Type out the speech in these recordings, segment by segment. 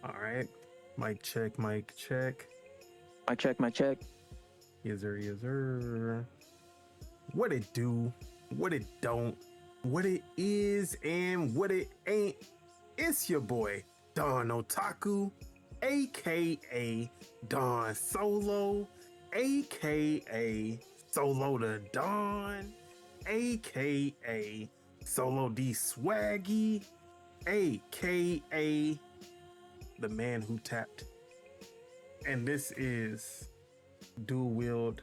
All right. Mic check, mic check. Mic check, mic check. Yes, sir, yes, sir. What it do, what it don't, what it is, and what it ain't. It's your boy, Don Otaku, aka Don Solo, aka Solo the Don, aka Solo D Swaggy, aka the man who tapped. And this is Dual-Wield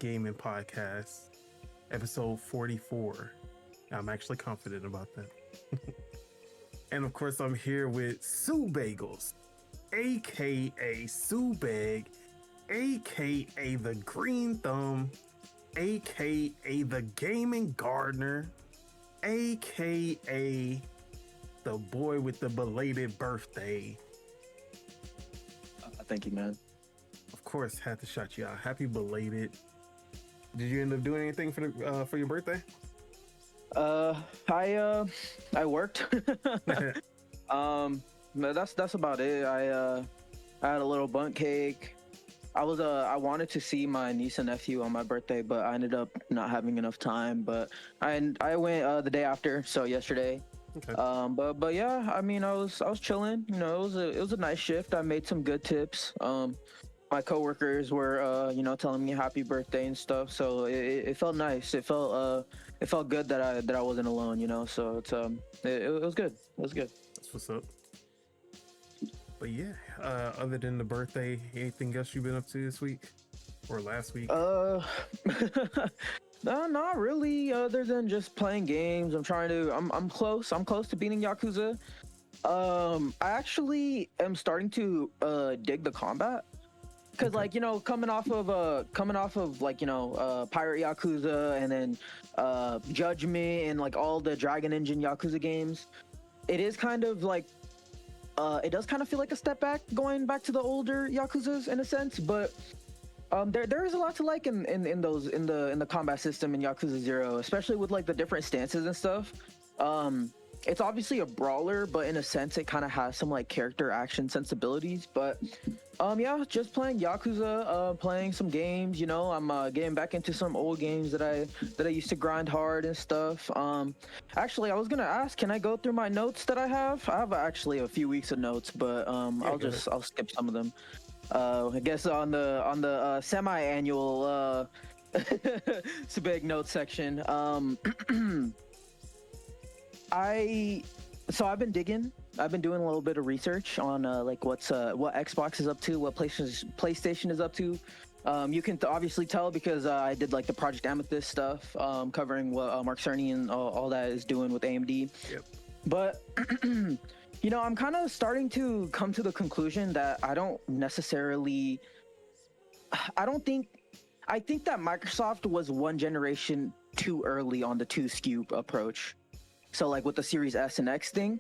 Gaming Podcast, episode 44. I'm actually confident about that. And of course, I'm here with Subegels, aka Subeg, aka the Green Thumb, aka the Gaming Gardener, aka the boy with the belated birthday. Thank you, man. Of course, had to shout you out. Happy belated. Did you end up doing anything for your birthday? I worked. That's about it. I had a little bundt cake. I wanted to see my niece and nephew on my birthday, but I ended up not having enough time. But I went the day after, so yesterday. Okay. But yeah, I mean, I was chilling. You know, it was a nice shift. I made some good tips. My coworkers were telling me happy birthday and stuff, so it felt nice. It felt good that I wasn't alone. You know, so it was good. It was good. That's what's up. But yeah, other than the birthday, anything else you've been up to this week or last week? No, not really. Other than just playing games, I'm close. I'm close to beating Yakuza. I actually am starting to dig the combat. Because, Okay. like, you know, coming off of like, you know, Pirate Yakuza and then Judgment and like all the Dragon Engine Yakuza games, it is kind of like it does kind of feel like a step back going back to the older Yakuzas in a sense, but there is a lot to like in the combat system in Yakuza 0, especially with like the different stances and stuff. It's obviously a brawler, but in a sense it kind of has some like character action sensibilities. But yeah, just playing Yakuza, playing some games, you know. I'm getting back into some old games that I used to grind hard and stuff. Actually, I was gonna ask, can I go through my notes that I have? I have actually a few weeks of notes, but I'll skip some of them. I guess on the semi-annual Subeg notes section. I've been digging. I've been doing a little bit of research on like what Xbox is up to, what PlayStation is up to. You can obviously tell because I did like the Project Amethyst stuff, covering what Mark Cerny and all that is doing with AMD. Yep. But you know, I'm kind of starting to come to the conclusion that I think that Microsoft was one generation too early on the two SKU approach. So like with the Series S and X thing,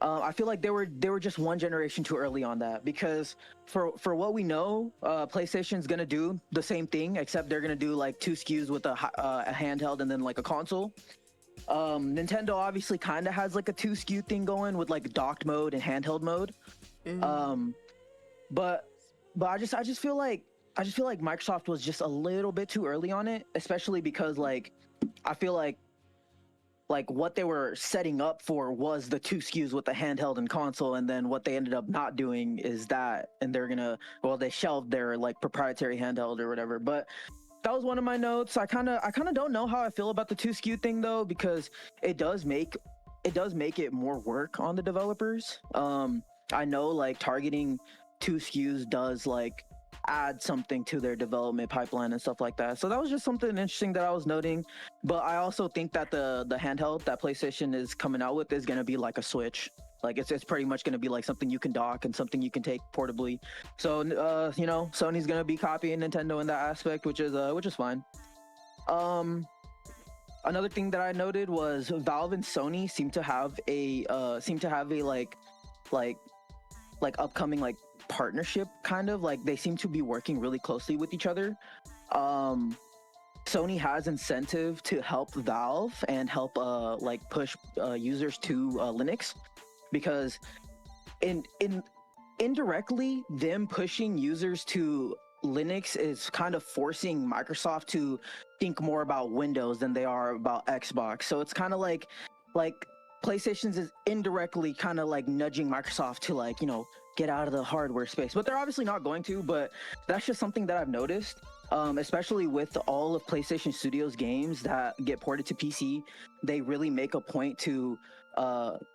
I feel like they were just one generation too early on that, because for what we know, PlayStation's gonna do the same thing, except they're gonna do like two SKUs with a handheld and then like a console. Nintendo obviously kind of has like a two SKU thing going with like docked mode and handheld mode. But I just feel like Microsoft was just a little bit too early on it, especially because like I feel like what they were setting up for was the two SKUs with the handheld and console, and then what they ended up not doing is that, and they shelved their like proprietary handheld or whatever. But that was one of my notes. I kind of don't know how I feel about the two SKU thing though, because it does make it more work on the developers. I know like targeting two SKUs does like add something to their development pipeline and stuff like that. So that was just something interesting that I was noting. But I also think that the handheld that PlayStation is coming out with is going to be like a Switch. Like it's pretty much going to be like something you can dock and something you can take portably. So you know, Sony's going to be copying Nintendo in that aspect, which is fine. Another thing that I noted was Valve and Sony seem to have a like upcoming like partnership, kind of like they seem to be working really closely with each other. Sony has incentive to help Valve and help like push users to Linux, because in indirectly, them pushing users to Linux is kind of forcing Microsoft to think more about Windows than they are about Xbox. So it's kind of like PlayStation's is indirectly kind of like nudging Microsoft to like, you know, get out of the hardware space. But they're obviously not going to, but that's just something that I've noticed. Especially with all of PlayStation Studios games that get ported to PC, they really make a point to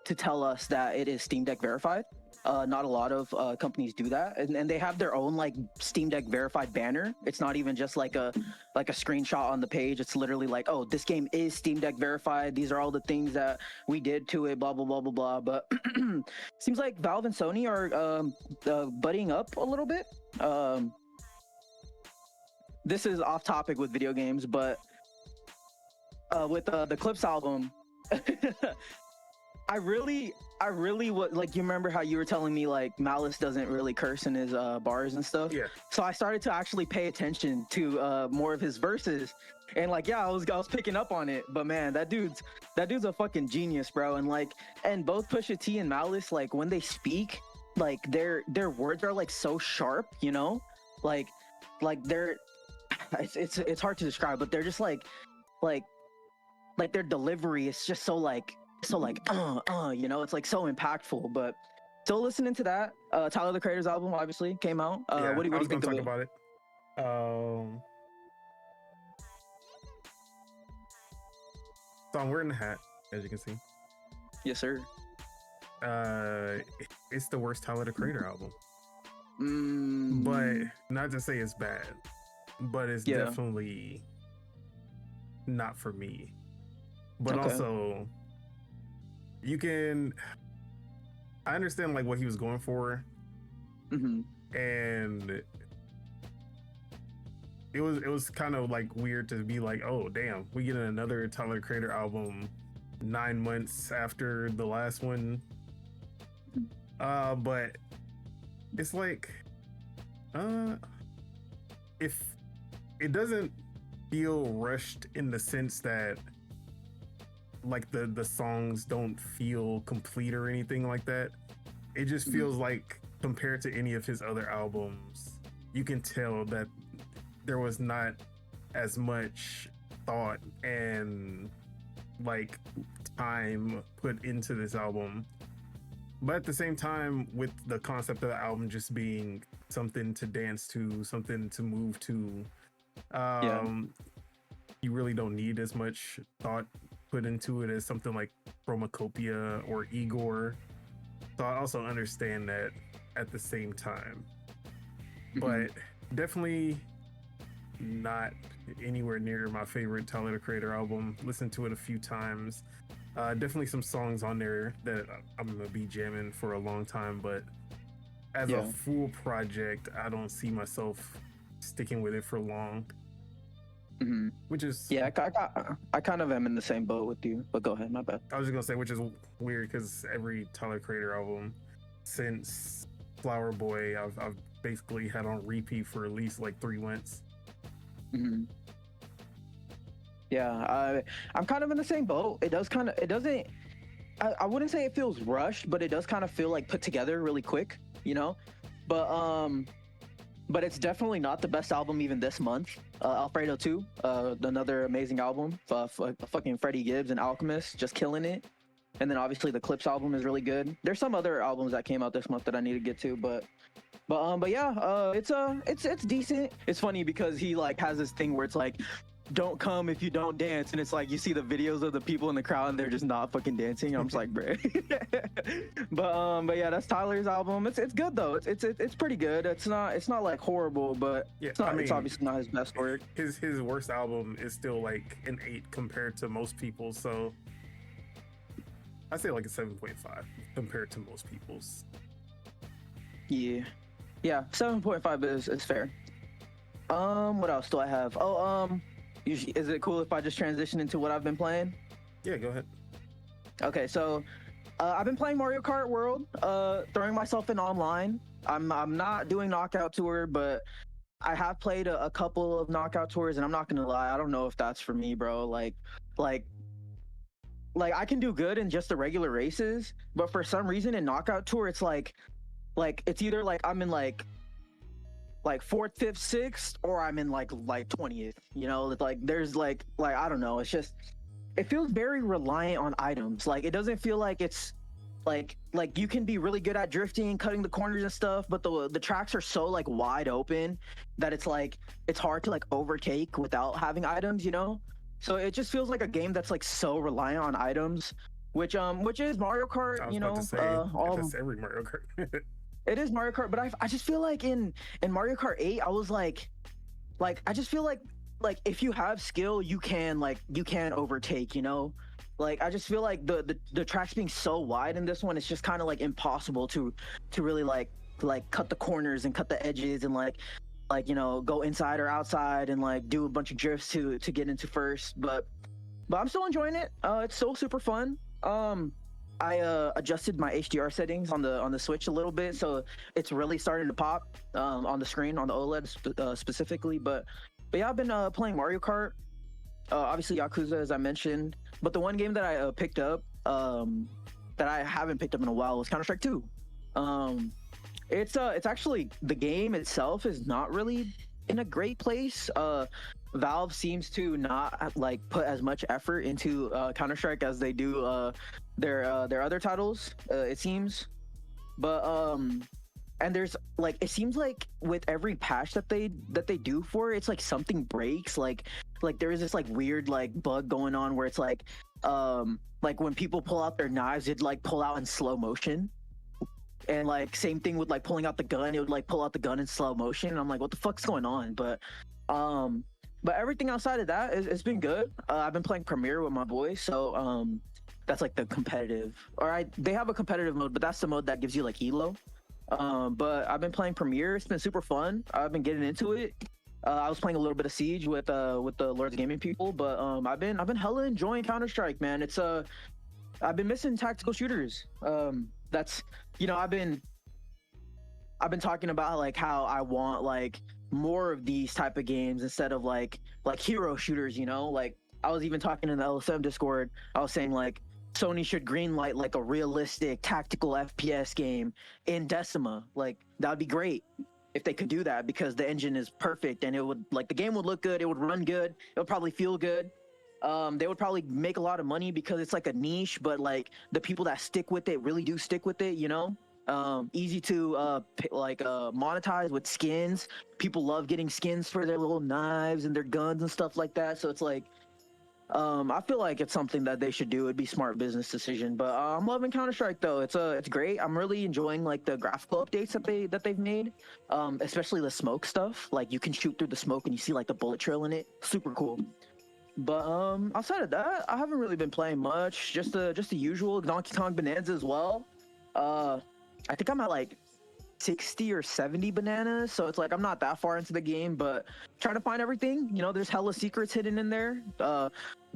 tell us that it is Steam Deck verified. Not a lot of companies do that, and they have their own like Steam Deck verified banner. It's not even just like a screenshot on the page. It's literally like, oh, this game is Steam Deck verified. These are all the things that we did to it. Blah blah blah blah blah. But seems like Valve and Sony are buddying up a little bit. This is off topic with video games, but with the Clips album, I really would like. You remember how you were telling me like Malice doesn't really curse in his bars and stuff? Yeah. So I started to actually pay attention to more of his verses, and like, yeah, I was picking up on it. But man, that dude's a fucking genius, bro. And like, and both Pusha T and Malice, like when they speak, like their words are like so sharp, you know, like they're it's hard to describe, but they're just like their delivery is just so you know, it's like so impactful. But still listening to that. Tyler the Creator's album obviously came out. What do you think of it? About it. So I'm wearing the hat, as you can see. Yes, sir. It's the worst Tyler the Creator album. But not to say it's bad, but it's definitely not for me. But also, I understand like what he was going for, and it was kind of like weird to be like, oh damn, we get another Tyler the Creator album 9 months after the last one. But it's like, if it doesn't feel rushed in the sense that like the songs don't feel complete or anything like that. It just feels like compared to any of his other albums, you can tell that there was not as much thought and like time put into this album. But at the same time, with the concept of the album just being something to dance to, something to move to, you really don't need as much thought put into it as something like Chromacopia or Igor. So I also understand that at the same time. But definitely not anywhere near my favorite Tyler the Creator album. Listened to it a few times. Definitely some songs on there that I'm gonna be jamming for a long time, but as a full project, I don't see myself sticking with it for long. Which is I kind of am in the same boat with you, but go ahead, my bad. I was just gonna say, which is weird because every Tyler Creator album since Flower Boy, I've basically had on repeat for at least like 3 months. Yeah, I'm kind of in the same boat. It doesn't. I wouldn't say it feels rushed, but it does kind of feel like put together really quick, you know. But it's definitely not the best album even this month. Alfredo 2, another amazing album. Fucking Freddie Gibbs and Alchemist just killing it. And then obviously the Clips album is really good. There's some other albums that came out this month that I need to get to, but yeah, it's decent. It's funny because he like has this thing where it's like, don't come if you don't dance, and it's like you see the videos of the people in the crowd and they're just not fucking dancing. I'm just like, bruh. but yeah, that's Tyler's album. It's good though. It's pretty good. It's not like horrible, but it's obviously not his best work. His worst album is still like an 8 compared to most people. So I say like a 7.5 compared to most people's. Yeah, 7.5 is fair. What else do I have? Is it cool if I just transition into what I've been playing? Yeah, go ahead. Okay, so I've been playing Mario Kart World, throwing myself in online. I'm not doing Knockout Tour, but I have played a couple of Knockout Tours, and I'm not gonna lie, I don't know if that's for me, bro. Like I can do good in just the regular races, but for some reason in Knockout Tour, it's like like it's either like I'm in like fourth, fifth, sixth, or I'm in like 20th. You know, it's like there's like I don't know. It's just it feels very reliant on items. Like it doesn't feel like it's like you can be really good at drifting, cutting the corners and stuff, but the tracks are so like wide open that it's like it's hard to like overtake without having items, you know? So it just feels like a game that's like so reliant on items, which is Mario Kart, I was you about know, to say that's every Mario Kart. it is Mario Kart, but I just feel like in Mario Kart 8, I was like I just feel like if you have skill, you can overtake, you know? Like I just feel like the tracks being so wide in this one, it's just kind of like impossible to really like cut the corners and cut the edges and like you know, go inside or outside and like do a bunch of drifts to get into first. But I'm still enjoying it. It's still super fun. I adjusted my HDR settings on the Switch a little bit, so it's really starting to pop on the screen on the OLED specifically. But yeah, I've been playing Mario Kart. Obviously Yakuza, as I mentioned, but the one game that I picked up that I haven't picked up in a while was Counter-Strike 2. It's actually, the game itself is not really in a great place. Valve seems to not like put as much effort into Counter-Strike as they do their other titles, it seems. But and there's like, it seems like with every patch that they do for it, it's like something breaks. Like there is this like weird like bug going on where it's like when people pull out their knives, it'd like pull out in slow motion. And like same thing with like pulling out the gun, it would like pull out the gun in slow motion. And I'm like, what the fuck's going on? But everything outside of that it's been good. I've been playing Premiere with my boys, so that's like the competitive. They have a competitive mode, but that's the mode that gives you like elo. But I've been playing Premiere. It's been super fun. I've been getting into it. I was playing a little bit of Siege with the Lords Gaming people, but I've been hella enjoying Counter-Strike, man. It's I've been missing tactical shooters. That's, you know, I've been talking about like how I want like more of these type of games instead of like hero shooters, you know? Like I was even talking in the LSM Discord. I was saying like Sony should greenlight like a realistic tactical FPS game in Decima. Like that would be great if they could do that, because the engine is perfect and it would like, the game would look good, it would run good, it would probably feel good. They would probably make a lot of money because it's like a niche, but like the people that stick with it really do stick with it, you know? Easy to monetize with skins. People love getting skins for their little knives and their guns and stuff like that. So it's like, I feel like it's something that they should do. It'd be a smart business decision. But I'm loving Counter-Strike though. It's great. I'm really enjoying like the graphical updates that they've made. Especially the smoke stuff. Like you can shoot through the smoke and you see like the bullet trail in it. Super cool. But outside of that, I haven't really been playing much. Just the usual Donkey Kong Bonanza as well. I think I'm at like 60 or 70 bananas, so it's like I'm not that far into the game, but trying to find everything. You know, there's hella secrets hidden in there.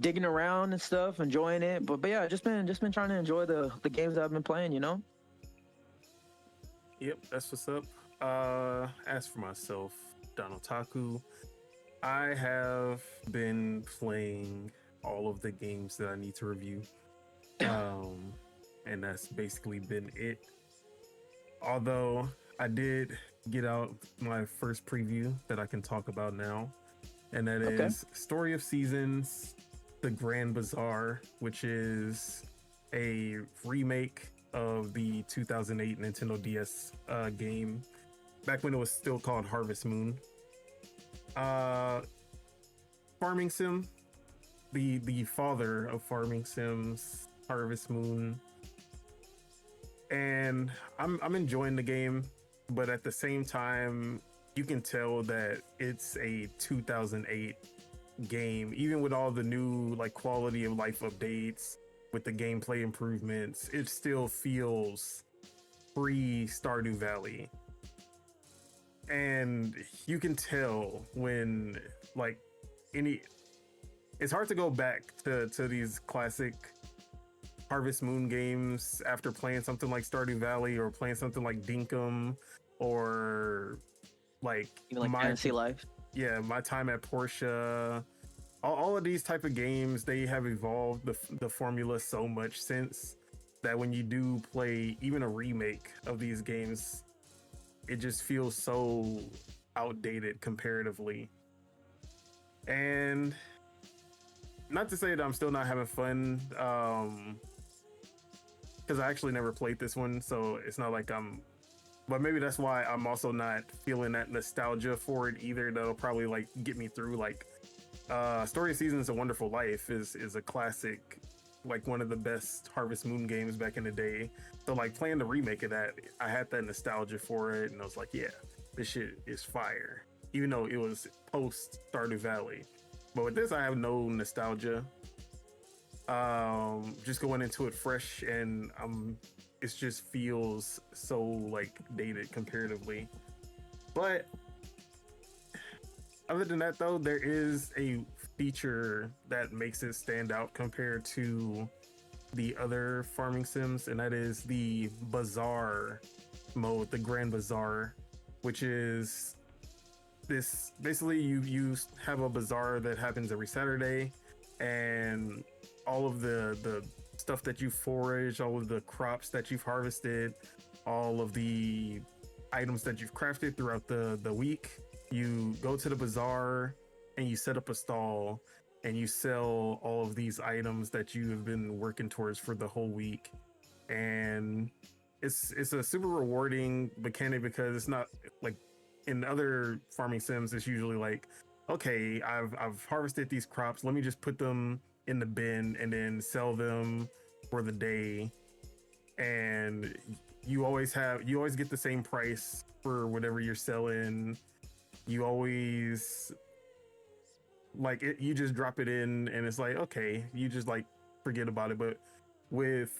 Digging around and stuff, enjoying it. But yeah, just been trying to enjoy the games that I've been playing. You know. Yep, that's what's up. As for myself, Otaku, I have been playing all of the games that I need to review, and that's basically been it. Although I did get out my first preview that I can talk about now, and that is Story of Seasons, The Grand Bazaar, which is a remake of the 2008 Nintendo DS game, back when it was still called Harvest Moon. Farming sim, the father of farming sims, Harvest Moon. And I'm enjoying the game, but at the same time, you can tell that it's a 2008 game, even with all the new like quality of life updates, with the gameplay improvements. It still feels pre Stardew Valley, and you can tell when like it's hard to go back to these classic Harvest Moon games after playing something like Stardew Valley or playing something like Dinkum, or like Fantasy Life. Yeah, My Time at Portia. All of these type of games, they have evolved the formula so much since that when you do play even a remake of these games, it just feels so outdated comparatively. And not to say that I'm still not having fun, because I actually never played this one, so it's not like I'm. But maybe that's why I'm also not feeling that nostalgia for it either. That'll probably like get me through. Like, Story of Seasons: A Wonderful Life is a classic, like one of the best Harvest Moon games back in the day. So like playing the remake of that, I had that nostalgia for it, and I was like, yeah, this shit is fire. Even though it was post Stardew Valley, but with this, I have no nostalgia. Just going into it fresh, and it just feels so like dated comparatively. But other than that, though, there is a feature that makes it stand out compared to the other farming sims, and that is the bazaar mode, the Grand Bazaar, which is this basically you have a bazaar that happens every Saturday, and all of the stuff that you forage, all of the crops that you've harvested, all of the items that you've crafted throughout the week, you go to the bazaar and you set up a stall and you sell all of these items that you have been working towards for the whole week. And it's a super rewarding mechanic because it's not like in other farming sims, it's usually like, okay, I've harvested these crops, let me just put them in the bin and then sell them for the day. And you always get the same price for whatever you're selling. You always like it, you just drop it in and it's like, okay, you just like forget about it. But with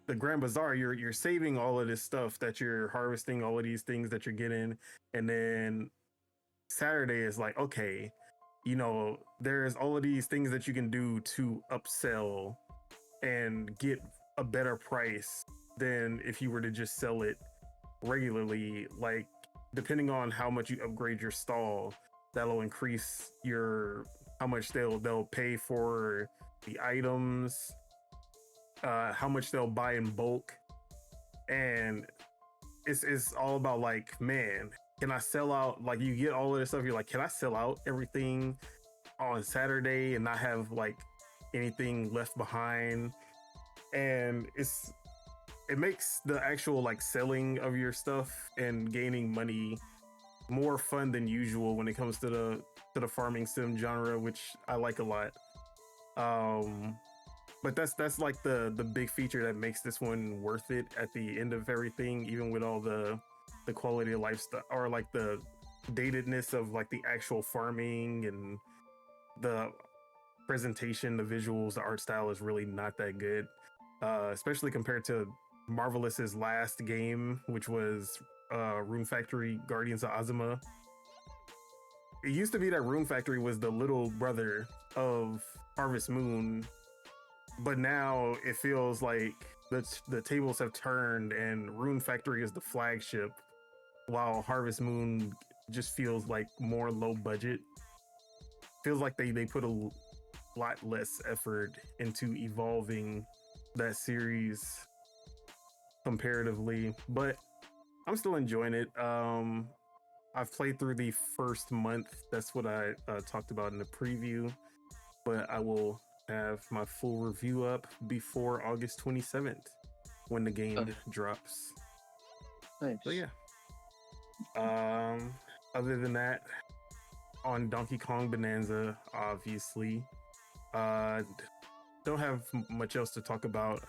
the Grand Bazaar, you're saving all of this stuff that you're harvesting, all of these things that you're getting, and then Saturday is like, okay, there's all of these things that you can do to upsell and get a better price than if you were to just sell it regularly. Like, depending on how much you upgrade your stall, that'll increase how much they'll pay for the items, how much they'll buy in bulk. And it's all about like, man, can I sell out? Like, you get all of this stuff, you're like, can I sell out everything on Saturday and not have like anything left behind? And it makes the actual like selling of your stuff and gaining money more fun than usual when it comes to the farming sim genre, which I like a lot. But that's like the big feature that makes this one worth it at the end of everything, even with all the quality of life stuff, or like the datedness of like the actual farming and the presentation, the visuals, the art style is really not that good, especially compared to Marvelous's last game, which was Rune Factory Guardians of Azuma. It used to be that Rune Factory was the little brother of Harvest Moon, but now it feels like the tables have turned and Rune Factory is the flagship, while Harvest Moon just feels like more low budget. Feels like they put a lot less effort into evolving that series comparatively, but I'm still enjoying it. I've played through the first month. That's what I talked about in the preview, but I will have my full review up before August 27th when the game drops. Nice. So yeah. Other than that, on Donkey Kong Bonanza, obviously, don't have much else to talk about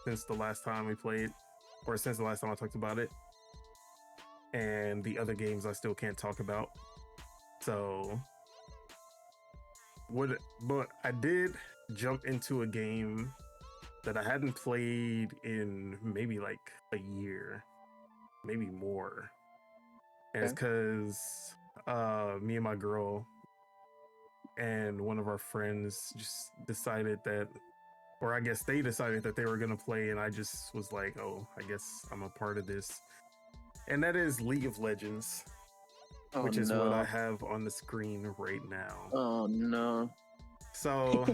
since the last time we played, or since the last time I talked about it. And the other games I still can't talk about. So, but I did jump into a game that I hadn't played in maybe like a year, maybe more. And it's because me and my girl and one of our friends just decided that, or I guess they decided that they were going to play, and I just was like, oh, I guess I'm a part of this. And that is League of Legends, which is what I have on the screen right now. Oh no. So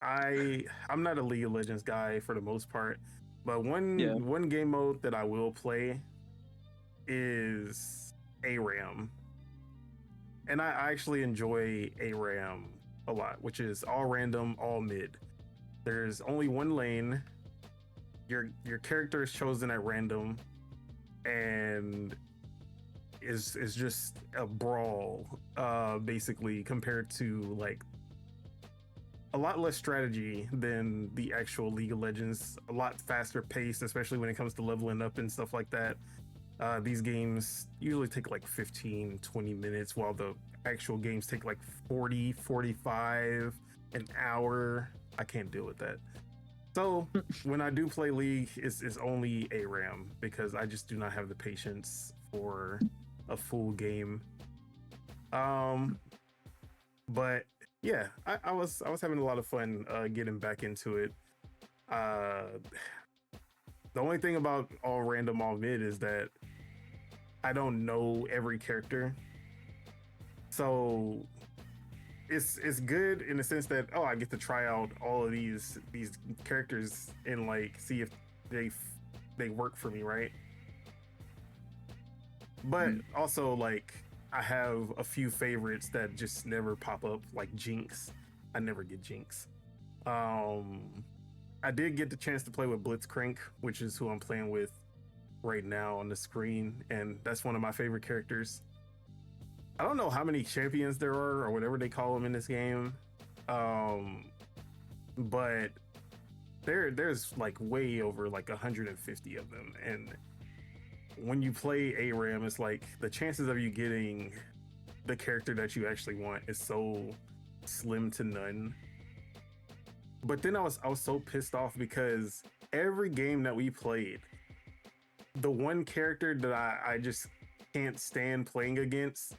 I'm not a League of Legends guy for the most part, but one game mode that I will play is ARAM. And I actually enjoy ARAM a lot, which is all random, all mid. There's only one lane. Your character is chosen at random, and is just a brawl, basically, compared to like a lot less strategy than the actual League of Legends. A lot faster pace, especially when it comes to leveling up and stuff like that. These games usually take like 15-20 minutes, while the actual games take like 40-45, an hour. I can't deal with that. So when I do play League, it's only ARAM, because I just do not have the patience for a full game. But yeah, I was having a lot of fun getting back into it. The only thing about all random, all mid is that I don't know every character. So it's good in the sense that, oh, I get to try out all of these characters and like see if they work for me, right? But also, like, I have a few favorites that just never pop up, like Jinx. I never get Jinx. I did get the chance to play with Blitzcrank, which is who I'm playing with right now on the screen, and that's one of my favorite characters. I don't know how many champions there are, or whatever they call them in this game, but there's like way over like 150 of them, and when you play ARAM, it's like the chances of you getting the character that you actually want is so slim to none. But then I was so pissed off because every game that we played, the one character that I just can't stand playing against,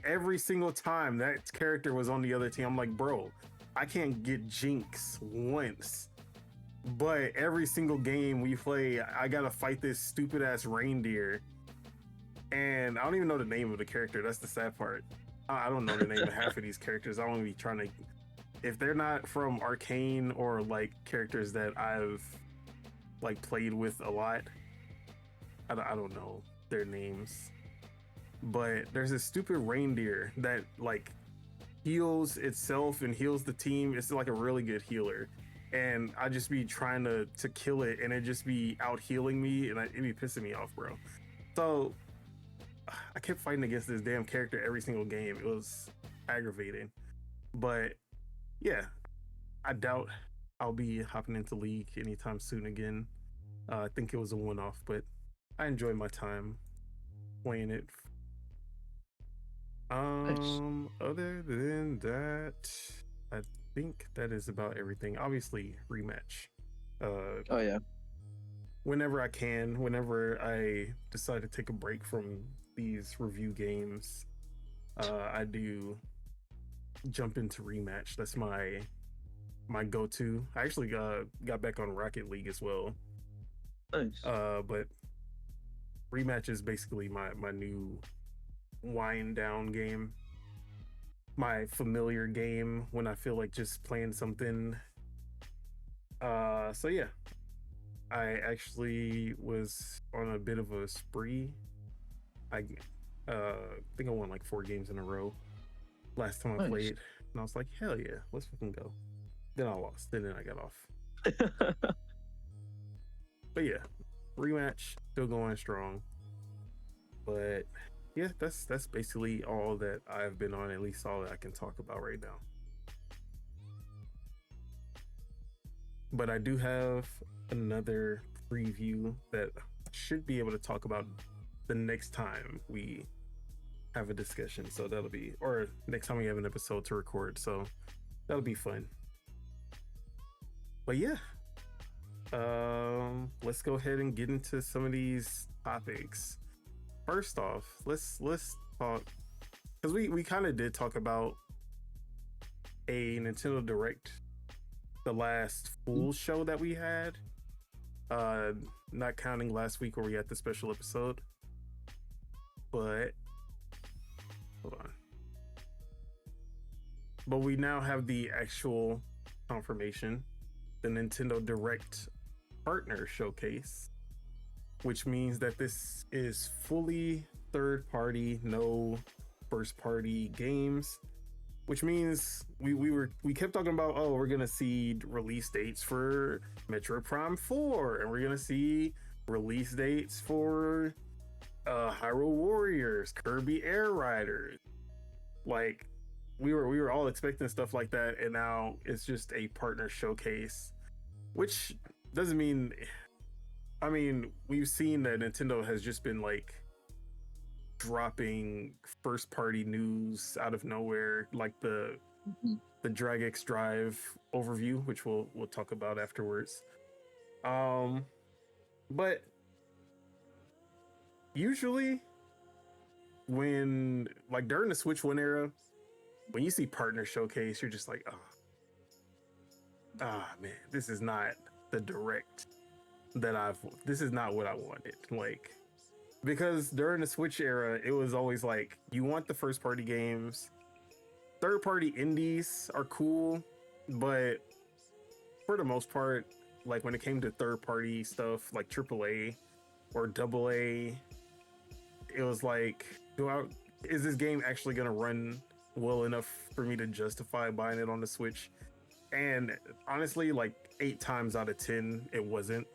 every single time that character was on the other team, I'm like, bro, I can't get Jinx once. But every single game we play, I gotta fight this stupid ass reindeer. And I don't even know the name of the character. That's the sad part. I don't know the name of half of these characters. I don't be trying to, if they're not from Arcane or like characters that I've like played with a lot, I don't know their names. But there's this stupid reindeer that like heals itself and heals the team. It's like a really good healer, and I just be trying to kill it, and it just be out healing me, and it be pissing me off, bro. So I kept fighting against this damn character every single game. It was aggravating. But yeah, I doubt I'll be hopping into League anytime soon again. I think it was a one-off, but I enjoyed my time playing it. Nice. Other than that, I think that is about everything. Obviously, rematch. Oh yeah. Whenever I can, whenever I decide to take a break from these review games, I do jump into rematch. That's my go-to. I actually got back on Rocket League as well. Nice. But rematch is basically my new wind down game, my familiar game when I feel like just playing something. So yeah, I actually was on a bit of a spree. I think I won like 4 games in a row last time I Nice. played, and I was like, hell yeah, let's fucking go. Then I lost, and then I got off. But yeah, rematch still going strong. But yeah, that's basically all that I've been on, at least all that I can talk about right now. But I do have another preview that I should be able to talk about the next time we have a discussion. So that'll be, or next time we have an episode to record. So that'll be fun. But yeah, let's go ahead and get into some of these topics. First off, let's talk, because we kind of did talk about a Nintendo Direct, the last full show that we had, not counting last week where we had the special episode. But hold on, but we now have the actual confirmation, the Nintendo Direct partner showcase. which means that this is fully third party, no first party games. Which means we kept talking about, oh, we're gonna see release dates for Metroid Prime 4, and we're gonna see release dates for Hyrule Warriors, Kirby Air Riders. Like we were all expecting stuff like that, and now it's just a partner showcase, which doesn't mean. I mean, we've seen that Nintendo has just been like dropping first party news out of nowhere, like the Drag X Drive overview, which we'll talk about afterwards. But usually when like during the Switch 1 era, when you see partner showcase, you're just like, man, this is not the direct that this is not what I wanted. Like, because during the Switch era, it was always like, you want the first party games. Third party indies are cool, but for the most part, like when it came to third party stuff like AAA or AA, it was like, is this game actually going to run well enough for me to justify buying it on the Switch? And honestly, like 8 times out of 10, it wasn't.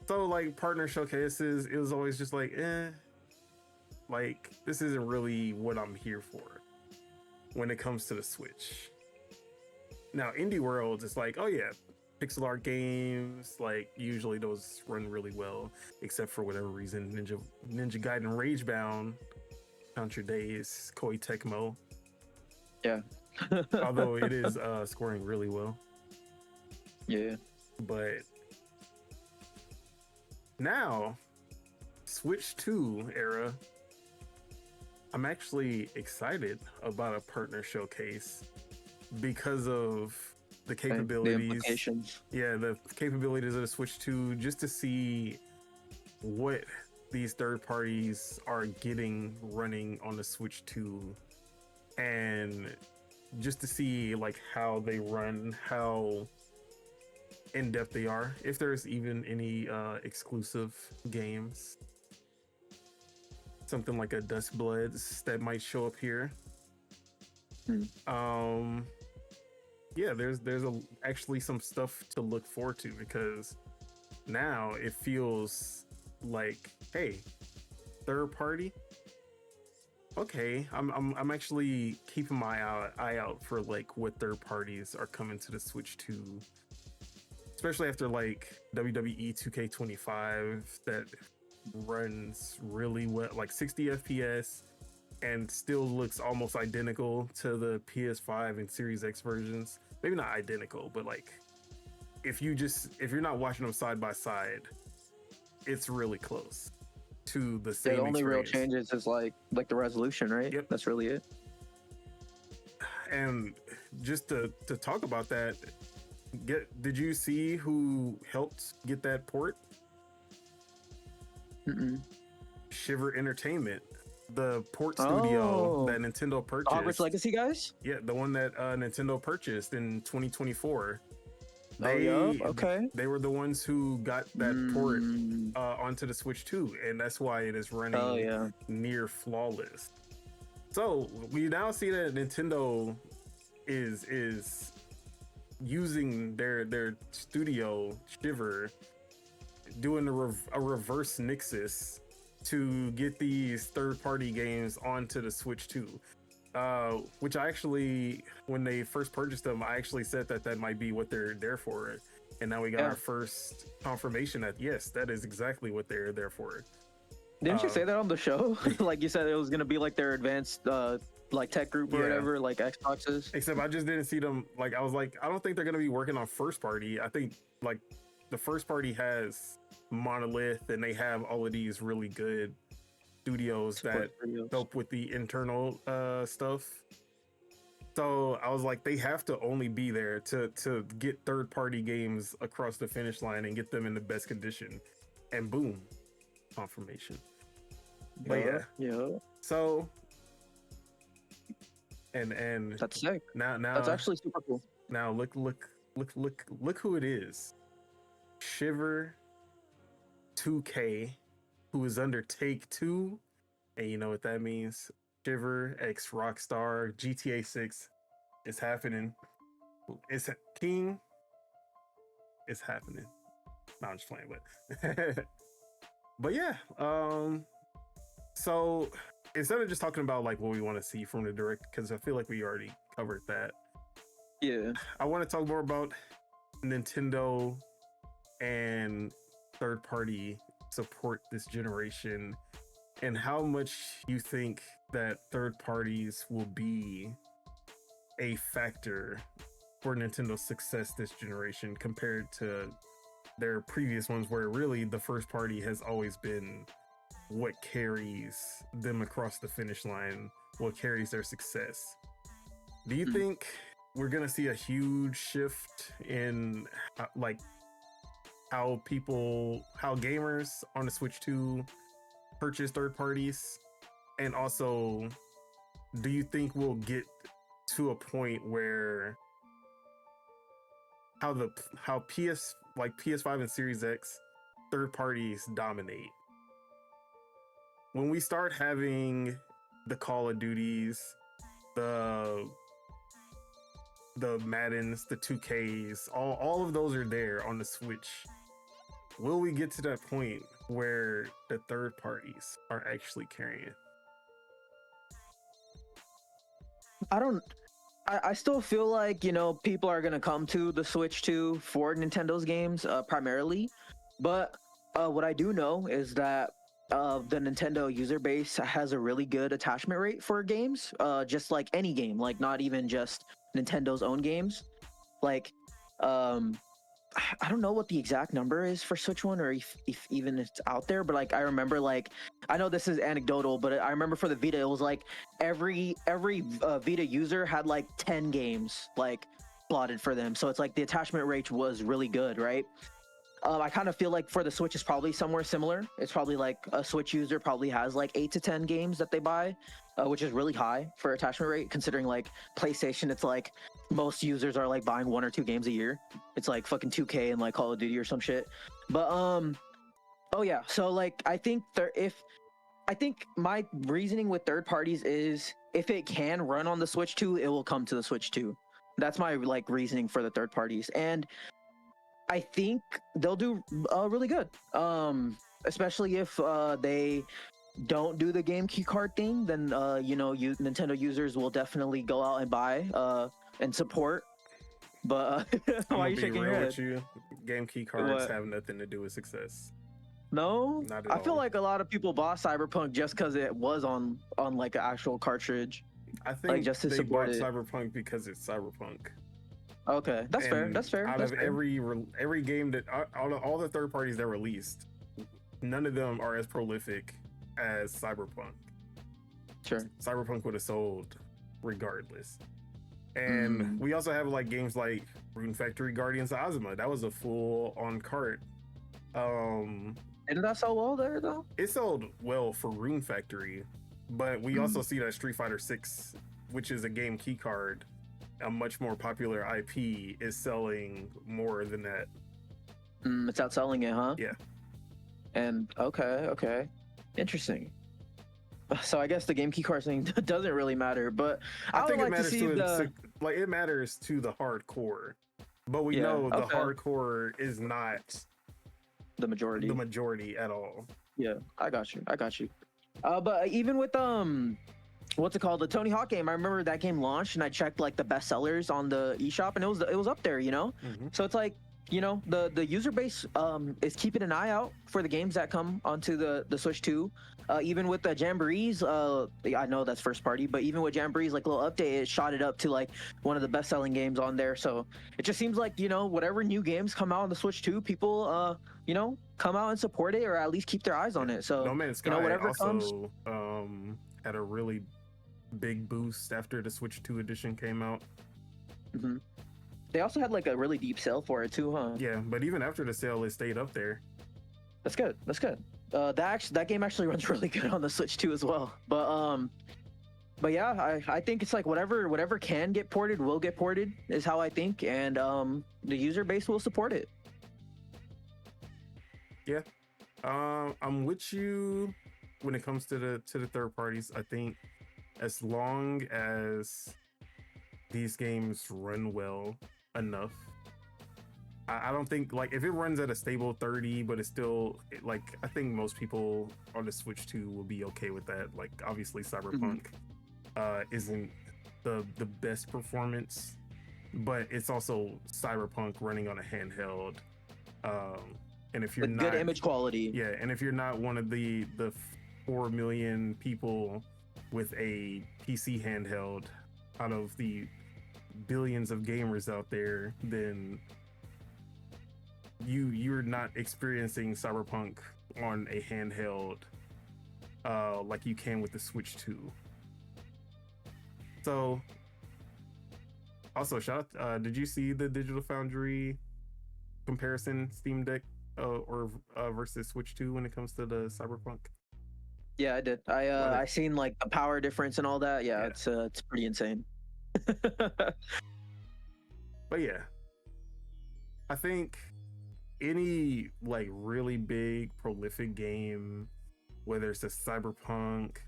So like partner showcases, it was always just like, like this isn't really what I'm here for when it comes to the Switch. Now indie worlds, it's like, oh yeah, pixel art games, like usually those run really well, except for whatever reason Ninja Gaiden Ragebound, count your days, Koei Tecmo. Yeah. Although it is scoring really well. Yeah. But now, Switch 2 era, I'm actually excited about a partner showcase because of the capabilities. The implications. Yeah, the capabilities of the Switch 2, just to see what these third parties are getting running on the Switch 2, and just to see like how they run, how in depth they are, if there's even any exclusive games, something like a Dust Bloods that might show up here. Yeah, there's actually some stuff to look forward to, because now it feels like, hey, third party, okay, I'm actually keeping my eye out for like what third parties are coming to the Switch 2, especially after like WWE 2K25 that runs really well, like 60 FPS, and still looks almost identical to the PS5 and Series X versions. Maybe not identical, but like if you're not watching them side by side, it's really close to the same. The only experience. real changes is like the resolution, right? Yep. That's really it. And just to talk about that, did you see who helped get that port? Shiver Entertainment, the port studio that Nintendo purchased. Hogwarts Legacy guys? Yeah, the one that Nintendo purchased in 2024. Okay. They were the ones who got that port onto the Switch 2, and that's why it is running near flawless. So we now see that Nintendo is using their studio Shiver, doing a reverse Nixus to get these third-party games onto the Switch 2. Which I actually, when they first purchased them, I actually said that might be what they're there for. And now we got our first confirmation that yes, that is exactly what they're there for. Didn't you say that on the show? Like you said it was gonna be like their advanced like tech group or whatever, like Xboxes. Except I just didn't see them. Like I was like, I don't think they're gonna be working on first party. I think like the first party has Monolith, and they have all of these really good studios that help with the internal stuff. So I was like, they have to only be there to get third-party games across the finish line and get them in the best condition. And boom, confirmation. But yeah. So and that's sick. Now that's actually super cool. Now look who it is. Shiver 2K, who is under Take-Two, and you know what that means. Shiver X Rockstar GTA 6 is happening. It's King. It's happening. No, I'm just playing, but but yeah. So instead of just talking about like what we want to see from the direct, because I feel like we already covered that. Yeah. I want to talk more about Nintendo and third party support this generation, and how much you think that third parties will be a factor for Nintendo's success this generation compared to their previous ones, where really the first party has always been what carries them across the finish line, what carries their success. Do you think we're gonna see a huge shift in like how gamers on the Switch 2 purchase third parties? And also, do you think we'll get to a point where how PS5 and Series X third parties dominate? When we start having the Call of Duties, the Maddens, the 2Ks, all of those are there on the Switch. Will we get to that point where the third parties are actually carrying? I still feel like, you know, people are going to come to the Switch 2 for Nintendo's games primarily. But what I do know is that the Nintendo user base has a really good attachment rate for games, just like any game, like not even just Nintendo's own games. Like, I don't know what the exact number is for Switch One, or if even it's out there, but like I remember, like, I know this is anecdotal, but I remember for the Vita, it was like every Vita user had like 10 games like slotted for them. So it's like the attachment rate was really good, right? I kind of feel like for the Switch is probably somewhere similar. It's probably like a Switch user probably has like 8 to 10 games that they buy, which is really high for attachment rate, considering like PlayStation, it's like most users are like buying 1 or 2 games a year. It's like fucking 2K and like Call of Duty or some shit. But oh yeah, so like I think my reasoning with third parties is if it can run on the Switch 2, it will come to the Switch 2. That's my like reasoning for the third parties, and I think they'll do really good, especially if they don't do the game key card thing. Then Nintendo users will definitely go out and buy and support. But why are you shaking your head? You. Game key cards have nothing to do with success. No, not at I all. feel like a lot of people bought Cyberpunk just because it was on like an actual cartridge. I think like, just to they support bought it. Cyberpunk because it's Cyberpunk. Okay, that's fair. That's fair. Out that's of fair. every game that all the third parties that released, none of them are as prolific as Cyberpunk. Sure. Cyberpunk would have sold regardless. And we also have like games like Rune Factory, Guardians of Ozma. That was a full on cart. Didn't that sell well there though? It sold well for Rune Factory, but we also see that Street Fighter 6, which is a game key card, a much more popular IP, is selling more than that. It's outselling it, huh? Yeah. And okay, interesting. So I guess the game key card thing doesn't really matter, but I think it matters it matters to the hardcore, but we know the hardcore is not the majority at all. Yeah, I got you. But even with what's it called? The Tony Hawk game. I remember that game launched, and I checked like the bestsellers on the eShop, and it was up there, you know. So it's like, you know, the user base is keeping an eye out for the games that come onto the Switch 2. Even with the Jamborees, I know that's first party, but even with Jamborees, like little update, it shot it up to like one of the best selling games on there. So it just seems like, you know, whatever new games come out on the Switch 2, people you know, come out and support it, or at least keep their eyes on it. So No Man's Sky, you know, whatever also had a really big boost after the Switch 2 edition came out. They also had like a really deep sale for it too, huh? Yeah, but even after the sale, it stayed up there. That's good. That game actually runs really good on the Switch 2 as well. But yeah, I think it's like whatever can get ported will get ported, is how I think, and the user base will support it. Yeah, I'm with you when it comes to the third parties. I think as long as these games run well enough, I don't think like if it runs at a stable 30, but it's still like I think most people on the Switch 2 will be okay with that. Like obviously Cyberpunk isn't the best performance, but it's also Cyberpunk running on a handheld. Um, and if you're With good not, image quality. yeah, and if you're not one of the 4 million people with a PC handheld out of the billions of gamers out there, then you're not experiencing Cyberpunk on a handheld like you can with the Switch 2. So also shout out, did you see the Digital Foundry comparison Steam Deck or versus Switch 2 when it comes to the Cyberpunk? Yeah, I did. I seen like the power difference and all that. Yeah, Yeah. it's pretty insane. But yeah, I think any like really big prolific game, whether it's a Cyberpunk,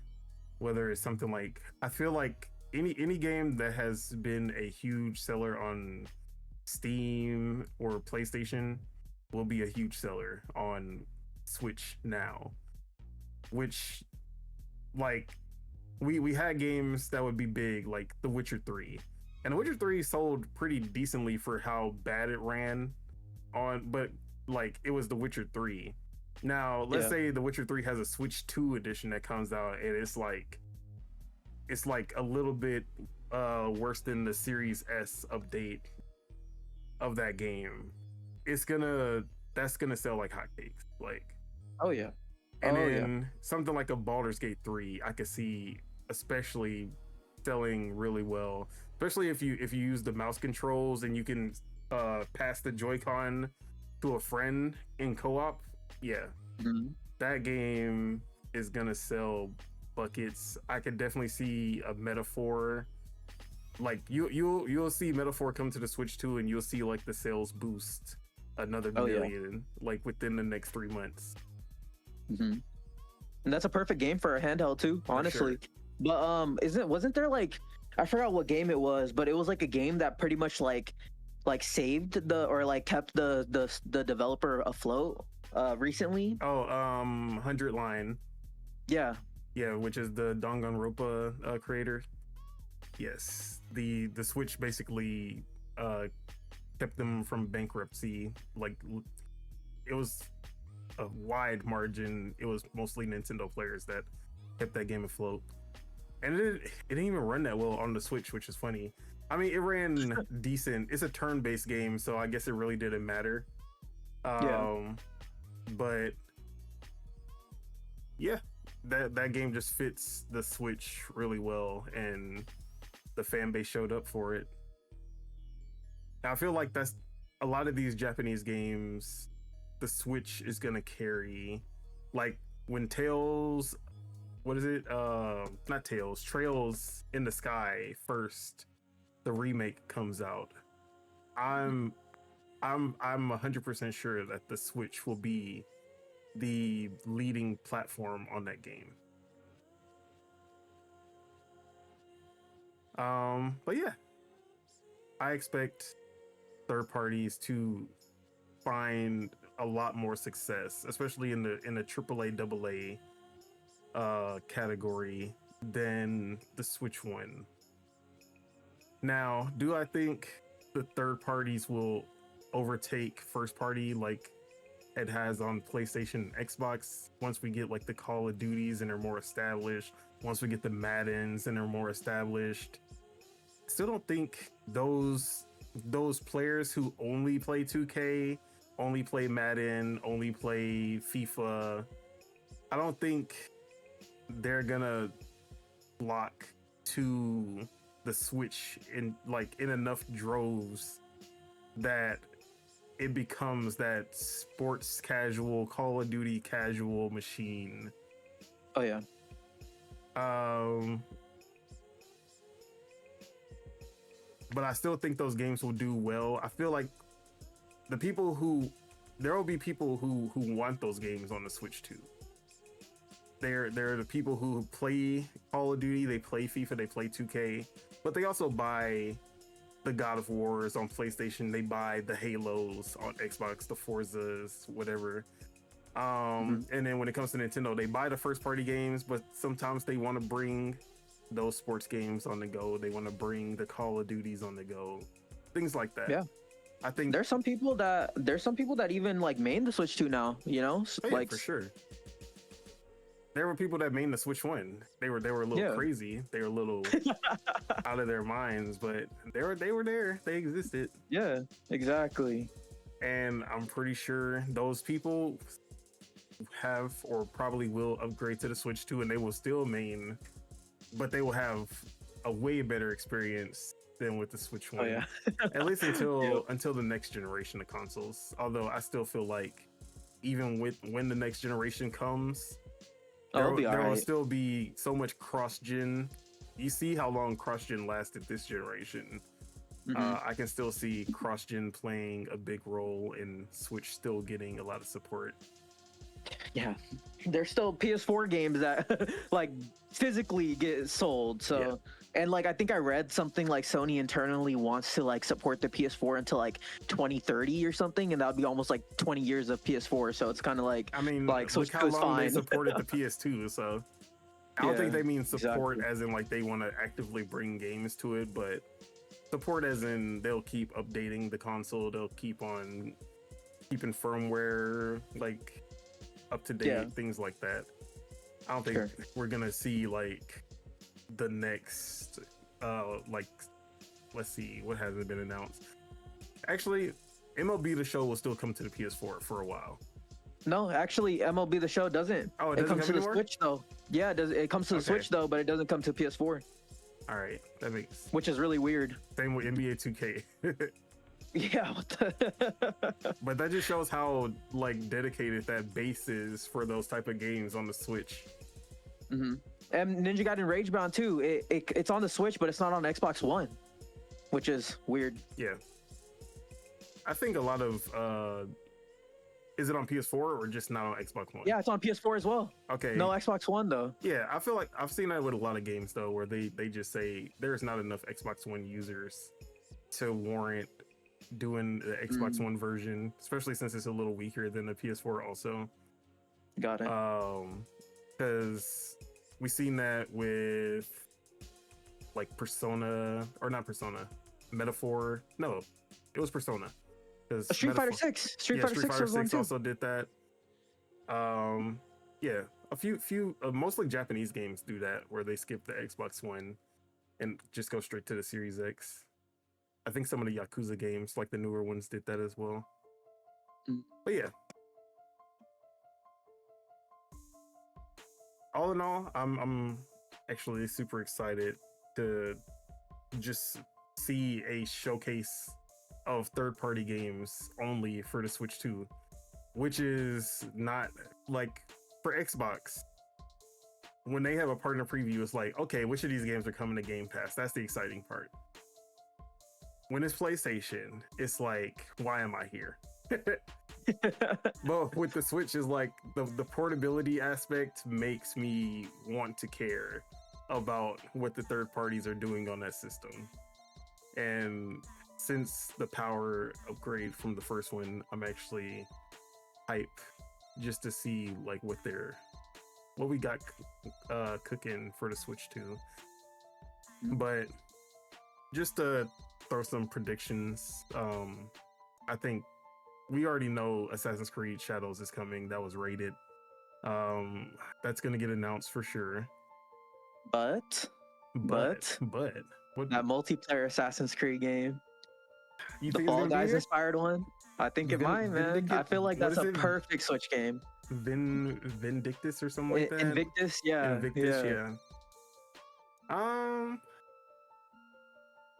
whether it's something like I feel like any game that has been a huge seller on Steam or PlayStation will be a huge seller on Switch now. Which like we had games that would be big like The Witcher 3. And The Witcher 3 sold pretty decently for how bad it ran on, but like it was The Witcher 3. Now, let's say The Witcher 3 has a Switch 2 edition that comes out and it's like a little bit worse than the Series S update of that game. That's gonna sell like hotcakes. Like Oh yeah. and then something like a Baldur's Gate 3, I could see especially selling really well. Especially if you use the mouse controls and you can pass the Joy-Con to a friend in co-op. Yeah. That game is gonna sell buckets. I could definitely see a Metaphor. Like you'll see Metaphor come to the Switch 2 and you'll see like the sales boost another million like within the next 3 months. And that's a perfect game for a handheld too, honestly. But wasn't there like I forgot what game it was, but it was like a game that pretty much like saved the or like kept the developer afloat recently. 100 Line. Yeah, which is the Danganronpa creator. Yes, the Switch basically kept them from bankruptcy. Like it was a wide margin. It was mostly Nintendo players that kept that game afloat, and it didn't even run that well on the Switch, which is funny. I mean, it ran decent. It's a turn-based game, so I guess it really didn't matter. But yeah, that game just fits the Switch really well, and the fan base showed up for it. Now, I feel like that's a lot of these Japanese games, the Switch is gonna carry. Like when Tales, what is it? Not Tales, Trails in the Sky first, the remake comes out. I'm 100% sure that the Switch will be the leading platform on that game. But yeah, I expect third parties to find a lot more success, especially in the AAA AA category than the Switch one. Now, do I think the third parties will overtake first party like it has on PlayStation and Xbox once we get like the Call of Duties and they're more established, once we get the Maddens and they're more established? Still don't think those players who only play 2K, only play Madden, only play FIFA, I don't think they're gonna flock to the Switch in enough droves that it becomes that sports casual, Call of Duty casual machine. Oh yeah. But I still think those games will do well. I feel like the people who there will be people who want those games on the Switch too. They're the people who play Call of Duty, they play FIFA, they play 2K, but they also buy the God of Wars on PlayStation. They buy the Halos on Xbox, the Forzas, whatever. And then when it comes to Nintendo, they buy the first party games, but sometimes they want to bring those sports games on the go. They want to bring the Call of Duties on the go, things like that. Yeah. I think there's some people that even like main the Switch 2 now, you know? oh, yeah, like for sure. There were people that main the Switch 1. They were a little crazy. They were a little out of their minds, but they were there. They existed. Yeah, exactly. And I'm pretty sure those people have or probably will upgrade to the Switch 2, and they will still main, but they will have a way better experience than with the Switch 1. Oh, yeah. At least until the next generation of consoles. Although I still feel like even when the next generation comes, there will still be so much cross-gen. You see how long cross-gen lasted this generation. I can still see cross-gen playing a big role and Switch still getting a lot of support. Yeah, there's still PS4 games that like physically get sold. So, and like I think I read something like Sony internally wants to like support the PS4 until like 2030 or something, and that would be almost like 20 years of PS4. So it's kind of like, I mean, like look how long they supported the PS2. So I don't think they mean support as in like they want to actively bring games to it, but support as in they'll keep updating the console. They'll keep on keeping firmware like up to date, things like that. I don't think we're gonna see like the next like, let's see, what hasn't been announced. Actually, MLB The Show will still come to the PS4 for a while. No, actually, MLB The Show doesn't. Oh, it comes to the Switch though. Yeah, it does. It comes to the Switch though, but it doesn't come to PS4. All right, that makes, which is really weird. Same with NBA 2K. Yeah, but that just shows how like dedicated that base is for those type of games on the Switch. And Ninja Gaiden Ragebound too. It's on the Switch, but it's not on Xbox One, which is weird. Yeah, I think a lot of is it on PS4 or just not on Xbox One? Yeah, it's on PS4 as well. Okay. No Xbox One though. Yeah, I feel like I've seen that with a lot of games though, where they just say there's not enough Xbox One users to warrant doing the Xbox One version, especially since it's a little weaker than the PS4 also. Got it. Because we seen that with like Persona, or not Persona, Metaphor. No, it was Persona. Street Fighter 6. Street Fighter 6 also did that. Yeah, a few mostly Japanese games do that, where they skip the Xbox One and just go straight to the Series X. I think some of the Yakuza games, like the newer ones, did that as well. But yeah, all in all, I'm actually super excited to just see a showcase of third-party games only for the Switch 2, which is not like for Xbox. When they have a partner preview, it's like, okay, which of these games are coming to Game Pass? That's the exciting part. When it's PlayStation, it's like, why am I here? But with the Switch, is like the portability aspect makes me want to care about what the third parties are doing on that system. And since the power upgrade from the first one, I'm actually hype just to see like what we got cooking for the Switch 2. But just to throw some predictions, I think we already know Assassin's Creed Shadows is coming. That was rated. That's gonna get announced for sure. But what? That multiplayer Assassin's Creed game, you the think Fall Guys inspired one? I think it might, man. I feel like that's a perfect Switch game. Vindictus or something like that. Invictus, yeah. Invictus, yeah.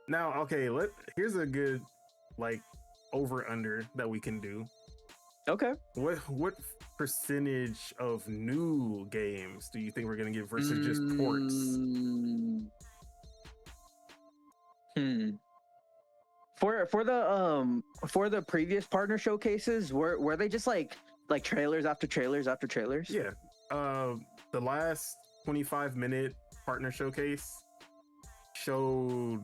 Now, okay, here's a good like over under that we can do. Okay. What percentage of new games do you think we're gonna get versus just ports? for the previous partner showcases, were they just like trailers after trailers after trailers? Yeah. The last 25-minute partner showcase showed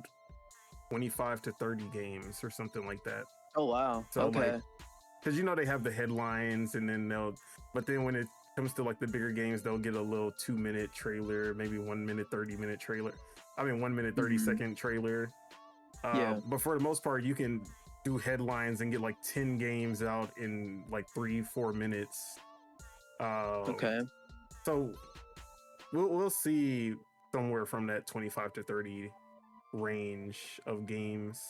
25 to 30 games or something like that. Oh wow. So Okay. like, because you know they have the headlines, and then but then when it comes to like the bigger games, they'll get a little 2-minute trailer, maybe 1 minute 30-minute trailer. I mean 1 minute 30-second trailer. Yeah. But for the most part, you can do headlines and get like 10 games out in like 3-4 minutes. Okay. So we'll see somewhere from that 25 to 30 range of games.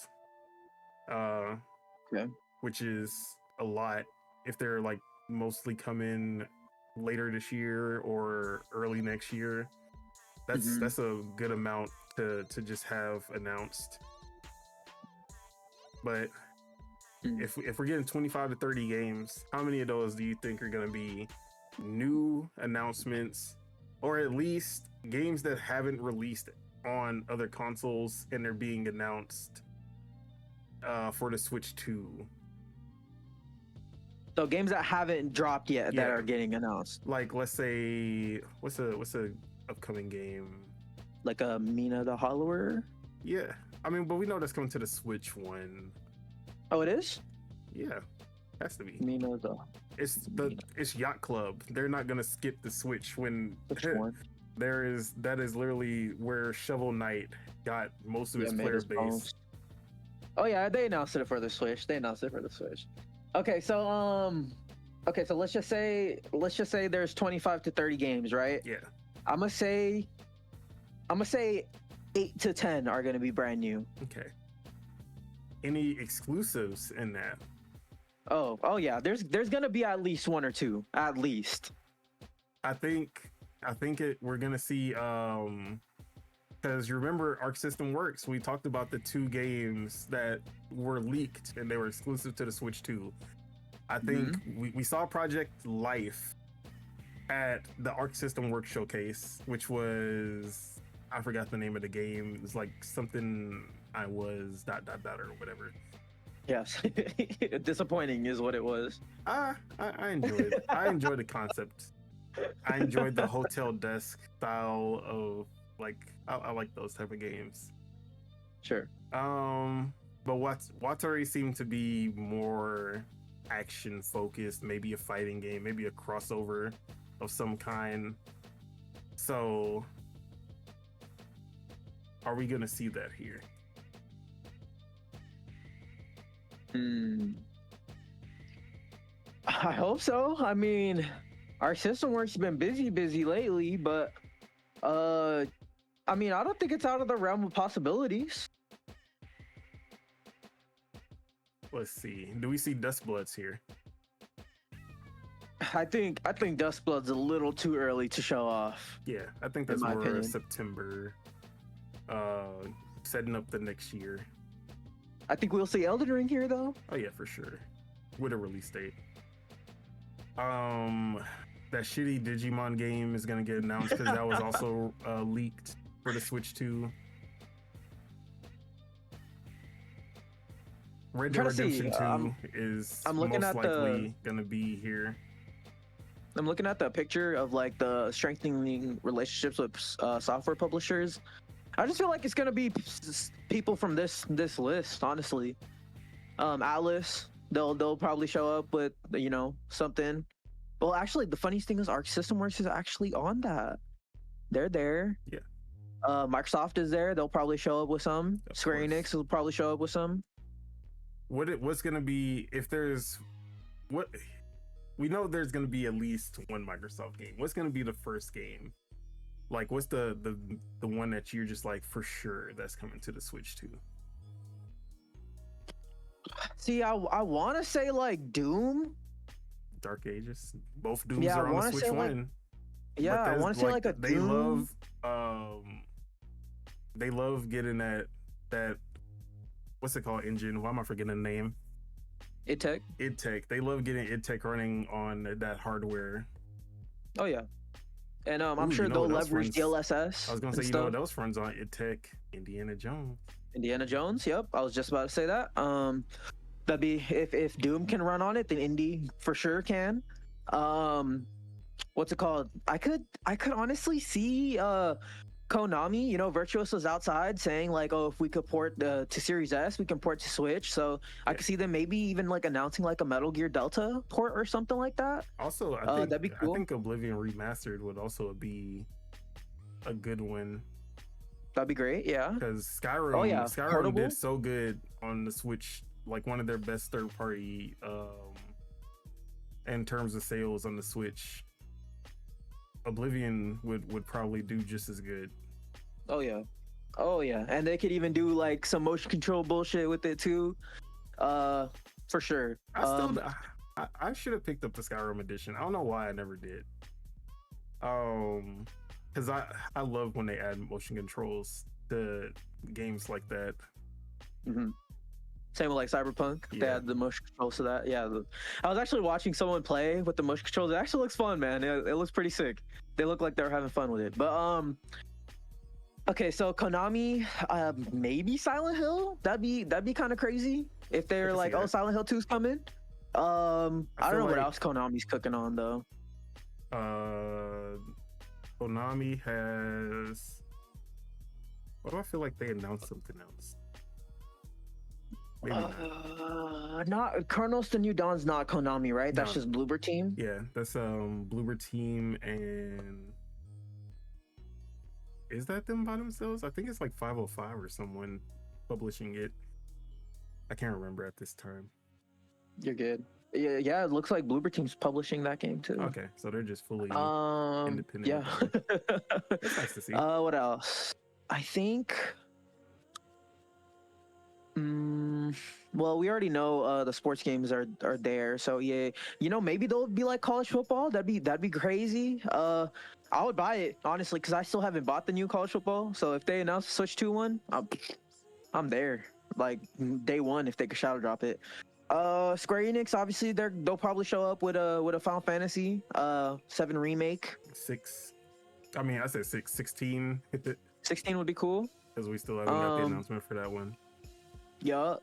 Okay. Which is a lot if they're like mostly coming later this year or early next year. That's a good amount to just have announced. But if we're getting 25 to 30 games, how many of those do you think are going to be new announcements, or at least games that haven't released on other consoles and they're being announced for the Switch 2? So games that haven't dropped yet that are getting announced. Like, let's say, what's a upcoming game? Like a Mina the Hollower? Yeah. I mean, but we know that's coming to the Switch one. Oh, it is? Yeah. Has to be. Mina the... It's Yacht Club. They're not gonna skip the Switch when Which one? that is literally where Shovel Knight got most of his player base. Oh yeah, they announced it for the Switch. Okay, so let's just say there's 25 to 30 games, right? Yeah. I'm gonna say 8 to 10 are gonna be brand new. Okay. Any exclusives in that? Oh yeah, there's gonna be at least one or two, at least. I think we're gonna see because you remember Arc System Works, we talked about the 2 games that were leaked and they were exclusive to the Switch 2. I think we saw Project Life at the Arc System Works showcase, which was, I forgot the name of the game. It was like something I was ... or whatever. Yes. Disappointing is what it was. I enjoyed it. I enjoyed the concept. I enjoyed the hotel desk style of like I like those type of games. Sure. But Watari seemed to be more action focused, maybe a fighting game, maybe a crossover of some kind. So are we gonna see that here? I hope so. I mean, our System Works has been busy lately, but I mean, I don't think it's out of the realm of possibilities. Let's see. Do we see Dustbloods here? I think Dustblood's a little too early to show off. Yeah, I think that's in my more opinion. September, setting up the next year. I think we'll see Elden Ring here, though. Oh yeah, for sure, with a release date. That shitty Digimon game is gonna get announced because that was also leaked for the Switch 2. Red Dead Redemption 2 is most likely gonna be here. I'm looking at the picture of like the strengthening relationships with software publishers. I just feel like it's gonna be people from this list, honestly. Atlas, they'll probably show up with something. Well, actually, the funniest thing is Arc System Works is actually on that. They're there. Yeah. Microsoft is there. They'll probably show up with some. Square Enix will probably show up with some. What's gonna be if there's what we know there's gonna be at least one Microsoft game. What's gonna be the first game? Like, what's the one that you're just like for sure that's coming to the Switch 2? See, I want to say like Doom. Dark Ages. Both Dooms are on the Switch 1. Yeah, I want to say like a Doom. They love getting that what's it called engine? Why am I forgetting the name? id Tech. They love getting id Tech running on that hardware. Oh yeah. And I'm Ooh, sure you know they'll what else leverage runs? DLSS I was gonna and say, you know stuff. what else runs on it tech? Indiana Jones. Indiana Jones. Yep, I was just about to say that. That'd be if Doom can run on it, then Indy for sure can. Um, what's it called? I could honestly see Konami, Virtuoso's outside saying like, oh, if we could port to Series S, we can port to Switch. So I Yeah. could see them maybe even like announcing like a Metal Gear Delta port or something like that. Also, That'd be I cool. think Oblivion Remastered would also be a good one That'd be great. Yeah. because Oh yeah, Skyrim portable. did so good on the Switch, like one of their best third party in terms of sales on the Switch. Oblivion would probably do just as good. Oh yeah. Oh yeah, and they could even do like some motion control bullshit with it too. For sure. I should have picked up the Skyrim edition. I don't know why I never did. Because I love when they add motion controls to games like that. Mm-hmm. Same with like Cyberpunk. They Yeah. had the motion controls to that. Yeah, I was actually watching someone play with the motion controls. It actually looks fun, man. It looks pretty sick. They look like they're having fun with it. But okay, so Konami, maybe Silent Hill. That'd be kind of crazy if they're can like, see oh, that. Silent Hill 2's coming. I don't feel know what like- else Konami's cooking on though. Konami has. What do I feel like they announced something else? Maybe not. Not Chronos: The New Dawn's not Konami, right? That's No. just Bloober Team. Yeah, that's Bloober Team, and is that them by themselves? I think it's like 505 or someone publishing it. I can't remember at this time. You're good. Yeah, it looks like Bloober Team's publishing that game too. Okay, so they're just fully independent. Yeah. That's nice to see. What else? I think. Well, we already know the sports games are there, so yeah, maybe they'll be like college football. That'd be crazy. I would buy it honestly because I still haven't bought the new college football. So if they announce the Switch 2 one, I'm there like day one if they could shadow drop it. Square Enix, obviously they'll probably show up with a Final Fantasy 7 remake. 6. I mean, I said 6, 16. 16 would be cool. Because we still haven't got the announcement for that one. Yeah.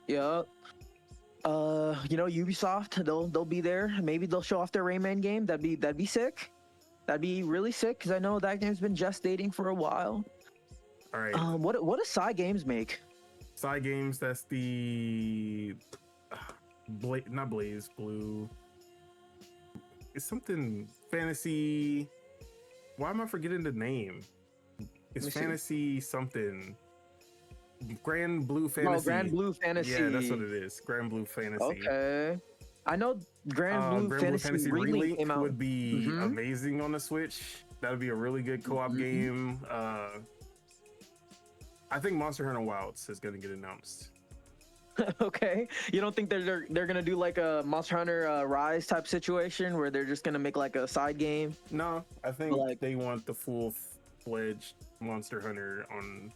Ubisoft, they'll be there. Maybe they'll show off their Rayman game. That'd be sick. That'd be really sick because I know that game's been gestating for a while. All right. What does Psy Games make? Side games, that's the not Blaze Blue. It's something fantasy. Why am I forgetting the name? It's fantasy something. Grand Blue Fantasy. Oh, Grand Blue Fantasy. Yeah, that's what it is. Grand Blue Fantasy. Okay. I know Grand Blue Fantasy Relink came out. would be amazing on the Switch. That would be a really good co-op game. I think Monster Hunter Wilds is going to get announced. Okay. You don't think they're gonna do like a Monster Hunter Rise type situation where they're just gonna make like a side game? No, I think Like- they want the full-fledged Monster Hunter on.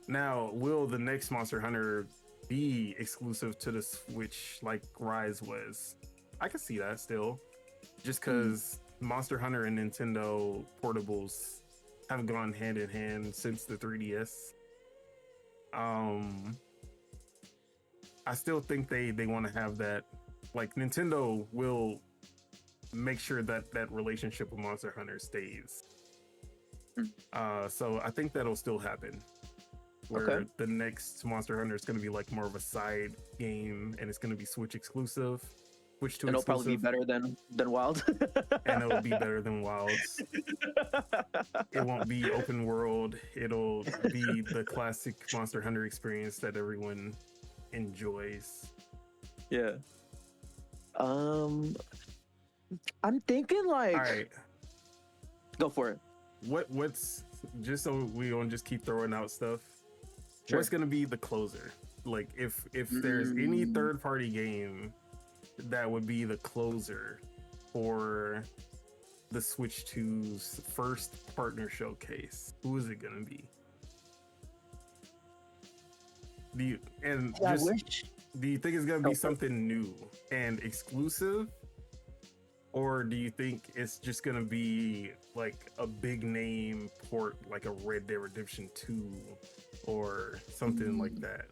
Now, will the next Monster Hunter be exclusive to the Switch like Rise was? I can see that still, just because Monster Hunter and Nintendo portables have gone hand in hand since the 3DS. I still think they want to have that. Like Nintendo will make sure that that relationship with Monster Hunter stays. So I think that'll still happen. Where the next Monster Hunter is going to be like more of a side game, and it's going to be Switch exclusive. Switch 2 It'll exclusive, probably be better than Wild. and it'll be better than Wilds. It won't be open world. It'll be the classic Monster Hunter experience that everyone enjoys. Yeah. I'm thinking like. All right, Go for it. what's just so we don't just keep throwing out stuff. Sure. What's gonna be the closer? Like if there's any third party game that would be the closer for the Switch 2's first partner showcase, who is it gonna be? Do you I wish. do you think it's gonna be something new and exclusive, Or do you think it's just gonna be like a big name port, like a Red Dead Redemption 2 or something like that?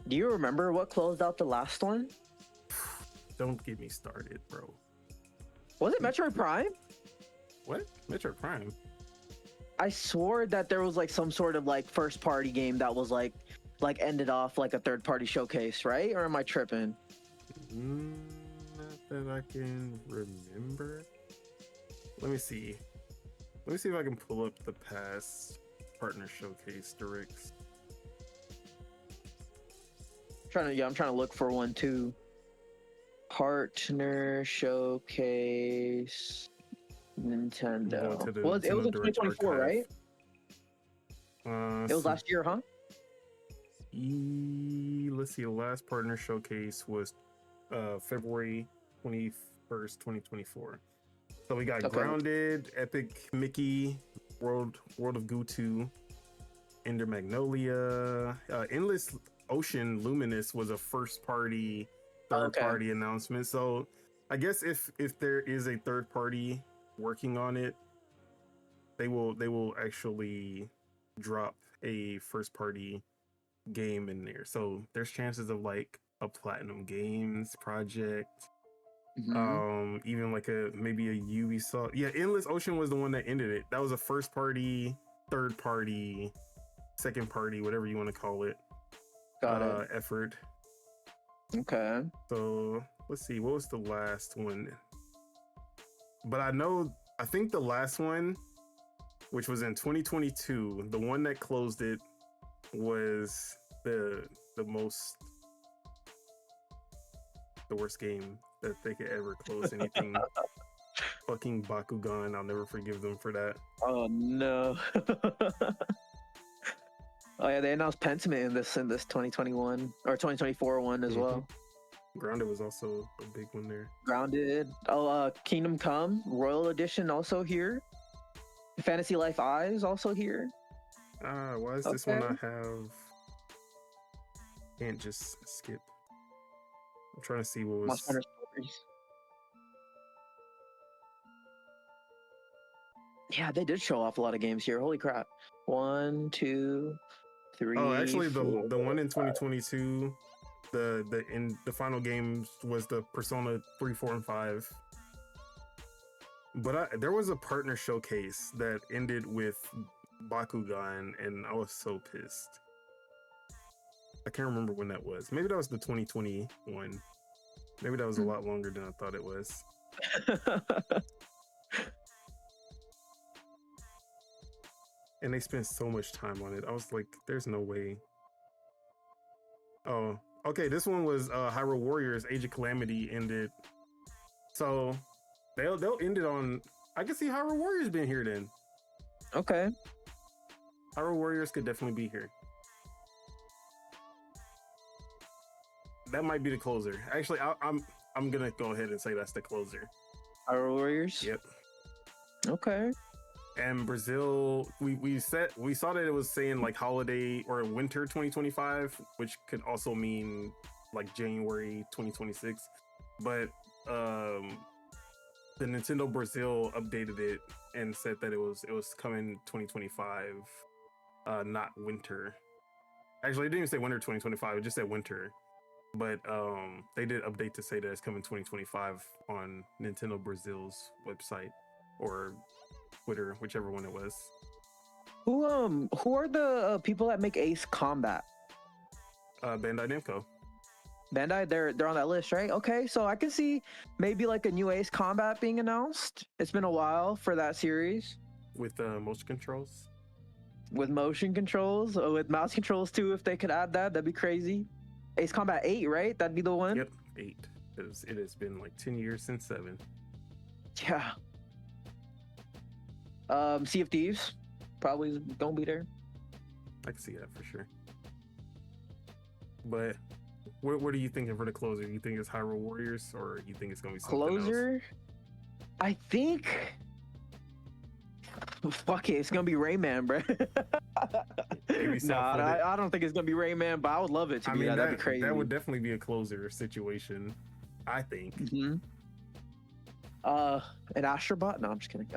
Do you remember what closed out the last one? Don't get me started, bro. Was it Metroid Prime? What? Metroid Prime? I swore that there was like some sort of like first party game that was like ended off like a third party showcase, right? Or am I tripping? Not that I can remember. Let me see. Let me see if I can pull up the past partner showcase directs. I'm trying to look for one too. Partner showcase Nintendo. Well, it was in 2024, right? It was last year, huh? Let's see. The last partner showcase was February 21st, 2024. So we got Grounded, Epic Mickey, World of Goo 2, Ender Magnolia, Endless Ocean Luminous was a first party, third party announcement. So I guess if there is a third party working on it, they will actually drop a first party game in there. So there's chances of like a Platinum Games project. Even like maybe a Ubisoft. Yeah, Endless Ocean was the one that ended it. That was a first party, third party, second party, whatever you want to call it. Got it. Effort. Okay. So let's see, what was the last one? But I think the last one, which was in 2022, the one that closed it was the worst game that they could ever close anything. Fucking Bakugan, I'll never forgive them for that. Oh no. Oh yeah, they announced Pentiment in this 2021 or 2024 one as well. Grounded was also a big one there. Grounded. Oh, Kingdom Come Royal Edition also here. Fantasy Life Eyes also here. Why is this one I have? Can't just skip. I'm trying to see what was. Monster Hunter Stories. Yeah, they did show off a lot of games here. Holy crap! 1, 2, 3. Oh, actually, the 4, one in 2022, the final games was the Persona 3, 4, and 5. But there was a partner showcase that ended with Bakugan, and I was so pissed. I can't remember when that was. Maybe that was the 2021. Maybe that was a lot longer than I thought it was. And they spent so much time on it. I was like, there's no way. Oh, okay. This one was Hyrule Warriors Age of Calamity ended. So they'll end it on. I can see Hyrule Warriors being here then. Okay. Hyrule Warriors could definitely be here. That might be the closer. Actually, I'm gonna go ahead and say that's the closer. Hyrule Warriors. Yep. Okay. And Brazil, we saw that it was saying like holiday or winter 2025, which could also mean like January 2026. But the Nintendo Brazil updated it and said that it was coming 2025, not winter. Actually, it didn't even say winter 2025; it just said winter. But they did update to say that it's coming 2025 on Nintendo Brazil's website or Twitter, whichever one it was. Who are the people that make Ace Combat? Bandai Namco. Bandai, they're on that list, right? Okay, so I can see maybe like a new Ace Combat being announced. It's been a while for that series. With motion controls. With motion controls, with mouse controls too. If they could add that, that'd be crazy. Ace Combat 8, right? That'd be the one. Yep, 8. It has been like 10 years since 7. Yeah. Sea of Thieves probably gonna be there. I can see that for sure. But what are you thinking for the closer? You think it's Hyrule Warriors, or you think it's gonna be something closer else? I think fuck it, it's gonna be Rayman, bro. Maybe Nah, I don't think it's gonna be Rayman, but I would love it to be that. That'd be crazy. That would definitely be a closer situation, I think. Mm-hmm. An Astrobot? No, I'm just kidding.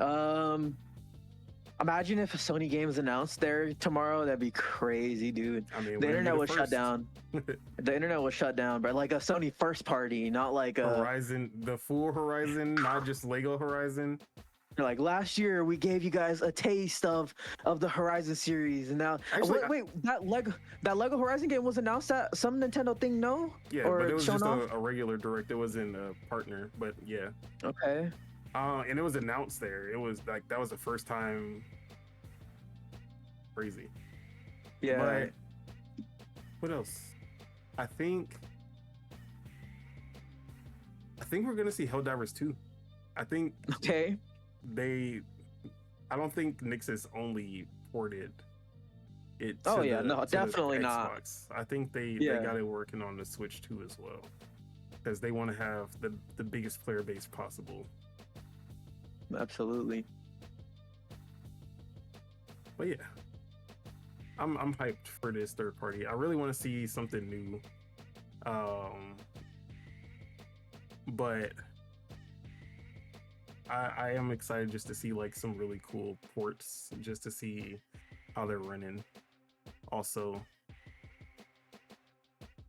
Imagine if a Sony game was announced there tomorrow. That'd be crazy, dude. I mean, the internet was shut down. The internet was shut down, but like a Sony first party, not like a Horizon, the full Horizon, not just Lego Horizon. Like last year, we gave you guys a taste of the Horizon series, and now Actually, wait, that Lego Horizon game was announced at some Nintendo thing, no? Yeah, or but it was just a regular direct. It wasn't a partner, but yeah. Okay. And it was announced there. It was like that was the first time. Crazy. Yeah. But what else? I think we're gonna see Helldivers 2. I think. Okay. I don't think Nixus only ported it. Oh yeah, no, definitely not. I think they got it working on the Switch too as well, because they want to have the biggest player base possible. Absolutely. But yeah, I'm hyped for this third party. I really want to see something new. But I am excited just to see like some really cool ports, just to see how they're running. Also,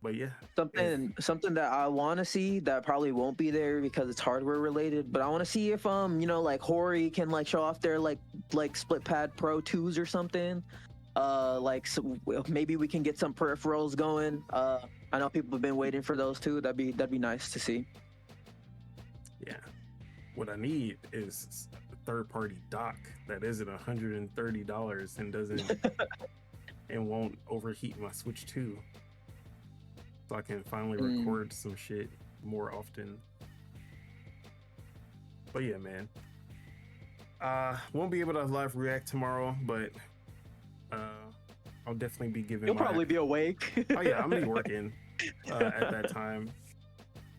but yeah, something that I want to see that probably won't be there because it's hardware related. But I want to see if like Hori can like show off their like Split Pad Pro 2s or something. Maybe we can get some peripherals going. I know people have been waiting for those too. That'd be nice to see. Yeah. What I need is a third-party dock that isn't $130 and doesn't and won't overheat my Switch 2, so I can finally record some shit more often. But yeah, man, won't be able to live react tomorrow, but I'll definitely be giving. You'll probably be awake. Oh yeah, I'm gonna be working at that time,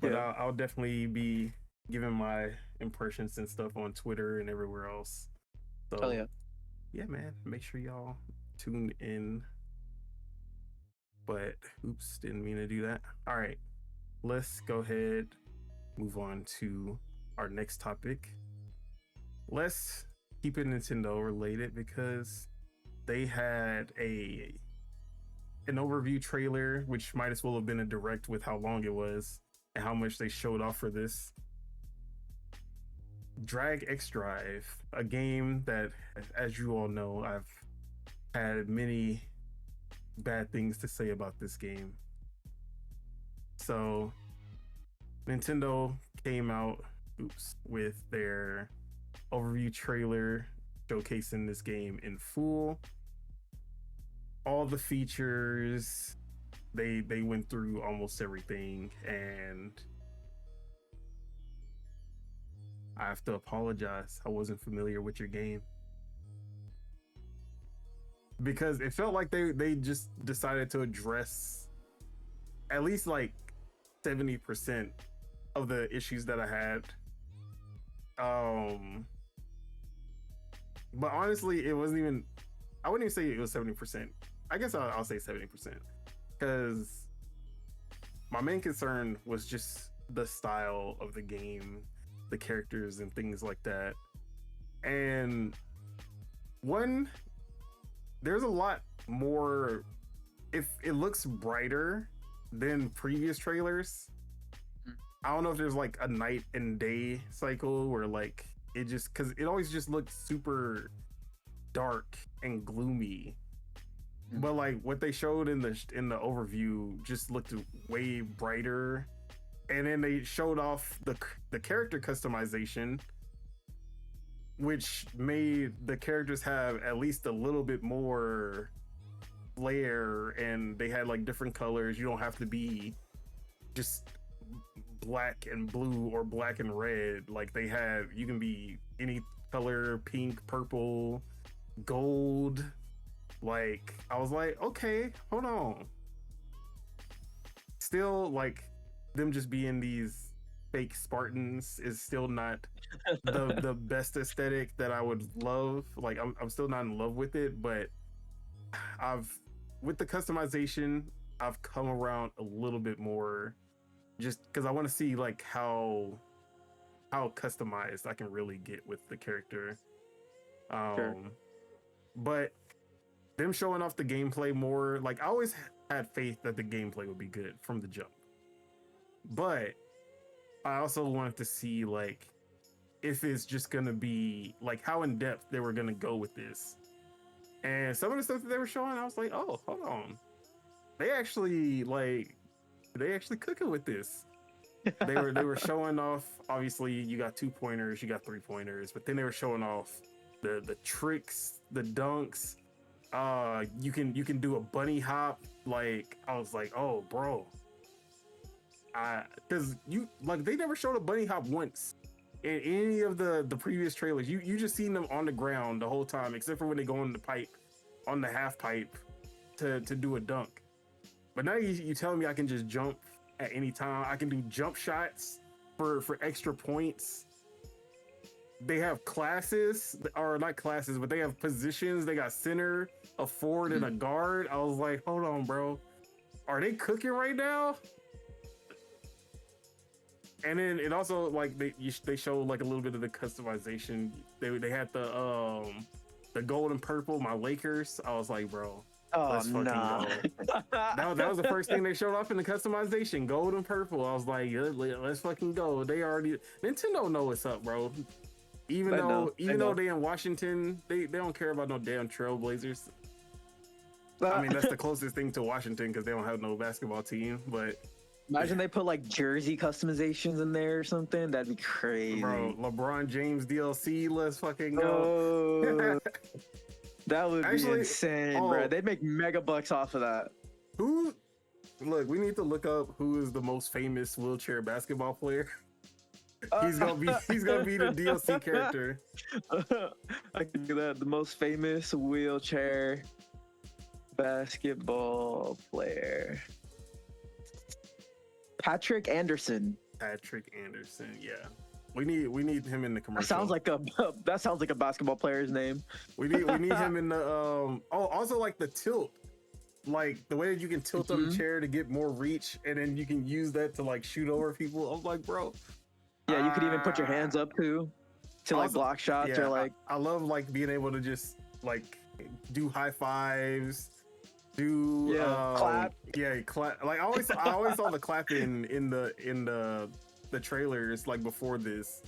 but yeah. I'll definitely be giving my impressions and stuff on Twitter and everywhere else. So yeah, man, make sure y'all tune in. But oops, didn't mean to do that. All right, let's go ahead, move on to our next topic. Let's keep it Nintendo related because they had an overview trailer, which might as well have been a direct with how long it was and how much they showed off for this. Drag X Drive, a game that, as you all know, I've had many bad things to say about this game. So Nintendo came out with their overview trailer showcasing this game in full. All the features, they went through almost everything, and I have to apologize. I wasn't familiar with your game, because it felt like they just decided to address at least like 70% of the issues that I had. But honestly, it wasn't even, I wouldn't even say it was 70%. I guess I'll say 70%, because my main concern was just the style of the game, the characters and things like that. And there's a lot more, if it looks brighter than previous trailers. I don't know if there's like a night and day cycle where like it just, because it always just looked super dark and gloomy. But like what they showed in the overview just looked way brighter, and then they showed off the character customization, which made the characters have at least a little bit more flair, and they had like different colors. You don't have to be just black and blue or black and red. Like you can be any color, pink, purple, gold. Like I was like, okay, hold on. Still, like, them just being these fake Spartans is still not the best aesthetic that I would love. Like I'm still not in love with it, but I've with the customization, I've come around a little bit more, just because I want to see like how customized I can really get with the character. Sure. But them showing off the gameplay more, like I always had faith that the gameplay would be good from the jump. But I also wanted to see like if it's just gonna be like how in depth they were gonna go with this. And some of the stuff that they were showing, I was like, oh, hold on. They actually cooking with this. They were showing off, obviously you got 2-pointers, you got 3-pointers, but then they were showing off the tricks, the dunks. You can do a bunny hop. Like I was like, oh bro. Cause you like they never showed a bunny hop once in any of the previous trailers. You just seen them on the ground the whole time, except for when they go on the pipe, on the half pipe to do a dunk. But now you telling me I can just jump at any time. I can do jump shots for extra points. They have classes, or not classes, but they have positions. They got center, a forward, and a guard. I was like, hold on, bro. Are they cooking right now? And then it also like they showed like a little bit of the customization. They had the gold and purple, my Lakers. I was like, bro, let's fucking go. That was the first thing they showed off in the customization, gold and purple. I was like, let's fucking go. Nintendo know what's up, bro. Even though they in Washington, they don't care about no damn Trailblazers. I mean, that's the closest thing to Washington because they don't have no basketball team, but. Imagine they put like jersey customizations in there or something. That'd be crazy. Bro, LeBron James DLC, let's fucking go. Oh, that would be insane, bro. They'd make mega bucks off of that. Look, we need to look up who is the most famous wheelchair basketball player. He's gonna be the DLC character. I can do that. The most famous wheelchair basketball player. Patrick Anderson, yeah. We need him in the commercial. That sounds like a basketball player's name. We need him in the also like the tilt. Like the way that you can tilt on the chair to get more reach, and then you can use that to like shoot over people. I was like, bro. Yeah, you could even put your hands up too to like block shots or like. I love like being able to just like do high fives. Clap. Yeah, clap. Like I always saw the clapping in the trailers like before this.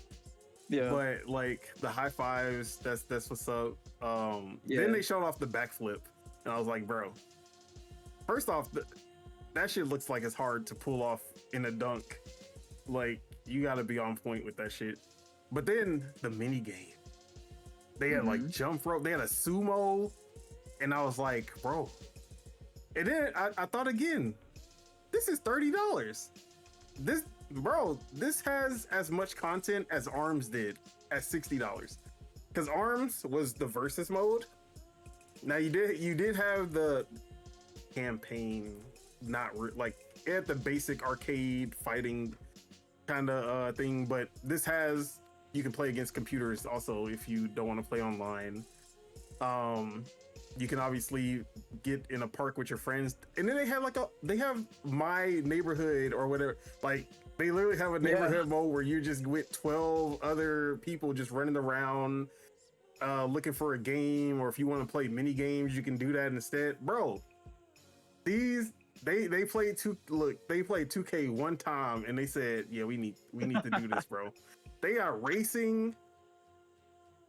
Yeah. But like the high fives, that's what's up. Then they showed off the backflip, and I was like, bro. First off, that shit looks like it's hard to pull off in a dunk. Like you got to be on point with that shit. But then the mini game, they had like jump rope, they had a sumo, and I was like, bro. And then I thought again, this is $30. This has as much content as ARMS did at $60. Because ARMS was the versus mode. Now you did have the campaign, like it had the basic arcade fighting kind of thing, but this has you can play against computers also if you don't want to play online. You can obviously get in a park with your friends, and then they have my neighborhood or whatever. Like they literally have a neighborhood mode where you're just with 12 other people just running around, looking for a game, or if you want to play mini games, you can do that instead, bro. They played 2K one time, and they said, yeah, we need to do this, bro. They are racing,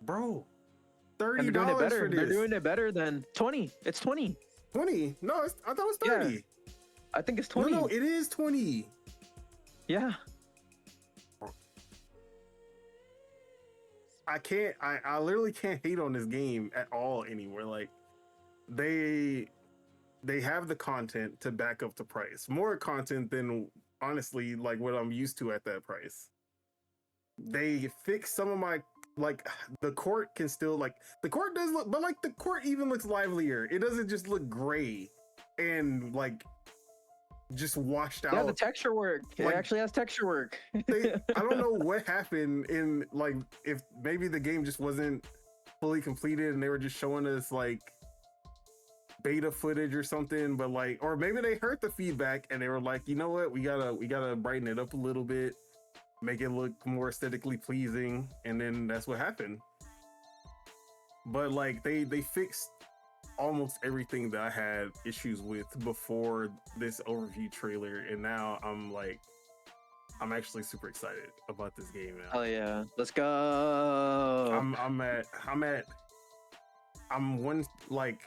bro. $30 for this. They're doing it better than 20. It's 20. 20? No, I thought it was 30. Yeah. I think it's 20. No, it is 20. Yeah. I literally can't hate on this game at all anymore. Like they have the content to back up the price. More content than honestly like what I'm used to at that price. They fix some of my like the court can still like the court does look, but like the court even looks livelier. It doesn't just look gray and like just washed out. Yeah, the texture work. It actually has texture work. I don't know what happened in like if maybe the game just wasn't fully completed and they were just showing us like beta footage or something, but like, or maybe they heard the feedback and they were like, you know what, we gotta brighten it up a little bit, make it look more aesthetically pleasing, and then that's what happened. But like they fixed almost everything that I had issues with before this overview trailer, and now I'm actually super excited about this game now. Oh yeah, let's go. I'm one, like,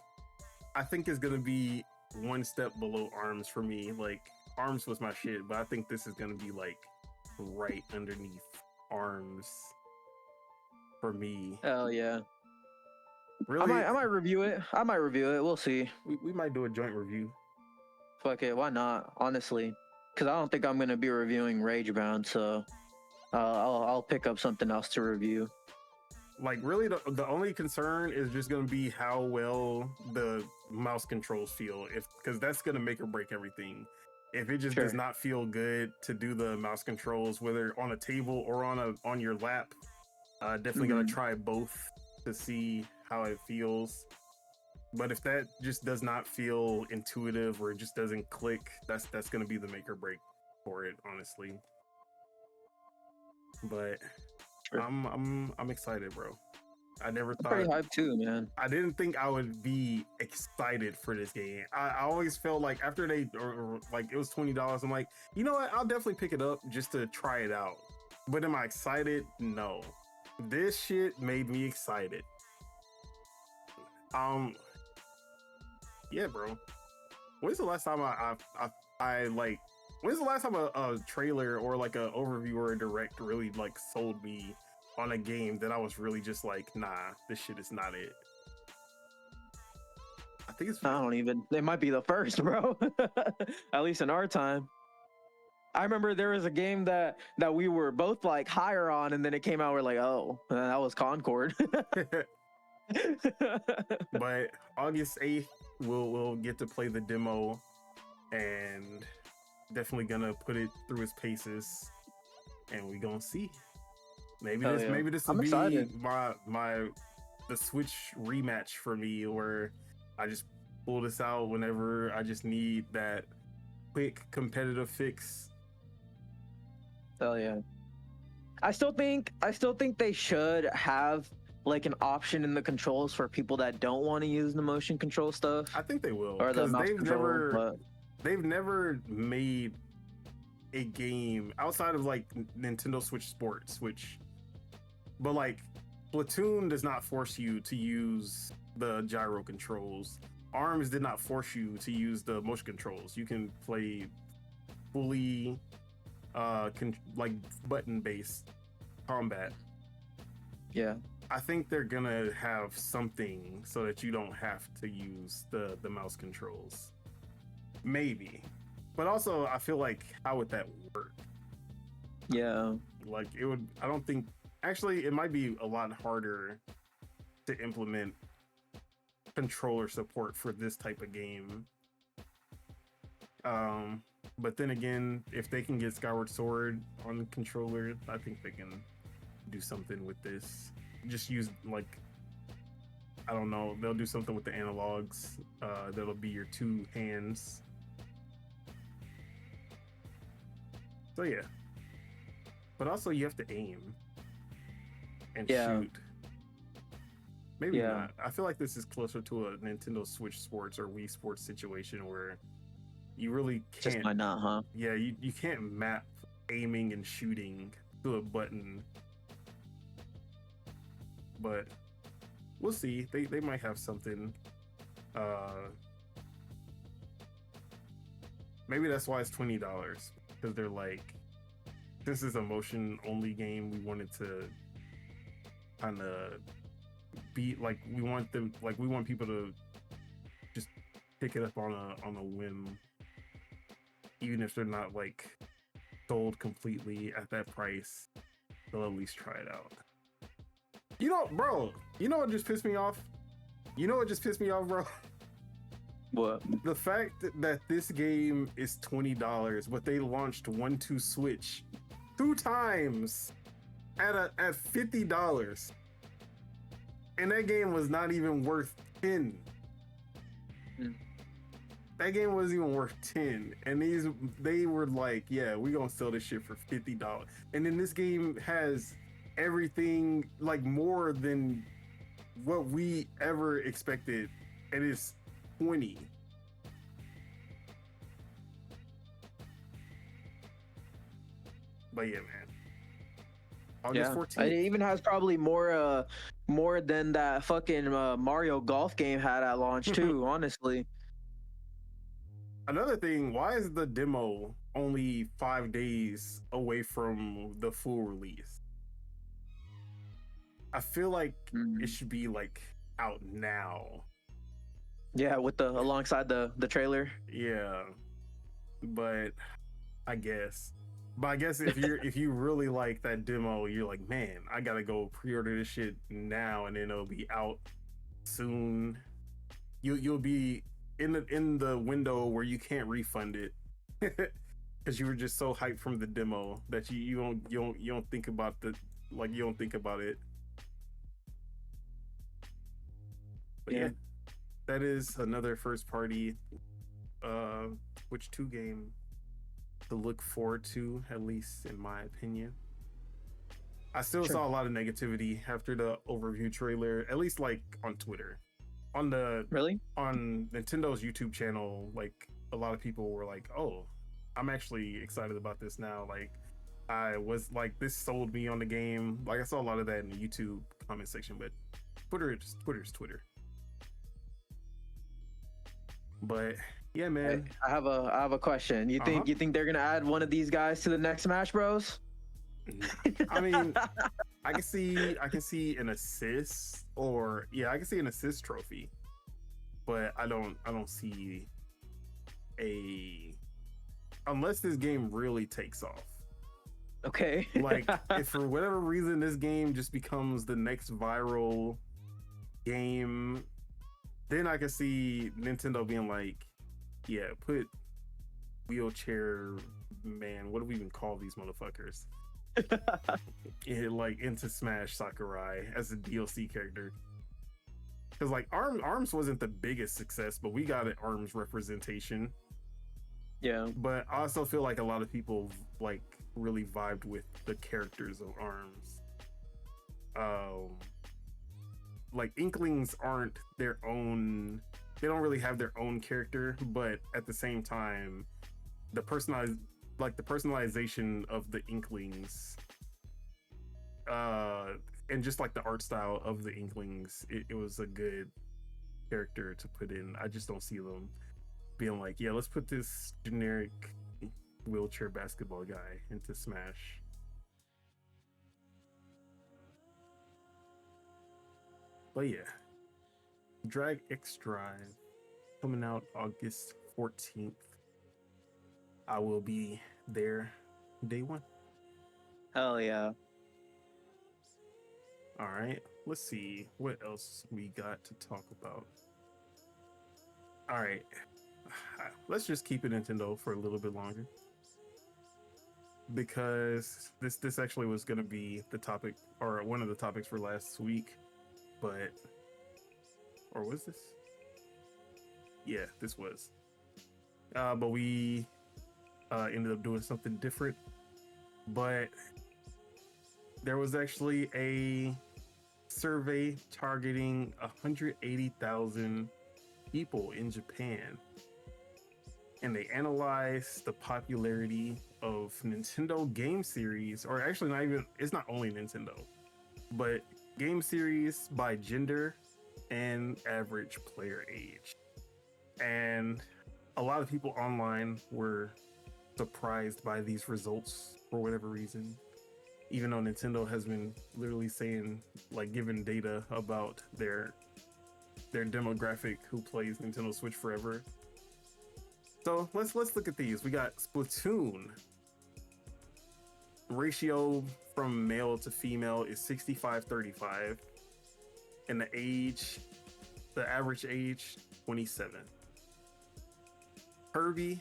I think it's gonna be one step below ARMS for me. Like, ARMS was my shit, but I think this is gonna be like right underneath ARMS for me. Hell yeah. Really, I might review it. We'll see. we might do a joint review. Fuck it, why not? Honestly, because I don't think I'm gonna be reviewing Ragebound, so I'll pick up something else to review. Like, really, the only concern is just gonna be how well the mouse controls feel, because that's gonna make or break everything. If it just does not feel good to do the mouse controls, whether on a table or on your lap, definitely gonna try both to see how it feels. But if that just does not feel intuitive or it just doesn't click, that's gonna be the make or break for it, honestly. But I'm excited, bro. I never thought. Pretty hyped too, man. I didn't think I would be excited for this game. I always felt like after or like it was $20, I'm like, you know what? I'll definitely pick it up just to try it out. But am I excited? No. This shit made me excited. Yeah, bro. When's the last time when's the last time a trailer or like a overview or a direct really like sold me on a game that I was really just like, nah, this shit is not it? I think it's. I don't even. It might be the first, bro. At least in our time. I remember there was a game that we were both like higher on, and then it came out. We're like, oh, that was Concord. But August 8th, we'll get to play the demo, and definitely gonna put it through its paces, and we gonna see. Maybe this will be the Switch rematch for me, where I just pull this out whenever I just need that quick competitive fix. Hell yeah. I still think they should have like an option in the controls for people that don't want to use the motion control stuff. I think they will, or the because mouse control, they've never made a game outside of like Nintendo Switch Sports, but like Splatoon does not force you to use the gyro controls. ARMS did not force you to use the motion controls. You can play fully like button-based combat. Yeah. I think they're gonna have something so that you don't have to use the mouse controls. Maybe. But also, I feel like, how would that work? Yeah. Like, it would, I don't think, actually, it might be a lot harder to implement controller support for this type of game. But then again, if they can get Skyward Sword on the controller, I think they can do something with this. Just use, like, I don't know, they'll do something with the analogs. That'll be your two hands. So yeah. But also you have to aim and shoot. Maybe not. I feel like this is closer to a Nintendo Switch Sports or Wii Sports situation where you really can't. Just might not, huh? Yeah, you can't map aiming and shooting to a button. But we'll see. They might have something. Maybe that's why it's $20, because they're like, this is a motion only game. We wanted to kind of be like, we want people to just pick it up on a whim, even if they're not like sold completely at that price. They'll at least try it out. You know, bro, you know what just pissed me off? Bro? What? The fact that this game is $20, but they launched 1-2 Switch 2 times at $50, and that game was not even worth $10. Mm. That game wasn't even worth 10, and they were like, "Yeah, we gonna sell this shit for $50." And then this game has everything like more than what we ever expected, and it's 20. But yeah, man. August 14th. It even has probably more than that fucking Mario Golf game had at launch too. Honestly, Another thing, why is the demo only 5 days away from the full release? I feel like it should be like out now. Yeah, with the alongside the trailer. Yeah, but I guess. But I guess if you really like that demo, you're like, man, I gotta go pre-order this shit now, and then it'll be out soon. You'll be in the window where you can't refund it because you were just so hyped from the demo that you don't think about you don't think about it. But yeah, that is another first party Switch 2 game to look forward to, at least in my opinion. I still saw a lot of negativity after the overview trailer, at least like on Twitter. On Nintendo's YouTube channel, like a lot of people were like, "Oh, I'm actually excited about this now." Like I was like, this sold me on the game. Like I saw a lot of that in the YouTube comment section, but Twitter's Twitter. But yeah, man. I have a question. You think they're gonna add one of these guys to the next Smash Bros? I mean, I can see an assist, or I can see an assist trophy, but I don't see unless this game really takes off. Okay. Like if for whatever reason this game just becomes the next viral game, then I can see Nintendo being like, yeah, put wheelchair man, what do we even call these motherfuckers? Like into Smash Sakurai as a DLC character. Because like Arms wasn't the biggest success, but we got an Arms representation. Yeah. But I also feel like a lot of people like really vibed with the characters of Arms. Like Inklings aren't their own, they don't really have their own character, but at the same time, the personalization of the Inklings, and just like the art style of the Inklings, it was a good character to put in. I just don't see them being like, yeah, let's put this generic wheelchair basketball guy into Smash. But yeah, Drag X Drive coming out August 14th. I will be there day one. Hell yeah. All right, let's see what else we got to talk about. All right, let's just keep it Nintendo for a little bit longer, because this actually was going to be the topic, or one of the topics for last week, or was this? Yeah, this was. But we ended up doing something different. But there was actually a survey targeting 180,000 people in Japan, and they analyzed the popularity of Nintendo game series, or actually it's not only Nintendo, but game series by gender and average player age. And a lot of people online were surprised by these results for whatever reason, even though Nintendo has been literally saying, like, giving data about their demographic who plays Nintendo Switch forever. So let's look at these. We got Splatoon. Ratio from male to female is 65-35, and the average age 27. Kirby,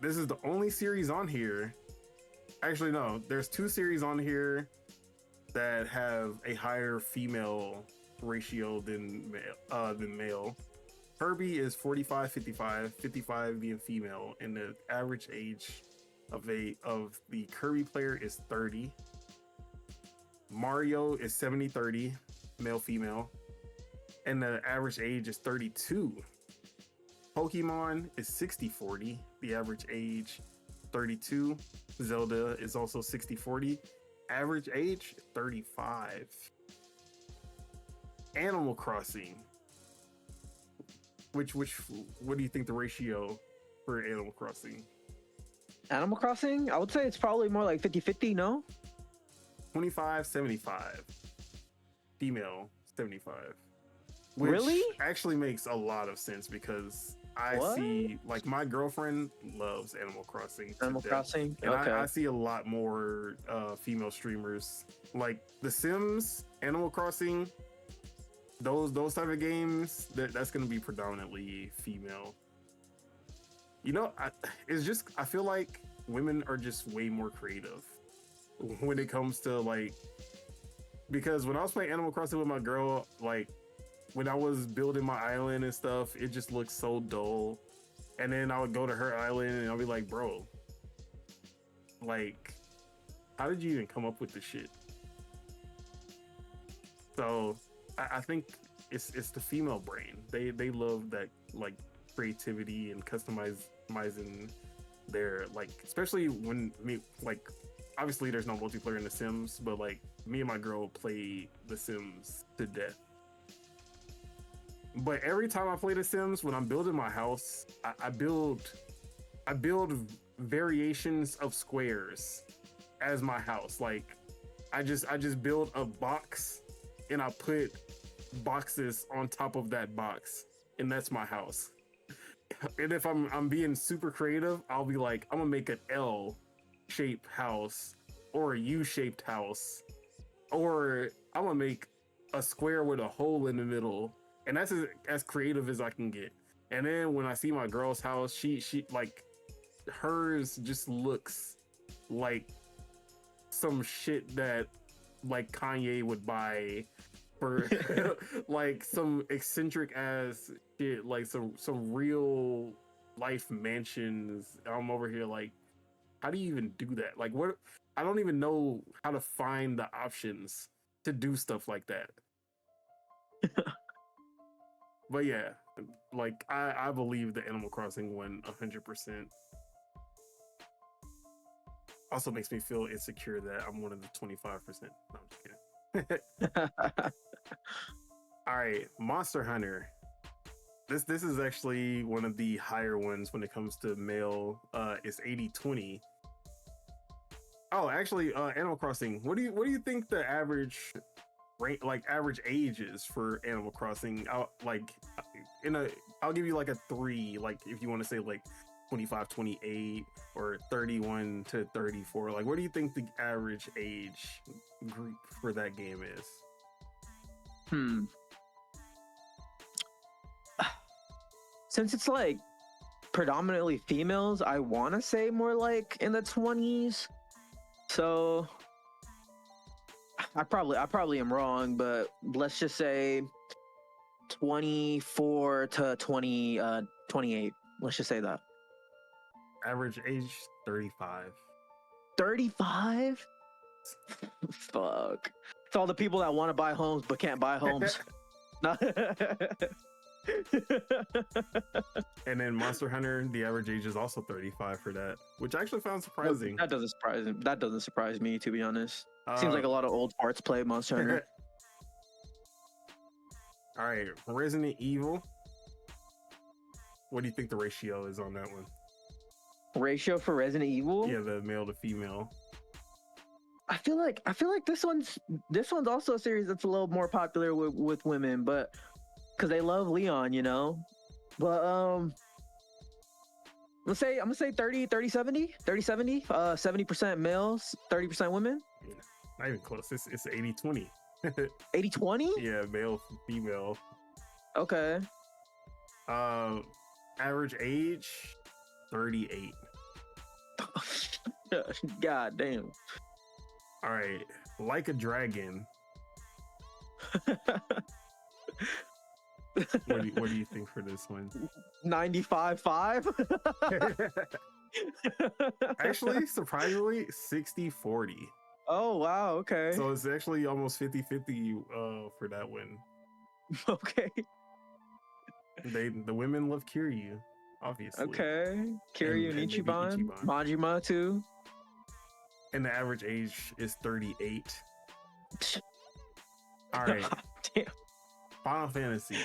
this is the only series on here. Actually, no, there's two series on here that have a higher female ratio than male. Kirby is 45, 55, 55 being female, and the average age of the Kirby player is 30. Mario is 70, 30, male, female, and the average age is 32. Pokemon is 60, 40, the average age 32. Zelda is also 60, 40, average age 35. Animal Crossing. What do you think the ratio for Animal Crossing? Animal Crossing? I would say it's probably more like 50-50, no? 25, 75. Female, 75. Which really? actually makes a lot of sense because I see, like, my girlfriend loves Animal Crossing. Animal Crossing? And okay. I see a lot more female streamers. Like The Sims, Animal Crossing, those type of games, that's going to be predominantly female. You know, I feel like women are just way more creative when it comes to, like, because when I was playing Animal Crossing with my girl, like, when I was building my island and stuff, it just looked so dull. And then I would go to her island and I'll be like, bro, like, how did you even come up with this shit? So I think it's the female brain. They love that, like, creativity and customizing their, like, especially when obviously there's no multiplayer in The Sims, but like me and my girl play The Sims to death. But every time I play The Sims, when I'm building my house, I build variations of squares as my house. Like I just build a box and I put boxes on top of that box, and that's my house. And if I'm being super creative, I'll be like, I'm gonna make an L-shaped house or a U-shaped house, or I'm gonna make a square with a hole in the middle, and that's as creative as I can get. And then when I see my girl's house, she like, hers just looks like some shit that, like, Kanye would buy for like some eccentric ass shit, like some real life mansions. I'm over here like, how do you even do that? Like, what? I don't even know how to find the options to do stuff like that. But yeah, like I believe the Animal Crossing won 100%. Also makes me feel insecure that I'm one of the 25%. No, I'm just kidding. All right, Monster Hunter. This is actually one of the higher ones when it comes to male. It's 80-20. Oh, actually, Animal Crossing. What do you think the average rate, like average age is for Animal Crossing? I'll give you like a 3, like if you want to say like 25, 28 or 31 to 34. Like, what do you think the average age group for that game is? Since it's like predominantly females, I want to say more like in the 20s. So I probably am wrong, but let's just say 24 to 28. Let's just say that. Average age 35. 35? Fuck. It's all the people that want to buy homes but can't buy homes. And then Monster Hunter, the average age is also 35 for that, which I actually found surprising. That doesn't surprise me, to be honest. Seems like a lot of old farts play Monster Hunter. All right, Resident Evil. What do you think the ratio is on that one? Ratio for Resident Evil? Yeah, the male to female. I feel like this one's also a series that's a little more popular with women, but because they love Leon, you know. But I'm gonna say 30-70, 70% males, 30% women. Not even close. It's 80-20. 80-20? Yeah, male, female. Okay. Average age 38. God damn. All right, Like a Dragon. What do you think for this one? 95-5. Actually, surprisingly, 60-40. Oh wow, okay. So it's actually almost 50-50 for that one. Okay. The women love Kiryu, obviously. Okay. Kiryu and maybe Ichiban. Majima too. And the average age is 38. All right. Damn. Final Fantasy.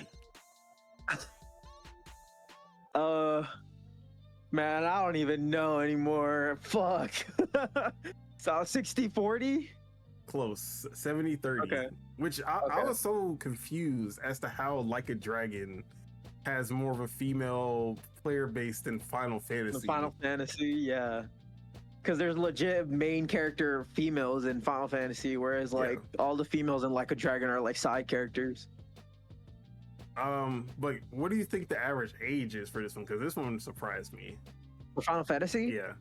Man, I don't even know anymore. Fuck. So 60-40? Close. 70-30. Okay. Which I was so confused as to how Like a Dragon has more of a female player base than Final Fantasy. Final Fantasy, yeah. Because there's legit main character females in Final Fantasy, whereas like all the females in Like a Dragon are like side characters. But what do you think the average age is for this one? Because this one surprised me. For Final Fantasy? Yeah.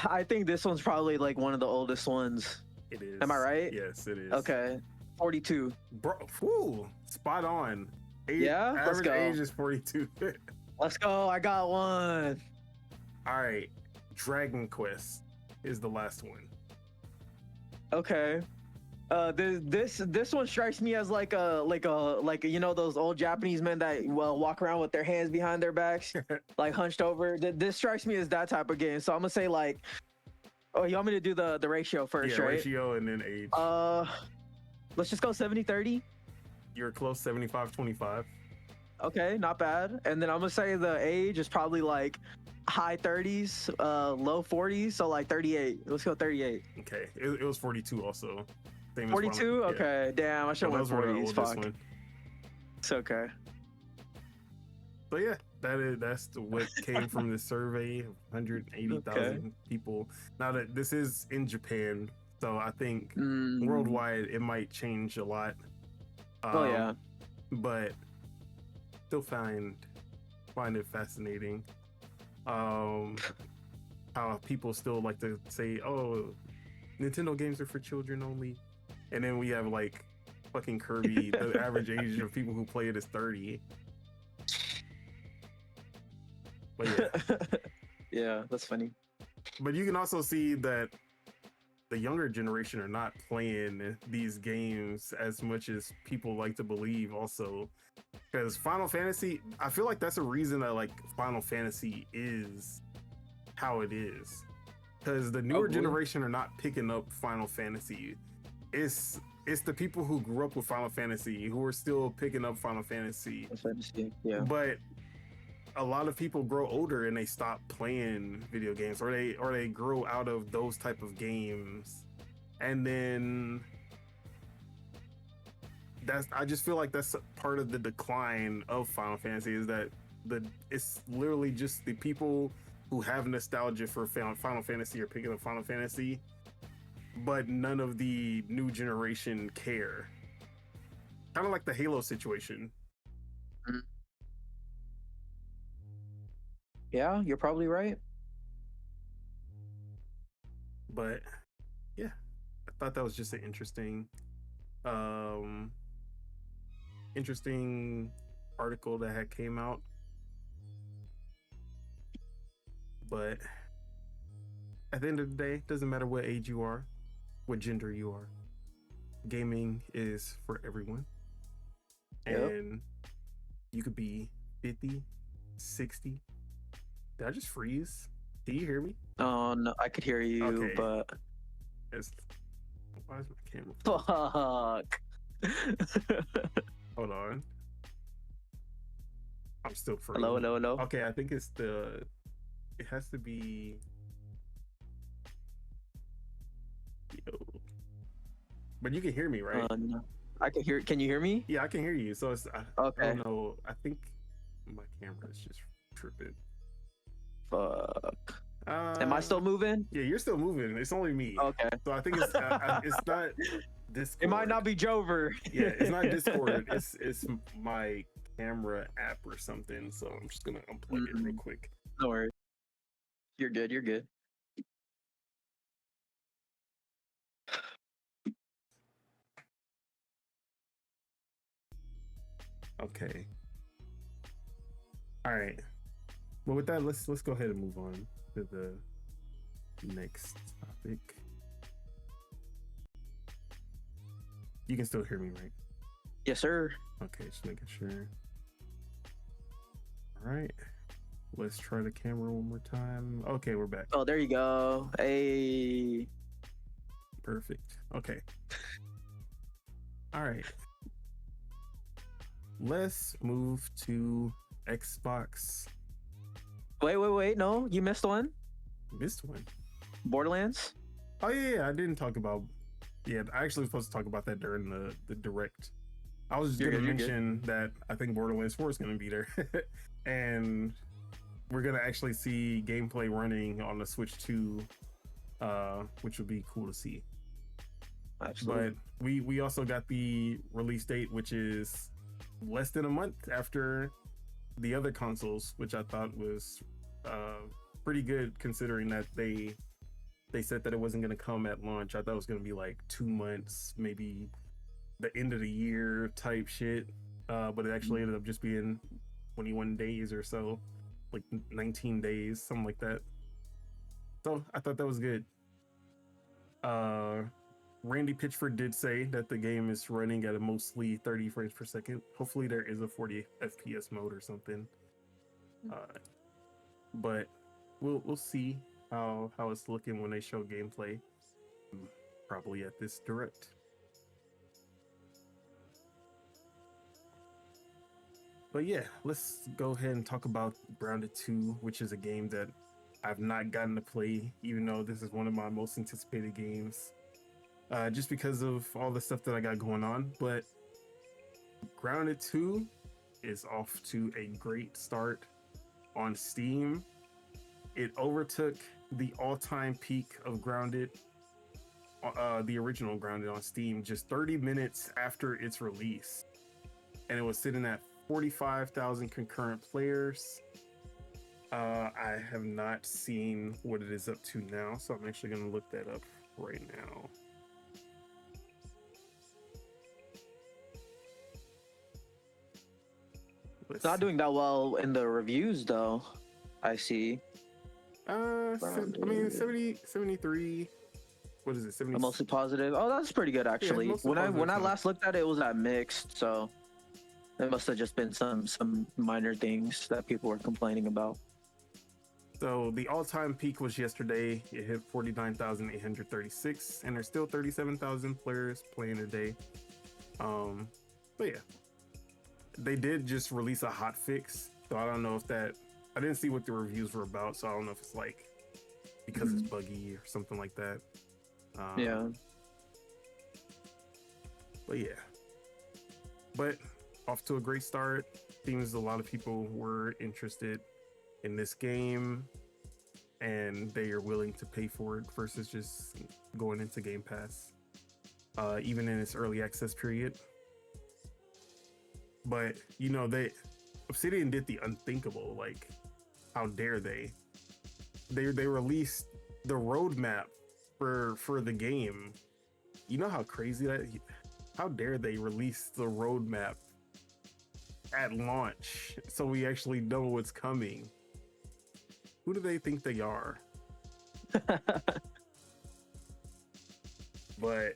I think this one's probably like one of the oldest ones. It is. Am I right? Yes, it is. Okay. 42. Bro, whew, spot on. Yeah? Let's go. Average age is 42. Let's go. I got one. All right. Dragon Quest is the last one. Okay. This one strikes me as like you know those old Japanese men that walk around with their hands behind their backs, like hunched over. This strikes me as that type of game. So I'm gonna say like, oh, you want me to do the ratio first, right? Ratio and then age. Let's just go 70-30. You're close, 75-25. Okay, not bad. And then I'm gonna say the age is probably like high 30s, low 40s, so like 38. Let's go 38. Okay, it was 42 also. 42? Okay, damn, I should have went 40s. Fuck. One. It's okay. So yeah, that's what came from this survey of 180,000 people. Now that this is in Japan, so I think worldwide it might change a lot. But still find it fascinating. How people still like to say, "Oh, Nintendo games are for children only," and then we have like fucking Kirby. The average age of people who play it is 30. But yeah, yeah, that's funny. But you can also see that the younger generation are not playing these games as much as people like to believe. Also, because Final Fantasy, I feel like that's a reason that like Final Fantasy is how it is. Because the newer generation are not picking up Final Fantasy. It's the people who grew up with Final Fantasy who are still picking up Final Fantasy. Yeah. But a lot of people grow older and they stop playing video games, or they grow out of those type of games, and then I just feel like that's part of the decline of Final Fantasy, is that it's literally just the people who have nostalgia for Final Fantasy are picking up Final Fantasy, but none of the new generation care. Kind of like the Halo situation. Yeah, you're probably right. But yeah, I thought that was just an interesting article that had came out. But at the end of the day, it doesn't matter what age you are, what gender you are. Gaming is for everyone. Yep. And you could be 50, 60. Did I just freeze? Can you hear me? Oh no, I could hear you, Okay. but why is my camera? fuck. Hold on. I'm still freezing. Hello. Okay, I think it has to be. Yo. But you can hear me, right? No. I can hear. Can you hear me? Yeah, I can hear you. So it's Okay. I don't know. I think my camera is just tripping. Fuck. Am I still moving? Yeah, you're still moving. It's only me. Okay. So I think it's it's not Discord. It might not be Jover. Yeah, it's not Discord. It's my camera app or something. So I'm just gonna unplug it real quick. No worries. You're good. You're good. Okay. All right. Well, with that, let's go ahead and move on to the next topic. You can still hear me, right? Yes, sir. Okay, just making sure. All right. Let's try the camera one more time. Okay, we're back. Oh, there you go. Hey. Perfect. Okay. All right. Let's move to Xbox. Wait. No, you missed one. Missed one. Borderlands. Oh yeah, I didn't talk about. Yeah, I actually was supposed to talk about that during the direct. I was just You're gonna good, you're mention that I think Borderlands 4 is gonna be there, and we're gonna actually see gameplay running on the Switch 2, which would be cool to see. Absolutely. But we also got the release date, which is less than a month after the other consoles, which I thought was pretty good considering that they said that it wasn't going to come at launch. I thought it was going to be like 2 months, maybe the end of the year type shit. But it actually ended up just being 21 days or so, like 19 days, something like that. So I thought that was good. Randy Pitchford did say that the game is running at a mostly 30 frames per second. Hopefully there is a 40 FPS mode or something. But we'll see how it's looking when they show gameplay. Probably at this direct. But yeah, let's go ahead and talk about Grounded 2, which is a game that I've not gotten to play, even though this is one of my most anticipated games. Just because of all the stuff that I got going on. But Grounded 2 is off to a great start on Steam. It overtook the all-time peak of Grounded, the original Grounded on Steam, just 30 minutes after its release. And it was sitting at 45,000 concurrent players. I have not seen what it is up to now, so I'm actually going to look that up right now. It's not doing that well in the reviews, though. I see. I mean, 70, 73. What is it? 70. Mostly positive. Oh, that's pretty good actually. Yeah, when I last looked at it, it was at mixed. So it must have just been some minor things that people were complaining about. So the all-time peak was yesterday. It hit 49,836, and there's still 37,000 players playing a day. But yeah, they did just release a hot fix. So I don't know if that. I didn't see what the reviews were about, so I don't know if it's like because it's buggy or something like that. Yeah. But yeah. But off to a great start. Seems a lot of people were interested in this game, and they are willing to pay for it versus just going into Game Pass, even in its early access period. But you know, Obsidian did the unthinkable. Like, how dare they? They released the roadmap for the game. You know how crazy that? How dare they release the roadmap at launch so we actually know what's coming? Who do they think they are? But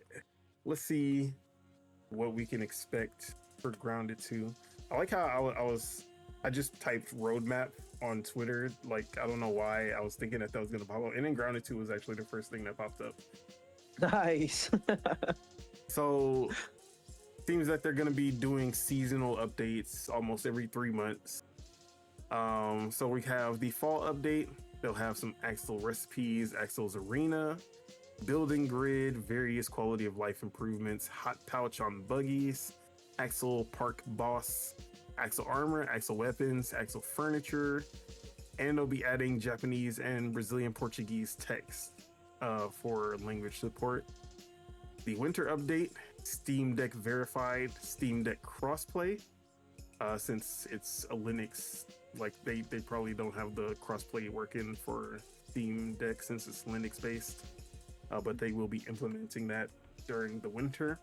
let's see what we can expect for Grounded 2. I like how I just typed roadmap on Twitter. Like, I don't know why I was thinking that was gonna pop up, and then Grounded 2 was actually the first thing that popped up. Nice. So seems that they're gonna be doing seasonal updates almost every 3 months. So we have the fall update. They'll have some Axel recipes, Axel's arena, building grid, various quality of life improvements, hot pouch on buggies, Axel park boss, Axel armor, Axel weapons, Axel furniture, and they'll be adding Japanese and Brazilian Portuguese text for language support. The winter update, Steam Deck verified Steam Deck crossplay. Since it's a Linux, like they probably don't have the crossplay working for Steam Deck since it's Linux based, but they will be implementing that during the winter.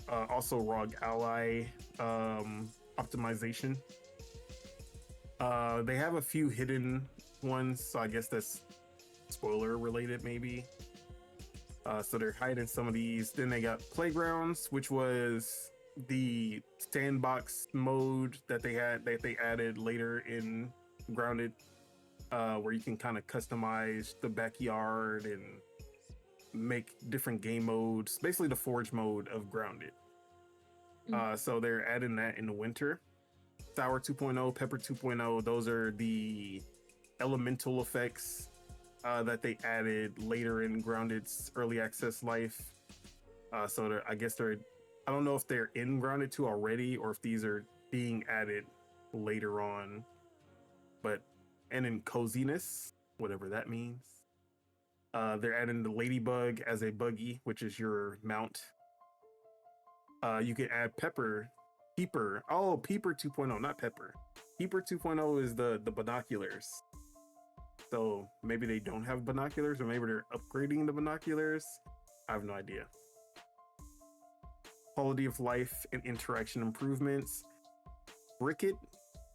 Also ROG Ally optimization. They have a few hidden ones, so I guess that's spoiler related maybe. So they're hiding some of these. Then they got Playgrounds, which was the sandbox mode that they added later in Grounded, where you can kind of customize the backyard and make different game modes, basically the Forge mode of Grounded. So they're adding that in the winter. Sour 2.0, Pepper 2.0, those are the elemental effects that they added later in Grounded's early access life. So I guess I don't know if they're in Grounded 2 already or if these are being added later on. And in coziness, whatever that means. They're adding the Ladybug as a buggy, which is your mount. You can add Peeper 2.0, not Pepper. Peeper 2.0 is the binoculars. So maybe they don't have binoculars, or maybe they're upgrading the binoculars. I have no idea. Quality of life and interaction improvements. Bricket,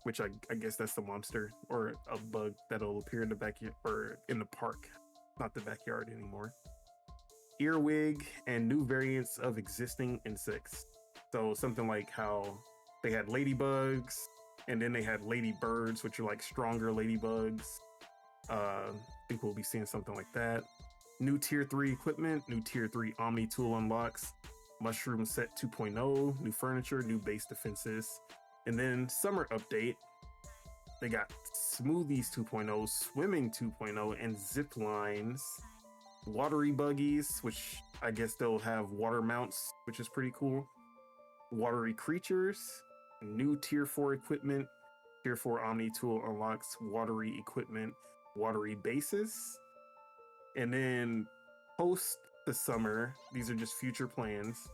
which I guess that's the monster or a bug that'll appear in the backyard or in the park, not the backyard anymore. Earwig and new variants of existing insects. So something like how they had ladybugs and then they had ladybirds, which are like stronger ladybugs. I think we'll be seeing something like that. New tier 3 equipment, new tier 3 Omni tool unlocks, mushroom set 2.0, new furniture, new base defenses. And then summer update, they got smoothies 2.0, swimming 2.0, and zip lines, watery buggies, which I guess they'll have water mounts, which is pretty cool. Watery creatures, new tier 4 equipment, tier 4 Omni tool unlocks watery equipment, watery bases. And then post the summer, these are just future plans.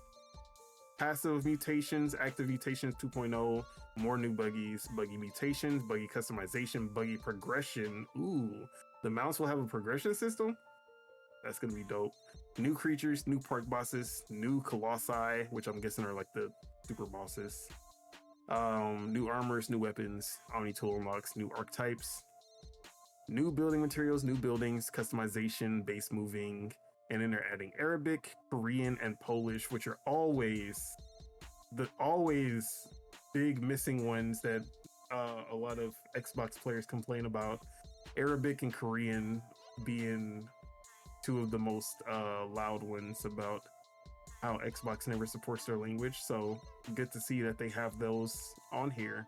Passive mutations, active mutations 2.0, more new buggies, buggy mutations, buggy customization, buggy progression. Ooh, the mounts will have a progression system? That's gonna be dope. New creatures, new park bosses, new colossi, which I'm guessing are like the super bosses. New armors, new weapons, Omni tool unlocks, new archetypes, new building materials, new buildings, customization, base moving, and then they're adding Arabic, Korean, and Polish, which are always big missing ones that a lot of Xbox players complain about. Arabic and Korean being two of the most loud ones about how Xbox never supports their language. So good to see that they have those on here.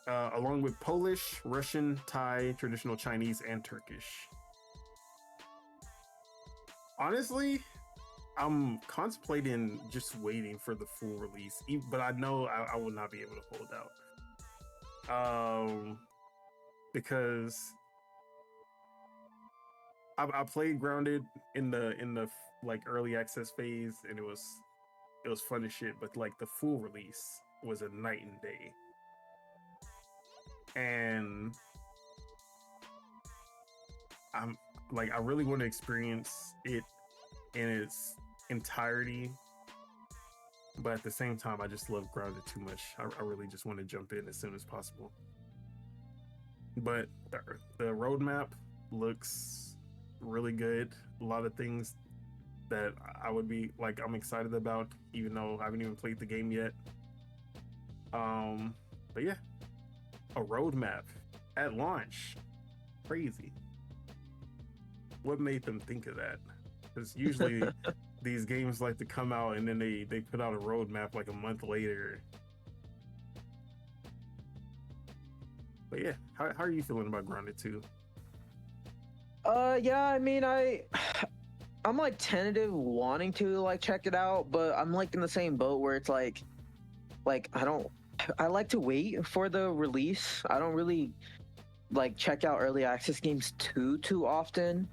Along with Polish, Russian, Thai, traditional Chinese, and Turkish. Honestly, I'm contemplating just waiting for the full release, but I know I will not be able to hold out. Because I played Grounded in the like early access phase, and it was fun as shit. But like the full release was a night and day, and I really want to experience it in its entirety, but at the same time, I just love Grounded too much. I really just want to jump in as soon as possible. But the roadmap looks really good. A lot of things that I would be like, I'm excited about, even though I haven't even played the game yet. But yeah, a roadmap at launch, crazy. What made them think of that? Because usually these games like to come out and then they put out a roadmap like a month later. But yeah, how are you feeling about Grounded 2? Yeah, I mean, I'm like tentative wanting to like check it out, but I'm like in the same boat where it's like I like to wait for the release. I don't really like check out early access games too often.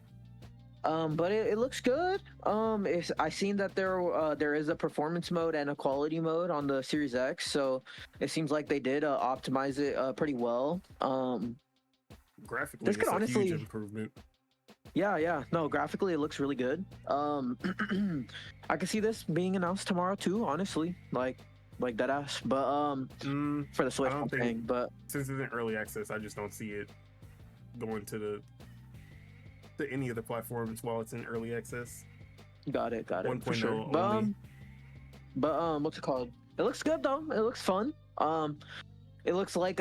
But it looks good. I seen that there is a performance mode and a quality mode on the Series X, so it seems like they did optimize it pretty well. Graphically, this it's could a honestly, huge improvement. Yeah. No, graphically it looks really good. I can see this being announced tomorrow too, honestly. Like that ass. But for the I Switch don't I'm think saying, but since it's in early access, I just don't see it going to any of the platforms while it's in early access. got it for 1.0 sure. only. But what's it called? It looks good though. It looks fun. It looks like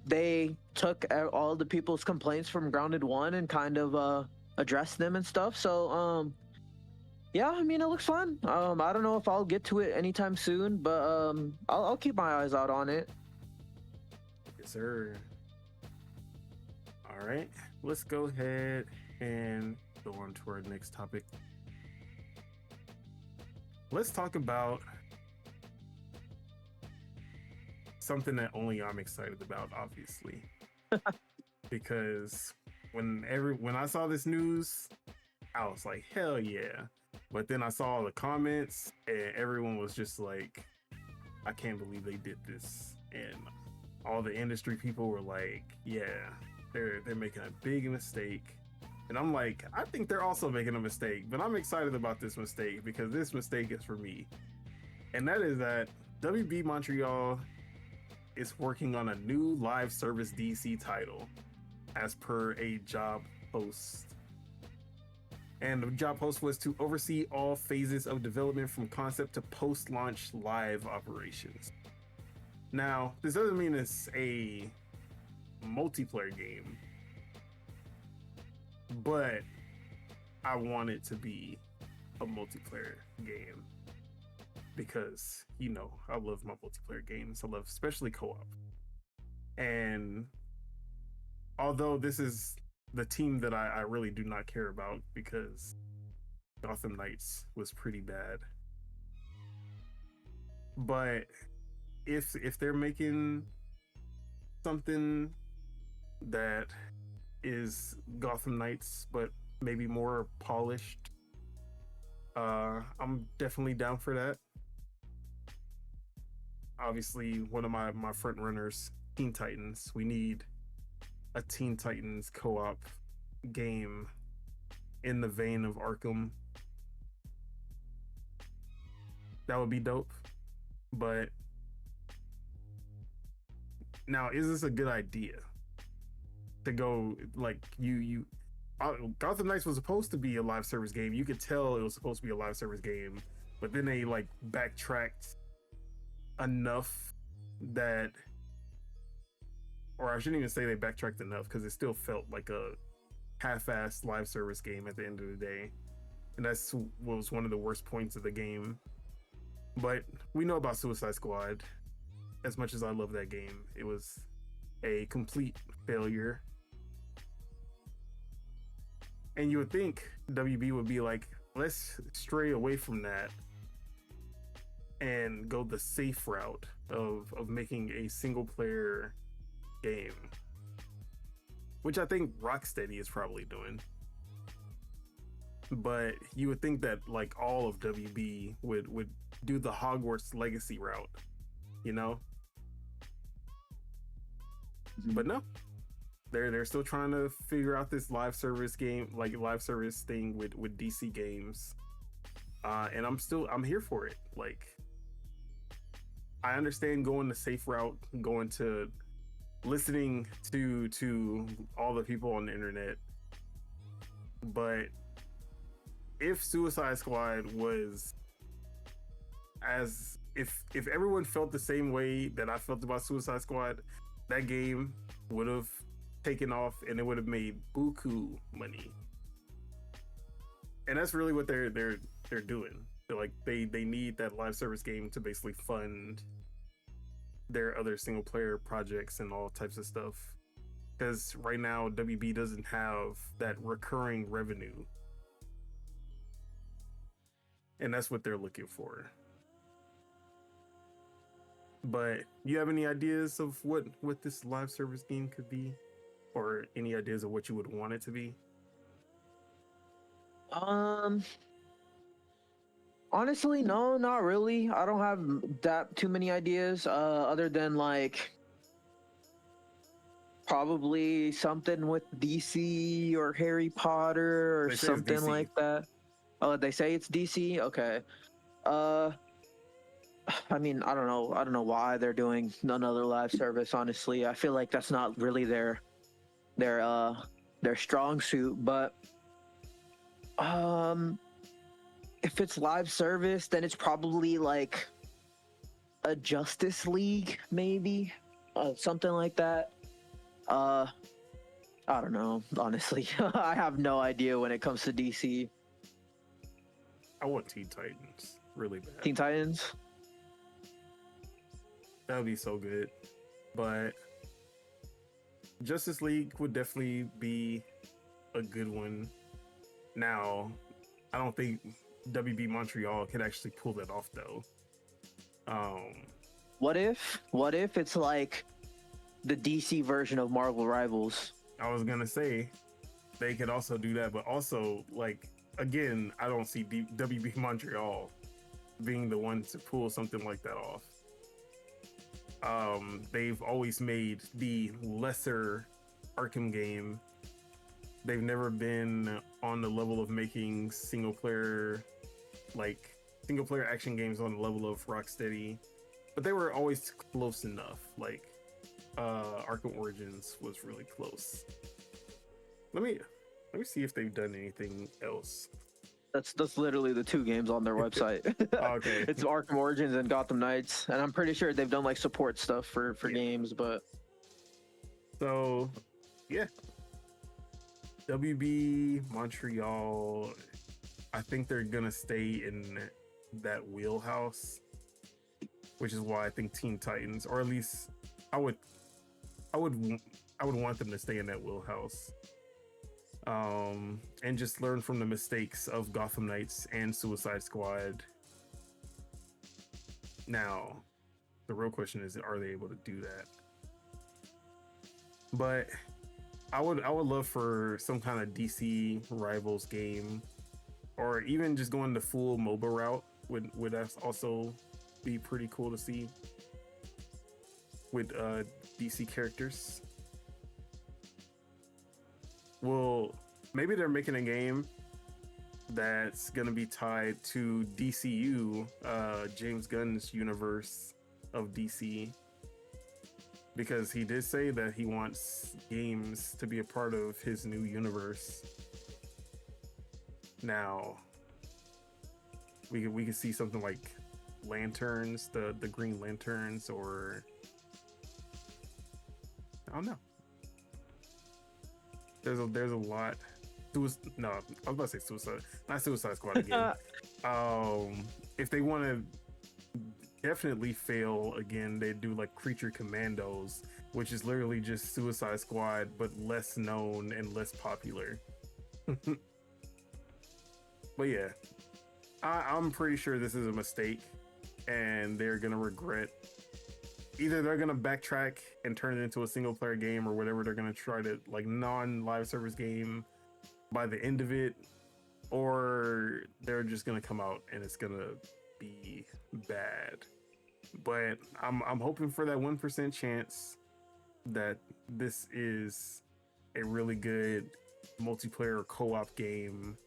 they took all the people's complaints from Grounded 1 and kind of addressed them and stuff. So yeah, I mean it looks fun. I don't know if I'll get to it anytime soon, but I'll keep my eyes out on it. Yes, sir. All right, let's go ahead and go on to our next topic. Let's talk about something that only I'm excited about, obviously, because when I saw this news, I was like, hell yeah. But then I saw the comments, and everyone was just like, I can't believe they did this, and all the industry people were like, yeah, they're making a big mistake. And I'm like, I think they're also making a mistake, but I'm excited about this mistake because this mistake is for me. And that is that WB Montreal is working on a new live service DC title as per a job post. And the job post was to oversee all phases of development from concept to post-launch live operations. Now, this doesn't mean it's a multiplayer game, but I want it to be a multiplayer game because, you know, I love my multiplayer games. I love especially co-op. And although this is the team that I really do not care about because Gotham Knights was pretty bad. But if they're making something that is Gotham Knights but maybe more polished, I'm definitely down for that. Obviously, one of my front runners, Teen Titans. We need a Teen Titans co-op game in the vein of Arkham. That would be dope. But now, is this a good idea to go like you Gotham Knights was supposed to be a live service game. You could tell it was supposed to be a live service game, but then they like backtracked enough that, or I shouldn't even say they backtracked enough because it still felt like a half-assed live service game at the end of the day, and that's was one of the worst points of the game. But we know about Suicide Squad. As much as I love that game, it was a complete failure. And you would think WB would be like, let's stray away from that and go the safe route of making a single player game, which I think Rocksteady is probably doing. But you would think that like all of WB would do the Hogwarts Legacy route, you know? But no, they're still trying to figure out this live service game, like live service thing with DC games. And I'm here for it. Like, I understand going the safe route, going to listening to all the people on the internet. But if Suicide Squad was if everyone felt the same way that I felt about Suicide Squad, that game would have taken off and it would have made buku money. And that's really what they're doing. They're like they need that live service game to basically fund their other single player projects and all types of stuff. Because right now WB doesn't have that recurring revenue. And that's what they're looking for. But you have any ideas of what this live service game could be, or any ideas of what you would want it to be? Honestly, no, not really. I don't have that too many ideas other than like Probably something with DC or Harry Potter or They say it's something DC. like that. Oh, they say it's DC? Okay. Uh I mean, I don't know. I don't know why they're doing another live service, honestly. I feel like that's not really their uh their strong suit, but um if it's live service, then it's probably like a Justice League, maybe. Something like that. Uh I don't know, honestly. I have no idea when it comes to DC. I want Teen Titans really bad. Teen Titans? That would be so good. But Justice League would definitely be a good one. Now, I don't think WB Montreal could actually pull that off though. What if it's like the DC version of Marvel Rivals? I was gonna say they could also do that, but also like again, I don't see WB Montreal being the one to pull something like that off. They've always made the lesser Arkham game. They've never been on the level of making single player action games on the level of Rocksteady, but they were always close enough. Like Arkham Origins was really close. Let me see if they've done anything else. That's literally the two games on their website. Okay. It's Arkham Origins and Gotham Knights, and I'm pretty sure they've done like support stuff for games, but so yeah. WB Montreal, I think they're gonna stay in that wheelhouse, which is why I think Teen Titans, or at least I would want them to stay in that wheelhouse. And just learn from the mistakes of Gotham Knights and Suicide Squad. Now, the real question is, are they able to do that? But I would love for some kind of DC Rivals game, or even just going the full MOBA route would also be pretty cool to see with DC characters. Well, maybe they're making a game that's gonna be tied to DCU, James Gunn's universe of DC, because he did say that he wants games to be a part of his new universe. Now, we could see something like Lanterns, the Green Lanterns, or I don't know. There's a lot. No, I was about to say not Suicide Squad again. If they want to definitely fail again, they do like Creature Commandos, which is literally just Suicide Squad but less known and less popular. But yeah, I'm pretty sure this is a mistake, and they're gonna regret. Either they're gonna backtrack and turn it into a single player game, or whatever they're gonna try to like non-live service game by the end of it, or they're just gonna come out and it's gonna be bad. But I'm hoping for that 1% chance that this is a really good multiplayer co-op game.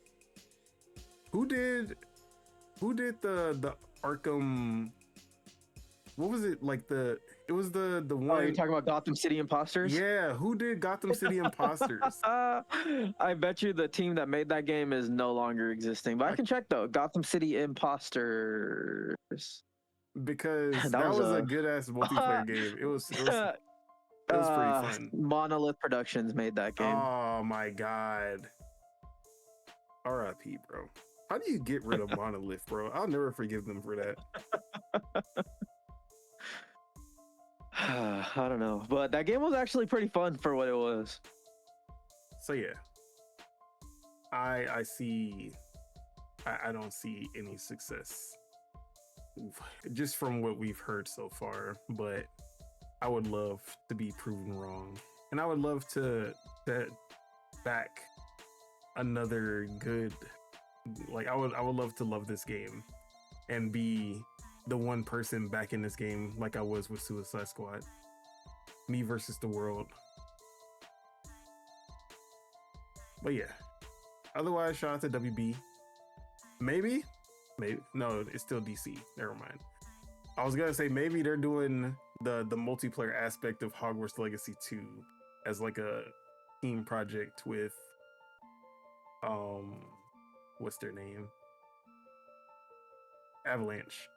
Who did the Arkham? What was it like? It was the one. Oh, you're talking about Gotham City Imposters? Yeah, who did Gotham City Imposters? I bet you the team that made that game is no longer existing. But I can check though. Gotham City Imposters. Because that was a good ass multiplayer game. It was pretty fun. Monolith Productions made that game. Oh my god. R.I.P. bro. How do you get rid of Monolith, bro? I'll never forgive them for that. I don't know, but that game was actually pretty fun for what it was. So yeah, I see. I don't see any success just from what we've heard so far, but I would love to be proven wrong, and I would love to back another good. Like I would love to love this game and be the one person back in this game like I was with Suicide Squad. Me versus the world. But yeah, otherwise, shout out to WB. Maybe, no, it's still DC. Never mind. I was gonna say maybe they're doing the multiplayer aspect of Hogwarts Legacy 2 as like a team project with um what's their name? Avalanche.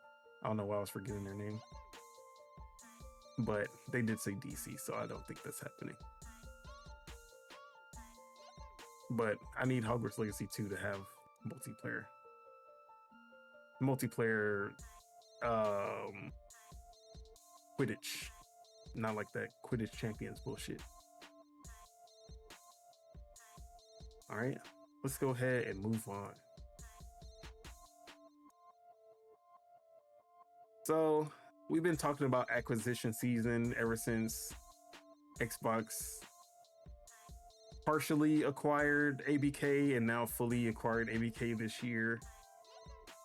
I don't know why I was forgetting their name. But they did say DC, so I don't think that's happening. But I need Hogwarts Legacy 2 to have multiplayer. Multiplayer Quidditch. Not like that Quidditch Champions bullshit. All right, let's go ahead and move on. So we've been talking about acquisition season ever since Xbox partially acquired ABK and now fully acquired ABK this year.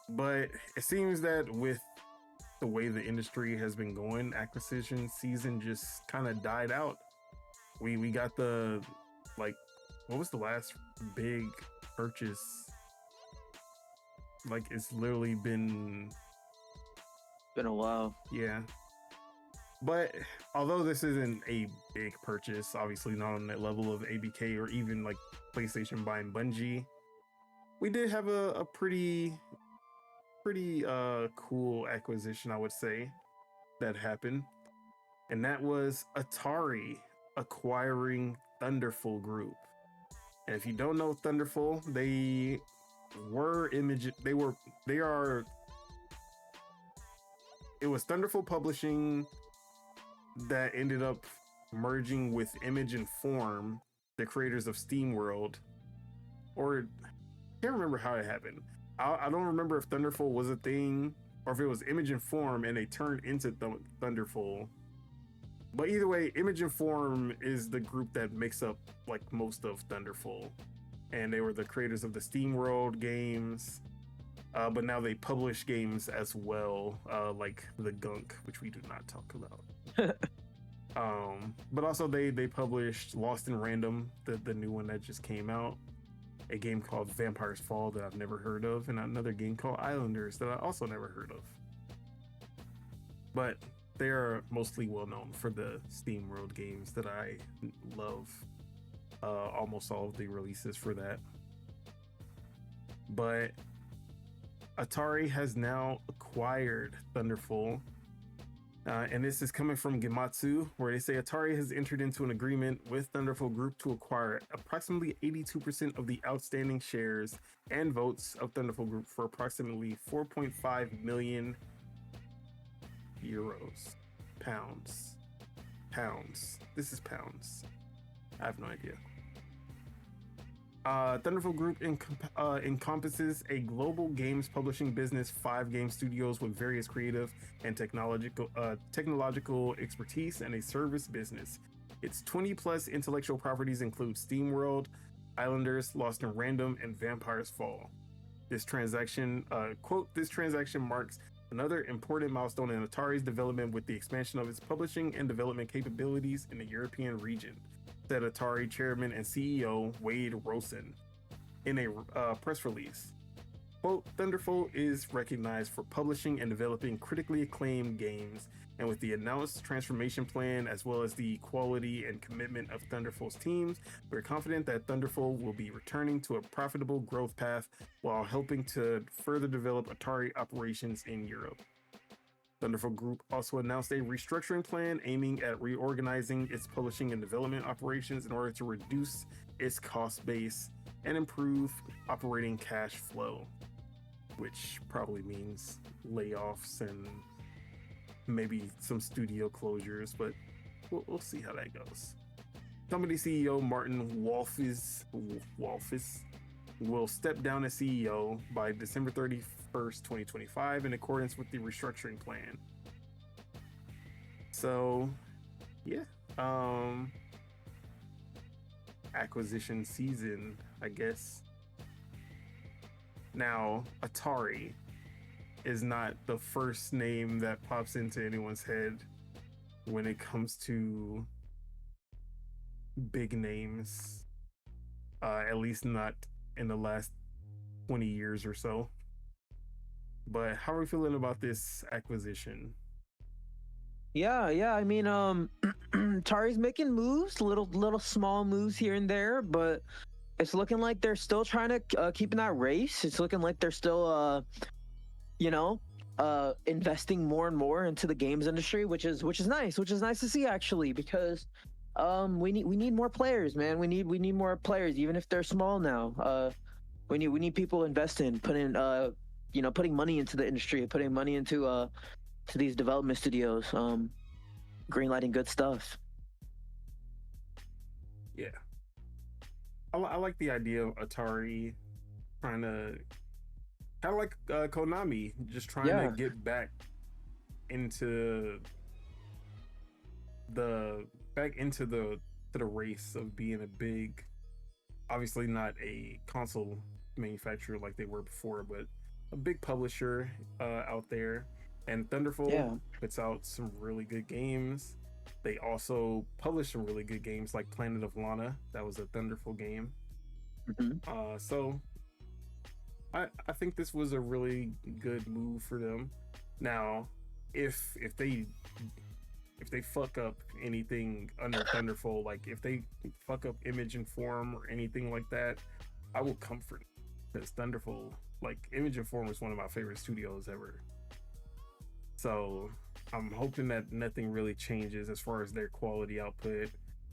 But it seems that with the way the industry has been going, acquisition season just kind of died out. We got the, like, what was the last big purchase? Like, it's literally been a while. Yeah. But although this isn't a big purchase, obviously not on that level of ABK or even like PlayStation buying Bungie, we did have a pretty cool acquisition, I would say, that happened. And that was Atari acquiring Thunderful Group. And if you don't know Thunderful, they are it was Thunderful Publishing that ended up merging with Image and Form, the creators of SteamWorld. Or I can't remember how it happened. I don't remember if Thunderful was a thing or if it was Image and Form and they turned into Thunderful. But either way, Image and Form is the group that makes up like most of Thunderful. And they were the creators of the SteamWorld games. But now they publish games as well, like The Gunk, which we do not talk about. But also they published Lost in Random, the new one that just came out, a game called Vampire's Fall that I've never heard of, and another game called Islanders that I also never heard of. But they are mostly well known for the SteamWorld games that I love. Almost all of the releases for that. But Atari has now acquired Thunderful, and this is coming from Gematsu, where they say Atari has entered into an agreement with Thunderful Group to acquire approximately 82% of the outstanding shares and votes of Thunderful Group for approximately 4.5 million euros. Pounds. This is pounds. I have no idea. Thunderful Group encompasses a global games publishing business, 5 game studios with various creative and technological expertise, and a service business. Its 20 plus intellectual properties include SteamWorld, Islanders, Lost in Random, and Vampire's Fall. This transaction, this transaction marks another important milestone in Atari's development with the expansion of its publishing and development capabilities in the European region, said Atari chairman and CEO Wade Rosen in a press release. Quote, Thunderful is recognized for publishing and developing critically acclaimed games, and with the announced transformation plan as well as the quality and commitment of Thunderful's teams, we're confident that Thunderful will be returning to a profitable growth path while helping to further develop Atari operations in Europe. Thunderful Group also announced a restructuring plan aiming at reorganizing its publishing and development operations in order to reduce its cost base and improve operating cash flow, which probably means layoffs and maybe some studio closures, but we'll see how that goes. Company CEO Martin Wolfis will step down as CEO by December 31st, 2025 in accordance with the restructuring plan. So, yeah. Acquisition season, I guess. Now, Atari is not the first name that pops into anyone's head when it comes to big names at least not in the last 20 years or so. But how are we feeling about this acquisition? Yeah. I mean, Tari's making moves, little small moves here and there, but it's looking like they're still trying to keep in that race. It's looking like they're still, you know, investing more and more into the games industry, which is nice, which is nice to see actually, because we need more players, man. We need more players, even if they're small now. We need people investing, putting putting money into the industry, putting money into to these development studios, greenlighting good stuff. Yeah, I like the idea of Atari trying to kind of like Konami, just trying to Yeah. get back into the to the race of being a big, obviously not a console manufacturer like they were before, but a big publisher out there. And Thunderful Yeah. puts out some really good games. They also publish some really good games like Planet of Lana. That was a Thunderful game. Hmm. So I think this was a really good move for them. Now, if they fuck up anything under Thunderful, like if they fuck up Image and Form or anything like that, I will comfort because Thunderful, like Image and Form, is one of my favorite studios ever. So I'm hoping that nothing really changes as far as their quality output, as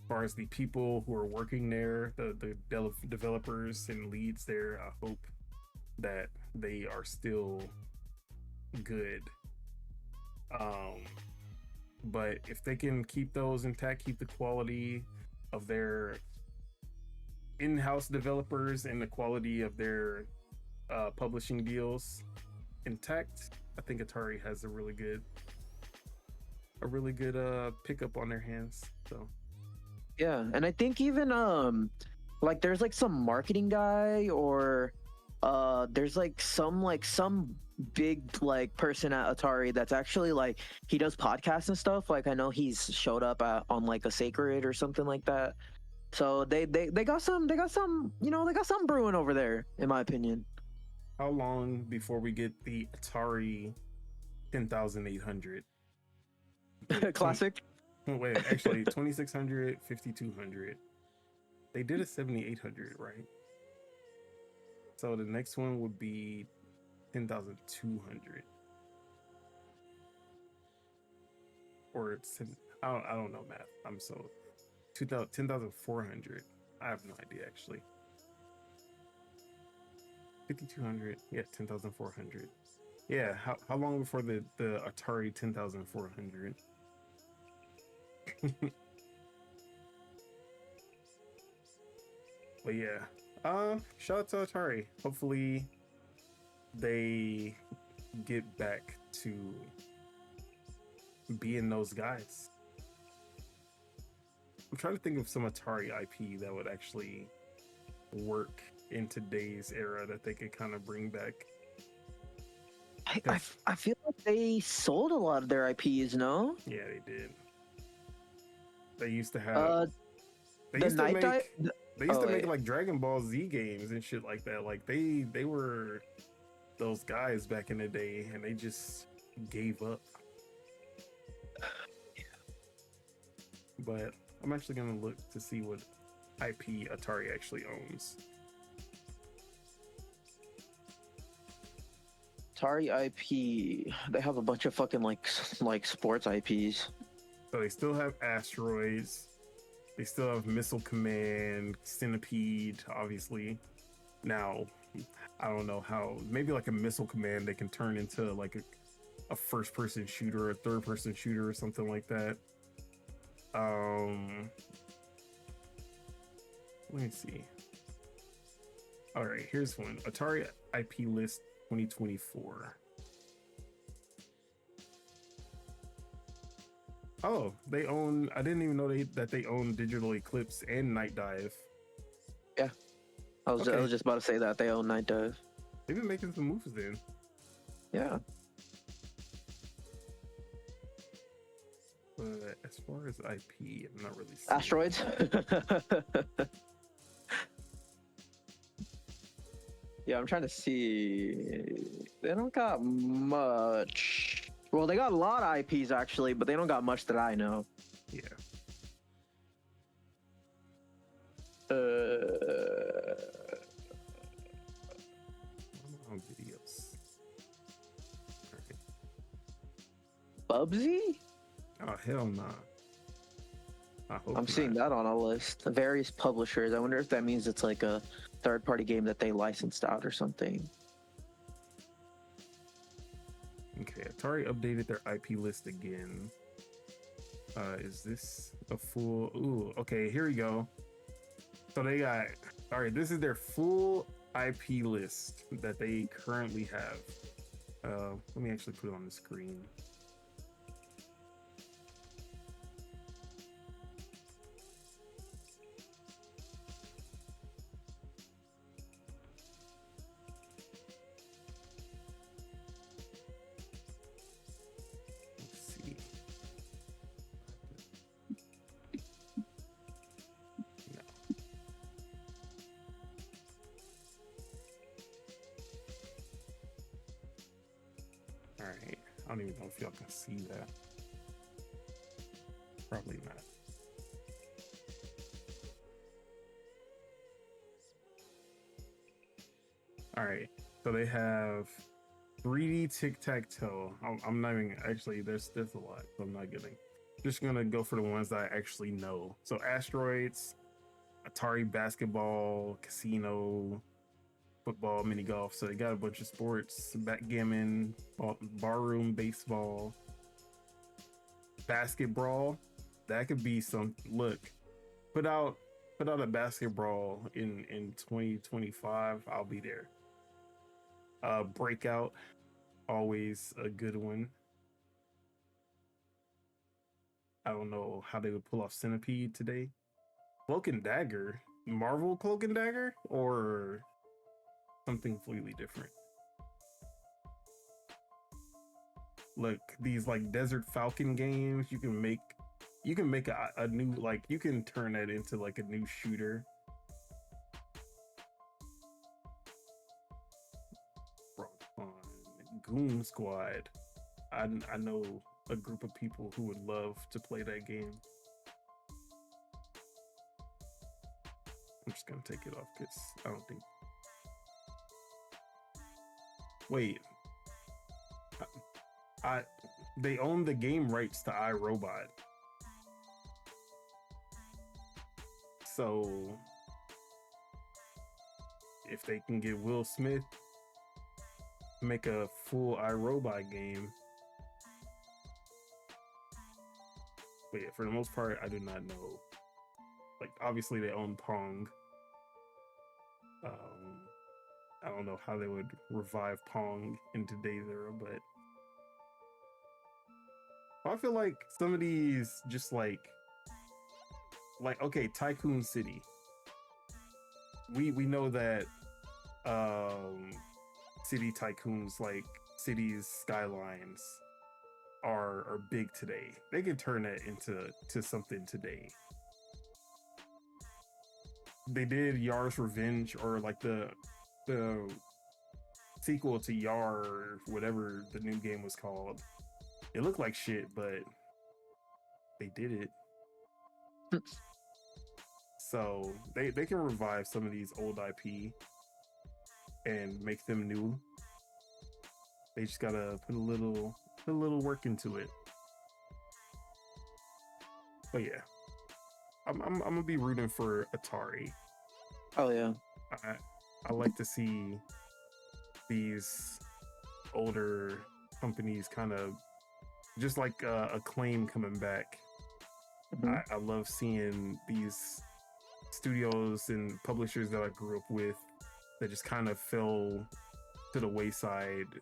far as the people who are working there, the developers and leads there. I hope that they are still good. Um, but if they can keep those intact, keep the quality of their in-house developers and the quality of their publishing deals intact, I think Atari has a really good pickup on their hands. So Yeah, and I think even like there's like some marketing guy, or there's like some big like person at Atari that's actually like he does podcasts and stuff. Like I know he's showed up on like a Sacred or something like that. So they got some brewing over there, in my opinion. how long before we get the Atari 10,800? Wait, 20, Classic. wait, actually 2600, 5200. They did a 7800, right? So the next one would be 10,200, or it's I don't know math. I'm so 10,400. I have no idea actually. 5200, yeah, 10,400. Yeah, how long before the Atari 10,400? But yeah, shout out to Atari. Hopefully they get back to being those guys. I'm trying to think of some Atari IP that would actually work in today's era that they could kind of bring back. I feel like they sold a lot of their IPs, no? Yeah, they did. They used to have. Uh, They the used to Night Dive. make. They used to make Wait. like Dragon Ball Z games and shit like that. Like they were those guys back in the day, and they just gave up. But I'm actually gonna look to see what IP Atari actually owns. Atari IP. They have a bunch of fucking like sports IPs. So they still have Asteroids. They still have Missile Command, Centipede, obviously. Now, I don't know how. Maybe like a Missile Command they can turn into like a first-person shooter, a third-person shooter, or something like that. Let me see. All right, here's one. Atari IP list 2024. Oh, they own. I didn't even know that they own Digital Eclipse and Night Dive. Yeah, I was Okay. just about to say that they own Night Dive. They've been making some moves then. Yeah. But as far as IP, I'm not really seeing. Asteroids. Yeah, I'm trying to see. They don't got much. Well, they got a lot of IPs actually, but they don't got much that I know. Yeah. On videos. All right. Bubsy? Oh hell nah. I hope I'm seeing not. that on a list. Various publishers. I wonder if that means it's like a third-party game that they licensed out or something. Okay, Atari updated their IP list again. Is this a full? Ooh, okay, here we go. So they got. All right, this is their full IP list that they currently have. Let me actually put it on the screen. Let's see. No. All right. I don't even know if y'all can see that. Probably not. All right. So they have 3D tic-tac-toe. I'm not even actually. There's a lot. So I'm not getting. Just gonna go for the ones that I actually know. So Asteroids, Atari Basketball, Casino, Football, Mini Golf. So they got a bunch of sports: backgammon, barroom baseball, basketball. That could be some. Look, put out a basketball in 2025. I'll be there. Breakout, always a good one. I don't know how they would pull off Centipede today. Cloak and Dagger, Marvel Cloak and Dagger, or something completely different. Look, these like Desert Falcon games, you can make a new, like, you can turn that into like a new shooter. Goon Squad. I know a group of people who would love to play that game. I'm just gonna take it off because I don't think. Wait, I they own the game rights to iRobot, so if they can get Will Smith make a full iRobot game. But yeah, for the most part, I do not know. Like, obviously they own Pong. I don't know how they would revive Pong in today's era, but I feel like some of these just like okay, Tycoon City. We know that city tycoons, like cities skylines, are big today. They can turn that into something today. They did Yar's Revenge, or like the sequel to Yar, or whatever the new game was called. It looked like shit, but they did it. So they can revive some of these old IP and make them new. They just gotta put a little work into it. But yeah, I'm gonna be rooting for Atari. Oh yeah. I like to see these older companies kind of just like Acclaim coming back. Mm-hmm. I love seeing these studios and publishers that I grew up with that just kind of fell to the wayside,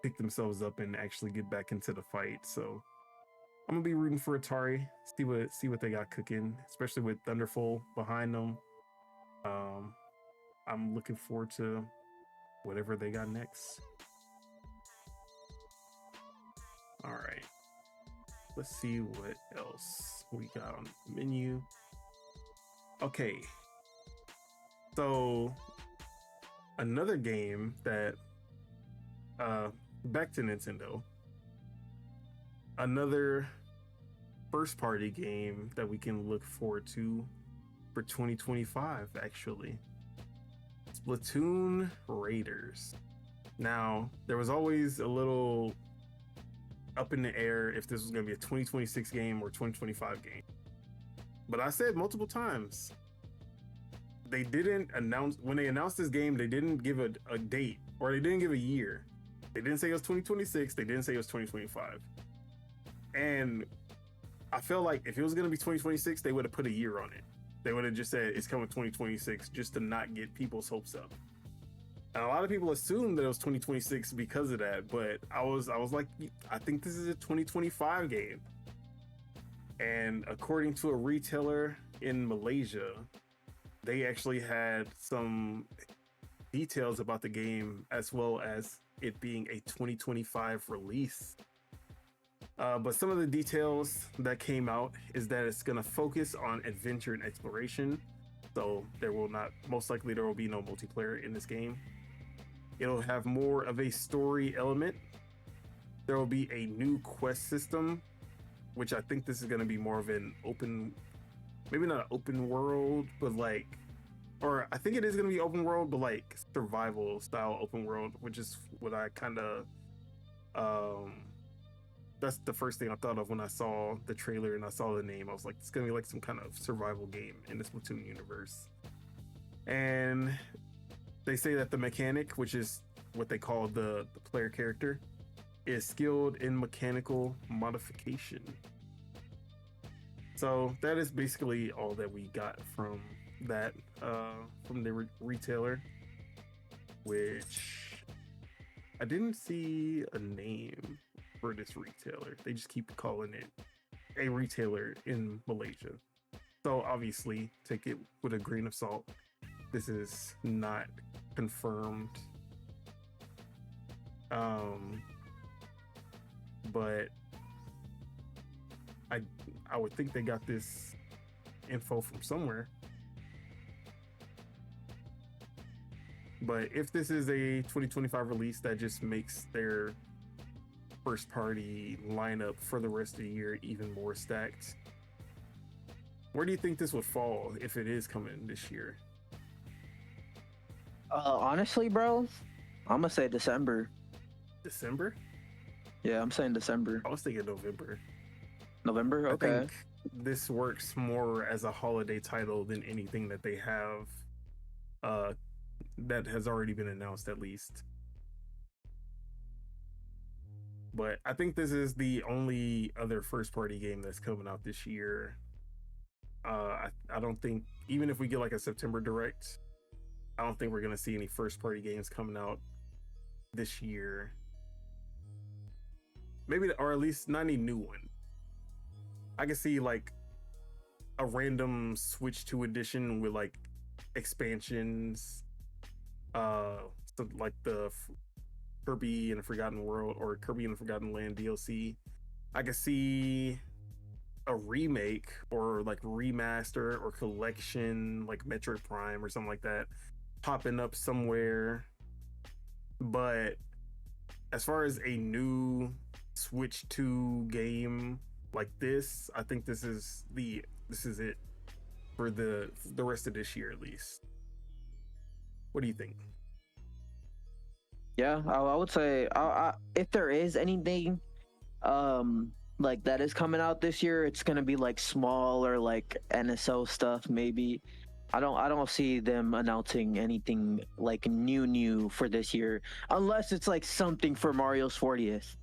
pick themselves up and actually get back into the fight. So I'm gonna be rooting for Atari. See what they got cooking, especially with Thunderful behind them. I'm looking forward to whatever they got next. All right, let's see what else we got on the menu. Okay, so another game that back to Nintendo. Another first party game that we can look forward to for 2025 actually. Splatoon Raiders. Now, there was always a little up in the air if this was going to be a 2026 game or 2025 game. But I said multiple times, they didn't announce, when they announced this game, they didn't give a date, or they didn't give a year. They didn't say it was 2026, they didn't say it was 2025. And I feel like if it was going to be 2026, they would have put a year on it. They would have just said it's coming 2026 just to not get people's hopes up. And a lot of people assumed that it was 2026 because of that, but I was like, I think this is a 2025 game. And according to a retailer in Malaysia, they actually had some details about the game as well as it being a 2025 release. But some of the details that came out is that it's going to focus on adventure and exploration. So there will not, most likely there will be no multiplayer in this game. It'll have more of a story element. There will be a new quest system, which I think this is going to be more of an open, maybe not an open world, but like, or I think it is going to be open world, but like survival style open world, which is what I kind of, that's the first thing I thought of when I saw the trailer and I saw the name. I was like, it's going to be like some kind of survival game in the Splatoon universe. And they say that the mechanic, which is what they call the player character, is skilled in mechanical modification. So that is basically all that we got from that, from the retailer, which I didn't see a name for this retailer. They just keep calling it a retailer in Malaysia. So obviously take it with a grain of salt. This is not confirmed. But I would think they got this info from somewhere. But if this is a 2025 release, that just makes their first party lineup for the rest of the year even more stacked. Where do you think this would fall if it is coming this year? Honestly, bro, I'm gonna say December. December? Yeah, I'm saying December. I was thinking November. November? Okay. I think this works more as a holiday title than anything that they have that has already been announced, at least. But I think this is the only other first party game that's coming out this year. I don't think, even if we get like a September direct, I don't think we're gonna see any first party games coming out this year. Maybe, or at least not any new one. I can see like a random Switch 2 edition with like expansions, so like the Kirby and the Forgotten World or Kirby and the Forgotten Land DLC. I could see a remake or like remaster or collection like Metroid Prime or something like that popping up somewhere. But as far as a new Switch 2 game like this, I think this is it for the rest of this year at least. What do you think? Yeah, I would say if there is anything like that is coming out this year, it's gonna be like small or like NSO stuff maybe. I don't see them announcing anything like new for this year unless it's like something for Mario's 40th.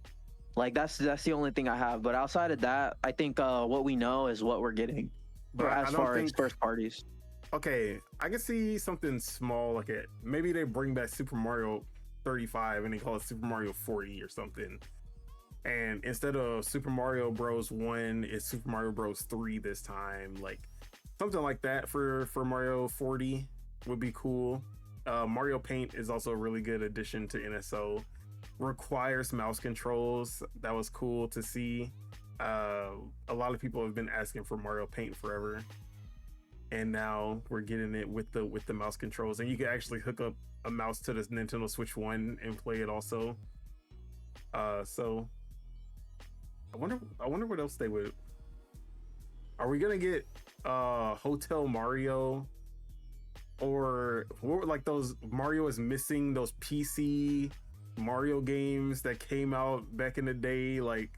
Like that's the only thing I have. But outside of that, I think what we know is what we're getting. But as far as first parties. Okay, I can see something small like it. Maybe they bring back Super Mario 35 and they call it Super Mario 40 or something. And instead of Super Mario Bros. 1, it's Super Mario Bros. 3 this time. Like something like that for Mario 40 would be cool. Mario Paint is also a really good addition to NSO. Requires mouse controls. That was cool to see. A lot of people have been asking for Mario Paint forever, and now we're getting it with the mouse controls, and you can actually hook up a mouse to the Nintendo Switch 1 and play it also. So I wonder what else they would. Are we gonna get Hotel Mario, or what, like those Mario is missing, those PC Mario games that came out back in the day? Like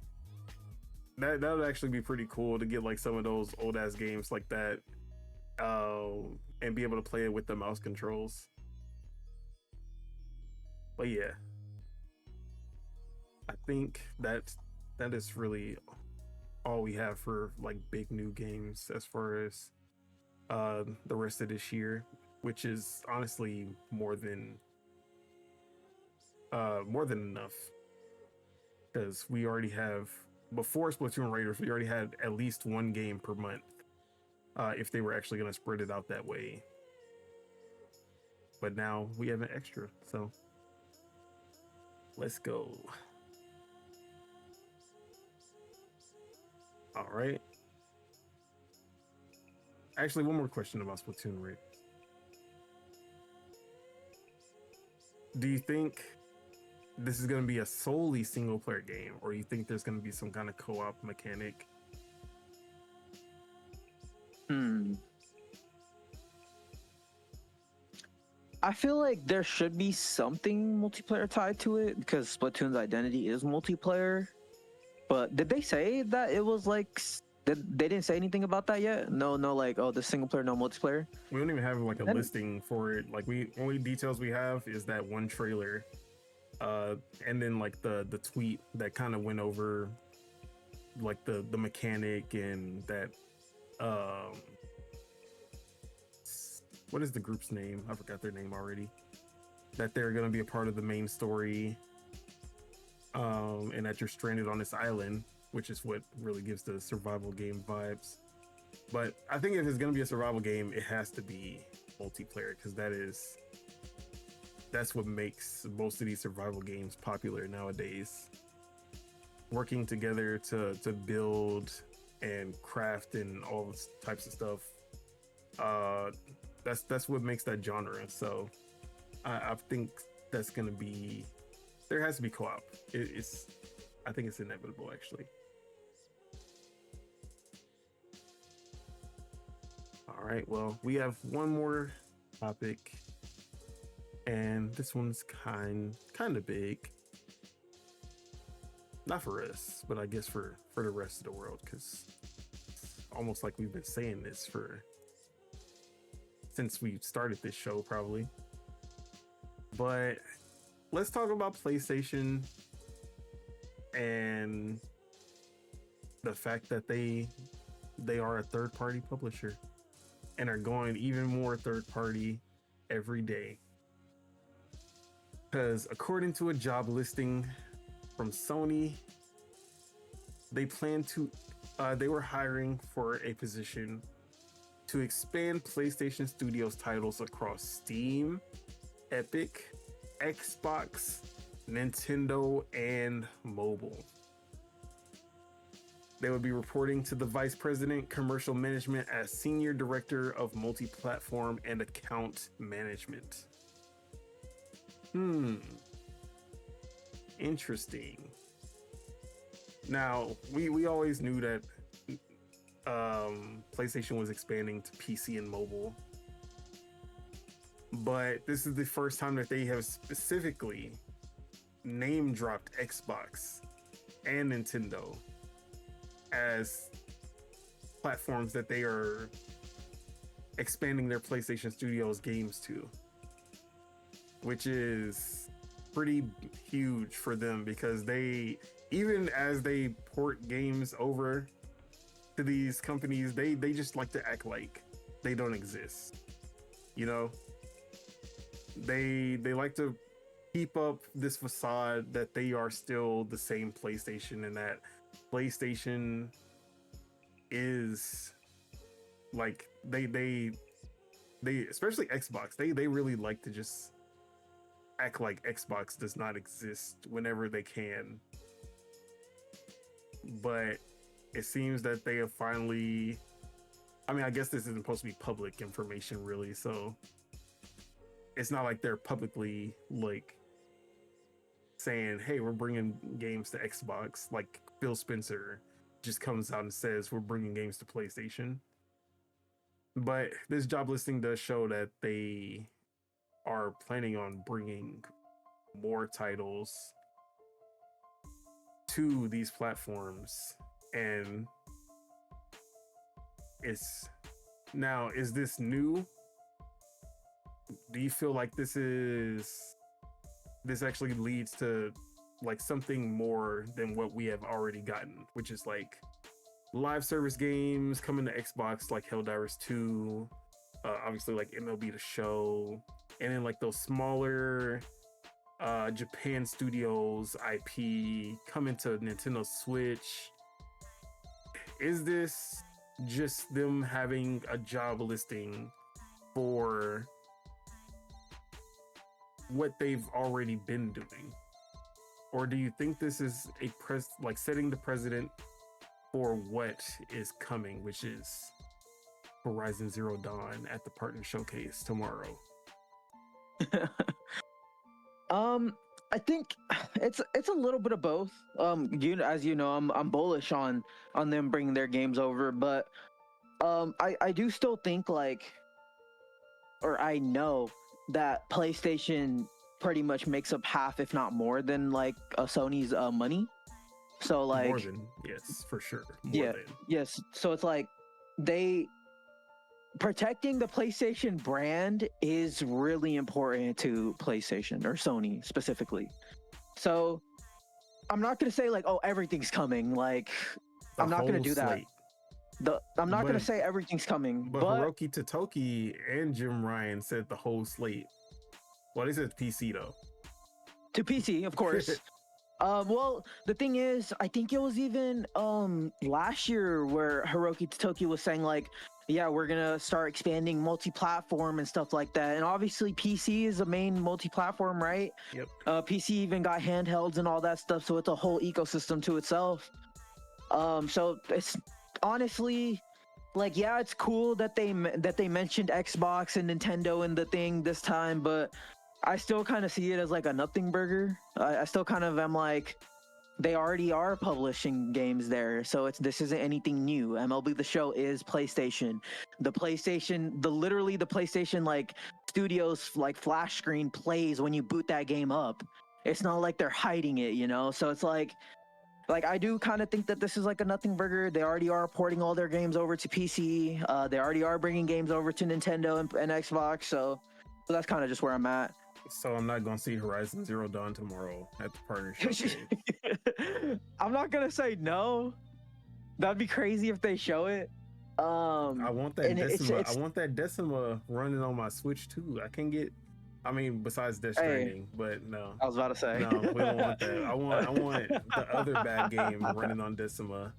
that would actually be pretty cool to get like some of those old ass games like that, and be able to play it with the mouse controls. But yeah, I think that is really all we have for like big new games as far as the rest of this year, which is honestly more than enough, because we already have, before Splatoon Raiders, we already had at least one game per month, if they were actually going to spread it out that way. But now we have an extra, so let's go. All right. Actually, one more question about Splatoon Raiders. Do you think this is going to be a solely single player game, or you think there's going to be some kind of co-op mechanic? I feel like there should be something multiplayer tied to it, because Splatoon's identity is multiplayer. But did they say that it was like, they didn't say anything about that yet? No, like, oh, the single player, no multiplayer. We don't even have like a listing for it. Like, only details we have is that one trailer, and then like the tweet that kind of went over like the mechanic, and that what is the group's name? I forgot their name already. That they're gonna be a part of the main story, and that you're stranded on this island, which is what really gives the survival game vibes. But I think if it's gonna be a survival game, it has to be multiplayer, because that's what makes most of these survival games popular nowadays. Working together to build and craft and all this types of stuff. That's what makes that genre. So I think that's gonna be, there has to be co-op. I think it's inevitable, actually. All right, well, we have one more topic, and this one's kind of big. Not for us, but I guess for the rest of the world, because it's almost like we've been saying this since we started this show, probably. But let's talk about PlayStation and the fact that they are a third-party publisher and are going even more third-party every day. Because according to a job listing from Sony, they were hiring for a position to expand PlayStation Studios titles across Steam, Epic, Xbox, Nintendo, and mobile. They would be reporting to the Vice President, Commercial Management as Senior Director of Multiplatform and Account Management. Interesting. Now, we always knew that PlayStation was expanding to PC and mobile, but this is the first time that they have specifically name dropped Xbox and Nintendo as platforms that they are expanding their PlayStation Studios games to, which is pretty huge for them, because they, even as they port games over to these companies, they just like to act like they don't exist. You know, they like to keep up this facade that they are still the same PlayStation, and that PlayStation is like, they especially Xbox, they really like to just act like Xbox does not exist whenever they can. But it seems that they have finally, I mean, I guess this isn't supposed to be public information really, so it's not like they're publicly like saying, "Hey, we're bringing games to Xbox." Like Phil Spencer just comes out and says, "We're bringing games to PlayStation." But this job listing does show that they are planning on bringing more titles to these platforms, and it's now, is this new? Do you feel like this actually leads to like something more than what we have already gotten, which is like live service games coming to Xbox, like Helldivers 2, obviously like MLB The Show, and then like those smaller Japan Studios IP coming to Nintendo Switch? Is this just them having a job listing for what they've already been doing? Or do you think this is like setting the precedent for what is coming, which is Horizon Zero Dawn at the Partner Showcase tomorrow? I think it's a little bit of both. As you know, I'm bullish on them bringing their games over, but I do still think or I know that PlayStation pretty much makes up half, if not more, than like Sony's money. So like more than, yes, for sure. Yes. So it's like protecting the PlayStation brand is really important to PlayStation or Sony specifically. So I'm not going to say like, oh, everything's coming. Like, I'm not going to do that. I'm not going to say everything's coming. But Hiroki Totoki and Jim Ryan said the whole slate. Well, they said PC though. To PC, of course. Well, the thing is, I think it was even last year where Hiroki Totoki was saying like, yeah, we're gonna start expanding multi-platform and stuff like that. And obviously PC is a main multi-platform, right? Yep. PC even got handhelds and all that stuff, so it's a whole ecosystem to itself. So it's honestly like, yeah, it's cool that they mentioned Xbox and Nintendo in the thing this time, but I still kind of see it as like a nothing burger. I still kind of am like, they already are publishing games there, so this isn't anything new. MLB The Show is PlayStation. The PlayStation like Studios like flash screen plays when you boot that game up. It's not like they're hiding it, you know? So it's like I do kind of think that this is like a nothing burger. They already are porting all their games over to PC. They already are bringing games over to Nintendo and Xbox. So that's kind of just where I'm at. So I'm not going to see Horizon Zero Dawn tomorrow at the Partner Showcase. I'm not going to say no. That'd be crazy if they show it. I want that Decima. I want that Decima running on my Switch too. I can get, I mean, besides Death Stranding, but no. I was about to say. No, we don't want that. I want the other bad game running on Decima.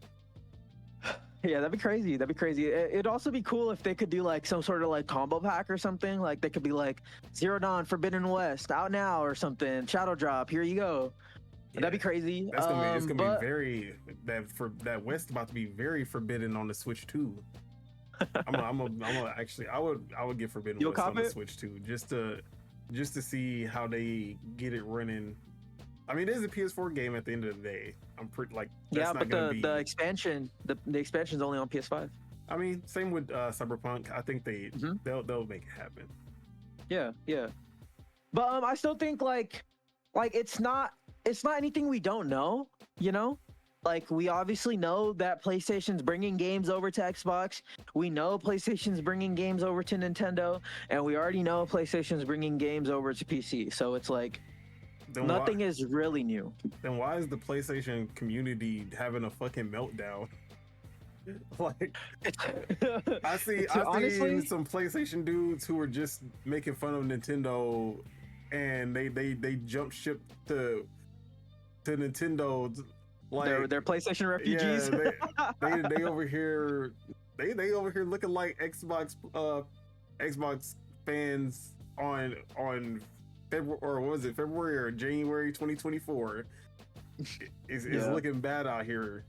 Yeah, that'd be crazy. It'd also be cool if they could do like some sort of like combo pack or something. Like they could be like Zero Dawn, Forbidden West, out now or something. Shadow Drop, here you go. Yeah, that'd be crazy. That's gonna be be very that West about to be very forbidden on the Switch too. I'm actually I would get Forbidden West on the Switch too, just to see how they get it running. I mean, it is a PS4 game at the end of the day. I'm pretty like, that's not gonna be... the expansion, the expansion's only on PS5. I mean, same with Cyberpunk. I think they'll make it happen. Yeah. But I still think like it's not anything we don't know, you know? Like, we obviously know that PlayStation's bringing games over to Xbox. We know PlayStation's bringing games over to Nintendo, and we already know PlayStation's bringing games over to PC. So it's like, nothing is really new. Then why is the PlayStation community having a fucking meltdown? Like, I see honestly, some PlayStation dudes who were just making fun of Nintendo, and they jumped ship to Nintendo. Like, they're PlayStation refugees. Yeah, they over here looking like Xbox fans on February, or what was it, February or January 2024. Is looking bad out here.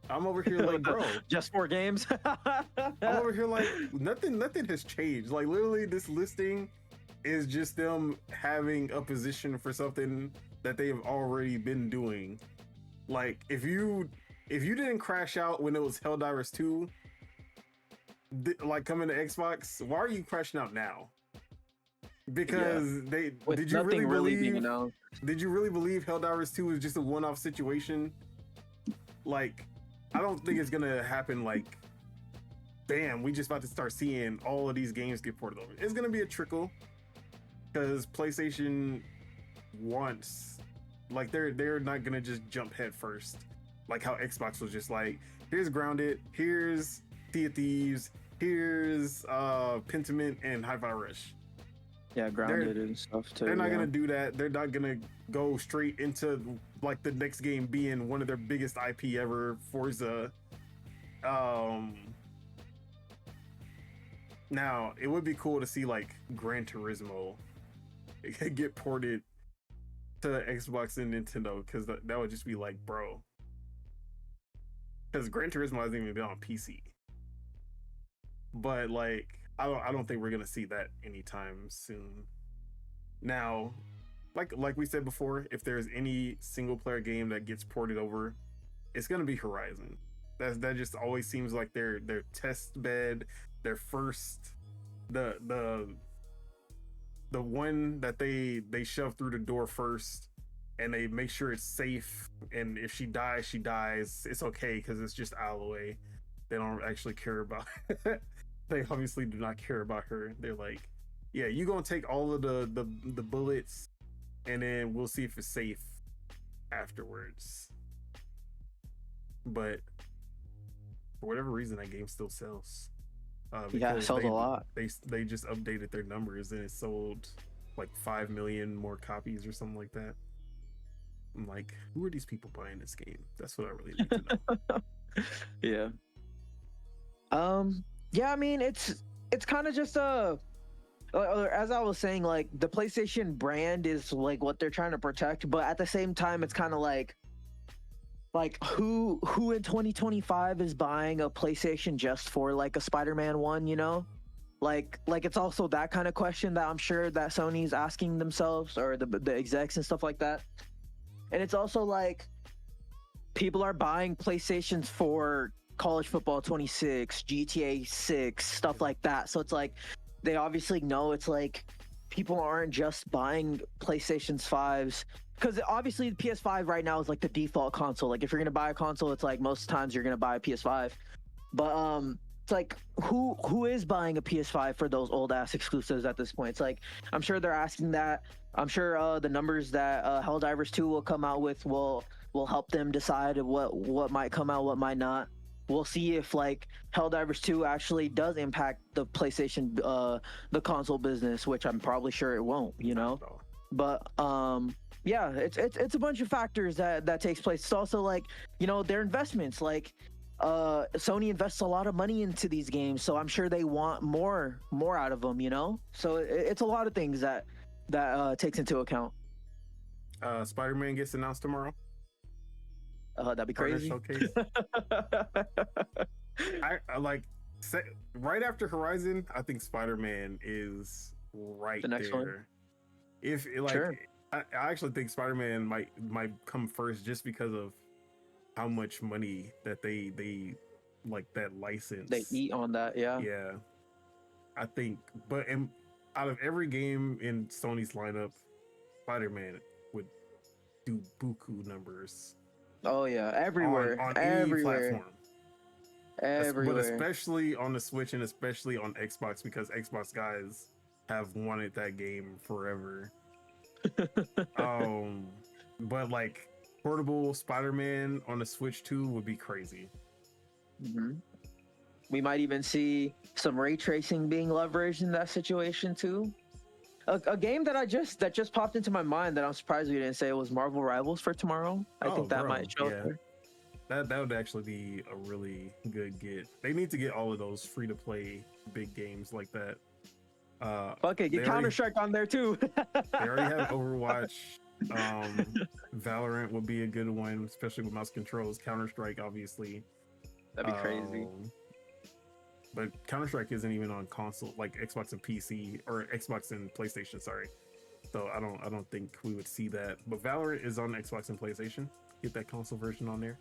I'm over here like, bro, just 4 games. I'm over here like, nothing has changed. Like, literally, this listing is just them having a position for something that they've already been doing. Like if you didn't crash out when it was Helldivers 2, like coming to Xbox, why are you crashing out now? Because With did you nothing really being believe announced. did you really believe Helldivers 2 was just a one-off situation? Like, I don't think it's gonna happen like bam, we just about to start seeing all of these games get ported over. It's gonna be a trickle because PlayStation wants, like, they're not gonna just jump head first, like how Xbox was just like, here's Grounded, here's Sea of Thieves, here's Pentiment and Hi-Fi Rush. Yeah, Grounded and stuff too. They're not gonna do that. They're not gonna go straight into like the next game being one of their biggest IP ever, Forza. Now it would be cool to see like Gran Turismo get ported to Xbox and Nintendo, because that would just be like, bro. Because Gran Turismo hasn't even been on PC. But like, I don't think we're gonna see that anytime soon. Now, like we said before, if there's any single player game that gets ported over, it's gonna be Horizon. That just always seems like their test bed, their first, the one that they shove through the door first, and they make sure it's safe. And if she dies, she dies. It's okay because it's just out of the way. They don't actually care about it. They obviously do not care about her. They're like, yeah, you gonna take all of the bullets, and then we'll see if it's safe afterwards. But for whatever reason, that game still sells. Yeah, it sells a lot. They just updated their numbers, and it sold like 5 million more copies or something like that. I'm like, who are these people buying this game? That's what I really need to know. Yeah. Yeah, I mean, it's kind of just as I was saying, like the PlayStation brand is like what they're trying to protect, but at the same time, it's kind of like who in 2025 is buying a PlayStation just for like a Spider-Man 1, you know? Like it's also that kind of question that I'm sure that Sony's asking themselves, or the execs and stuff like that. And it's also like people are buying PlayStations for College Football 26, GTA 6, stuff like that. So it's like they obviously know it's like people aren't just buying PlayStations 5s, because obviously the PS5 right now is like the default console. Like if you're gonna buy a console, it's like most times you're gonna buy a PS5. But it's like who is buying a PS5 for those old ass exclusives at this point? It's like I'm sure they're asking that. I'm sure the numbers that Helldivers 2 will come out with will help them decide what might come out, what might not. We'll see if like Helldivers 2 actually does impact the PlayStation, the console business, which I'm probably sure it won't, you know. But yeah, it's a bunch of factors that takes place. It's also like, you know, their investments. Like Sony invests a lot of money into these games, so I'm sure they want more out of them, you know. So it's a lot of things that takes into account. Spider-Man gets announced tomorrow. That'd be crazy. Showcase. I like right after Horizon. I think Spider-Man is right the next there. one. If like, Sure. I actually think Spider-Man might come first just because of how much money that they like that license. They eat on that, yeah. Yeah, I think. But out of every game in Sony's lineup, Spider-Man would do buku numbers. Oh yeah, everywhere, on everywhere, any platform. everywhere. But especially on the Switch and especially on Xbox, because Xbox guys have wanted that game forever. But like portable Spider-Man on the Switch 2 would be crazy. Mm-hmm. We might even see some ray tracing being leveraged in that situation too. A game that just popped into my mind that I'm surprised we didn't say was Marvel Rivals for tomorrow. I think that might show up there. That would actually be a really good get. They need to get all of those free to play big games like that. Fuck it, get Counter-Strike on there too. They already have Overwatch. Valorant would be a good one, especially with mouse controls. Counter-Strike, obviously. That'd be crazy. but Counter-Strike isn't even on console, like Xbox and PC or Xbox and PlayStation. Sorry, so I don't think we would see that. But Valorant is on Xbox and PlayStation. Get that console version on there.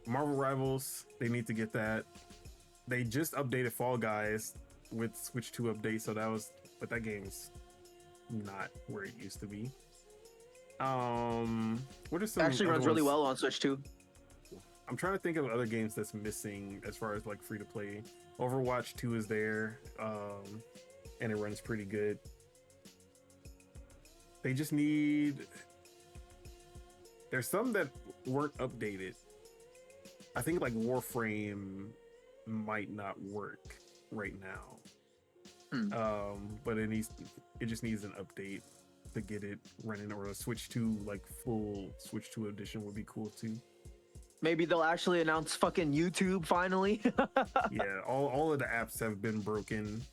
Marvel Rivals, they need to get that. They just updated Fall Guys with Switch 2 update, so but that game's not where it used to be. What are some Actually runs really well on Switch 2. I'm trying to think of other games that's missing as far as like free to play. Overwatch 2 is there, and it runs pretty good. They just need. There's some that weren't updated. I think like Warframe might not work right now. But it just needs an update to get it running, or a Switch 2 like full Switch 2 edition would be cool too. Maybe they'll actually announce fucking YouTube finally. Yeah, all of the apps have been broken.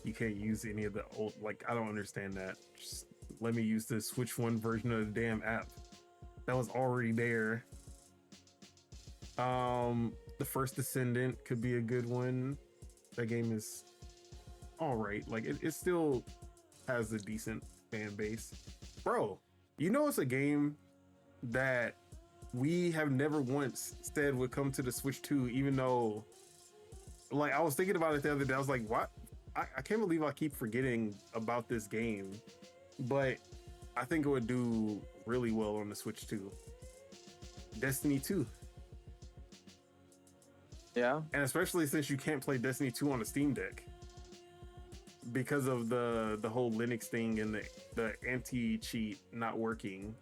You can't use any of the old, like, I don't understand that. Just let me use the Switch 1 version of the damn app that was already there. The First Descendant could be a good one. That game is all right. Like it still has a decent fan base. Bro, you know it's a game that we have never once said would come to the Switch 2, even though, like, I was thinking about it the other day. I was like, what? I can't believe I keep forgetting about this game, but I think it would do really well on the Switch 2. Destiny 2. Yeah. And especially since you can't play Destiny 2 on a Steam Deck because of the whole Linux thing and the anti-cheat not working.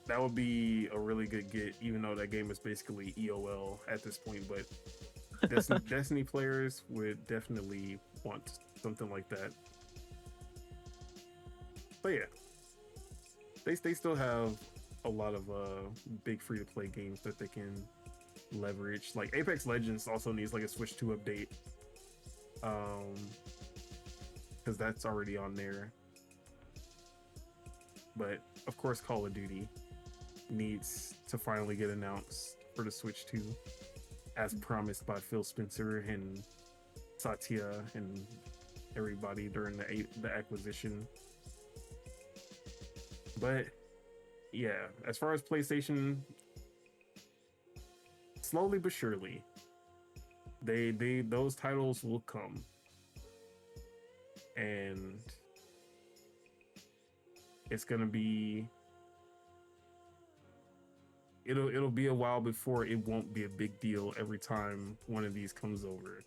That would be a really good get, even though that game is basically EOL at this point. But Destiny players would definitely want something like that. But yeah, they still have a lot of big free-to-play games that they can leverage. Like Apex Legends also needs like a Switch 2 update, because that's already on there. But of course, Call of Duty needs to finally get announced for the Switch 2, as promised by Phil Spencer and Satya and everybody during the acquisition. But yeah, as far as PlayStation, slowly but surely, those titles will come, and it's gonna be. It'll be a while before it won't be a big deal every time one of these comes over.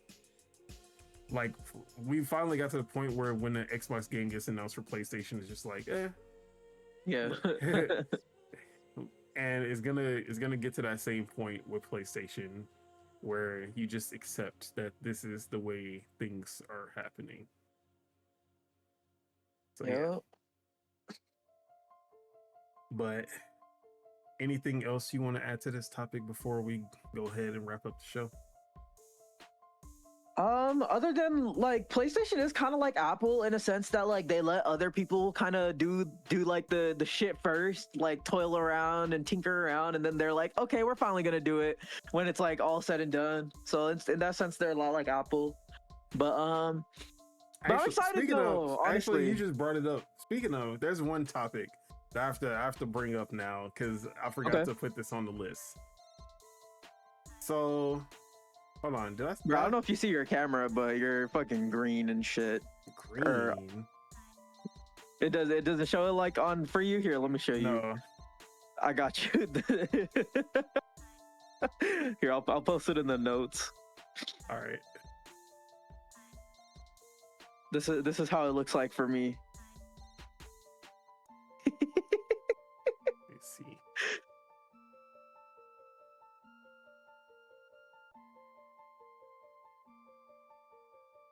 Like, we finally got to the point where when the Xbox game gets announced for PlayStation, it's just like, Yeah. And it's gonna get to that same point with PlayStation where you just accept that this is the way things are happening. So yeah. But anything else you want to add to this topic before we go ahead and wrap up the show? Other than like PlayStation is kind of like Apple in a sense that like they let other people kind of do like the shit first, like toil around and tinker around, and then they're like, okay, we're finally gonna do it when it's like all said and done. So in that sense, they're a lot like Apple. But I'm excited though. Actually, you just brought it up. Speaking of, there's one topic that I have to bring up now because I forgot to put this on the list. So, hold on. Bro, I don't know if you see your camera, but you're fucking green and shit. Green. It doesn't show it like on for you. Here, let me show you. No. I got you. Here, I'll post it in the notes. All right. This is how it looks like for me. Let's see.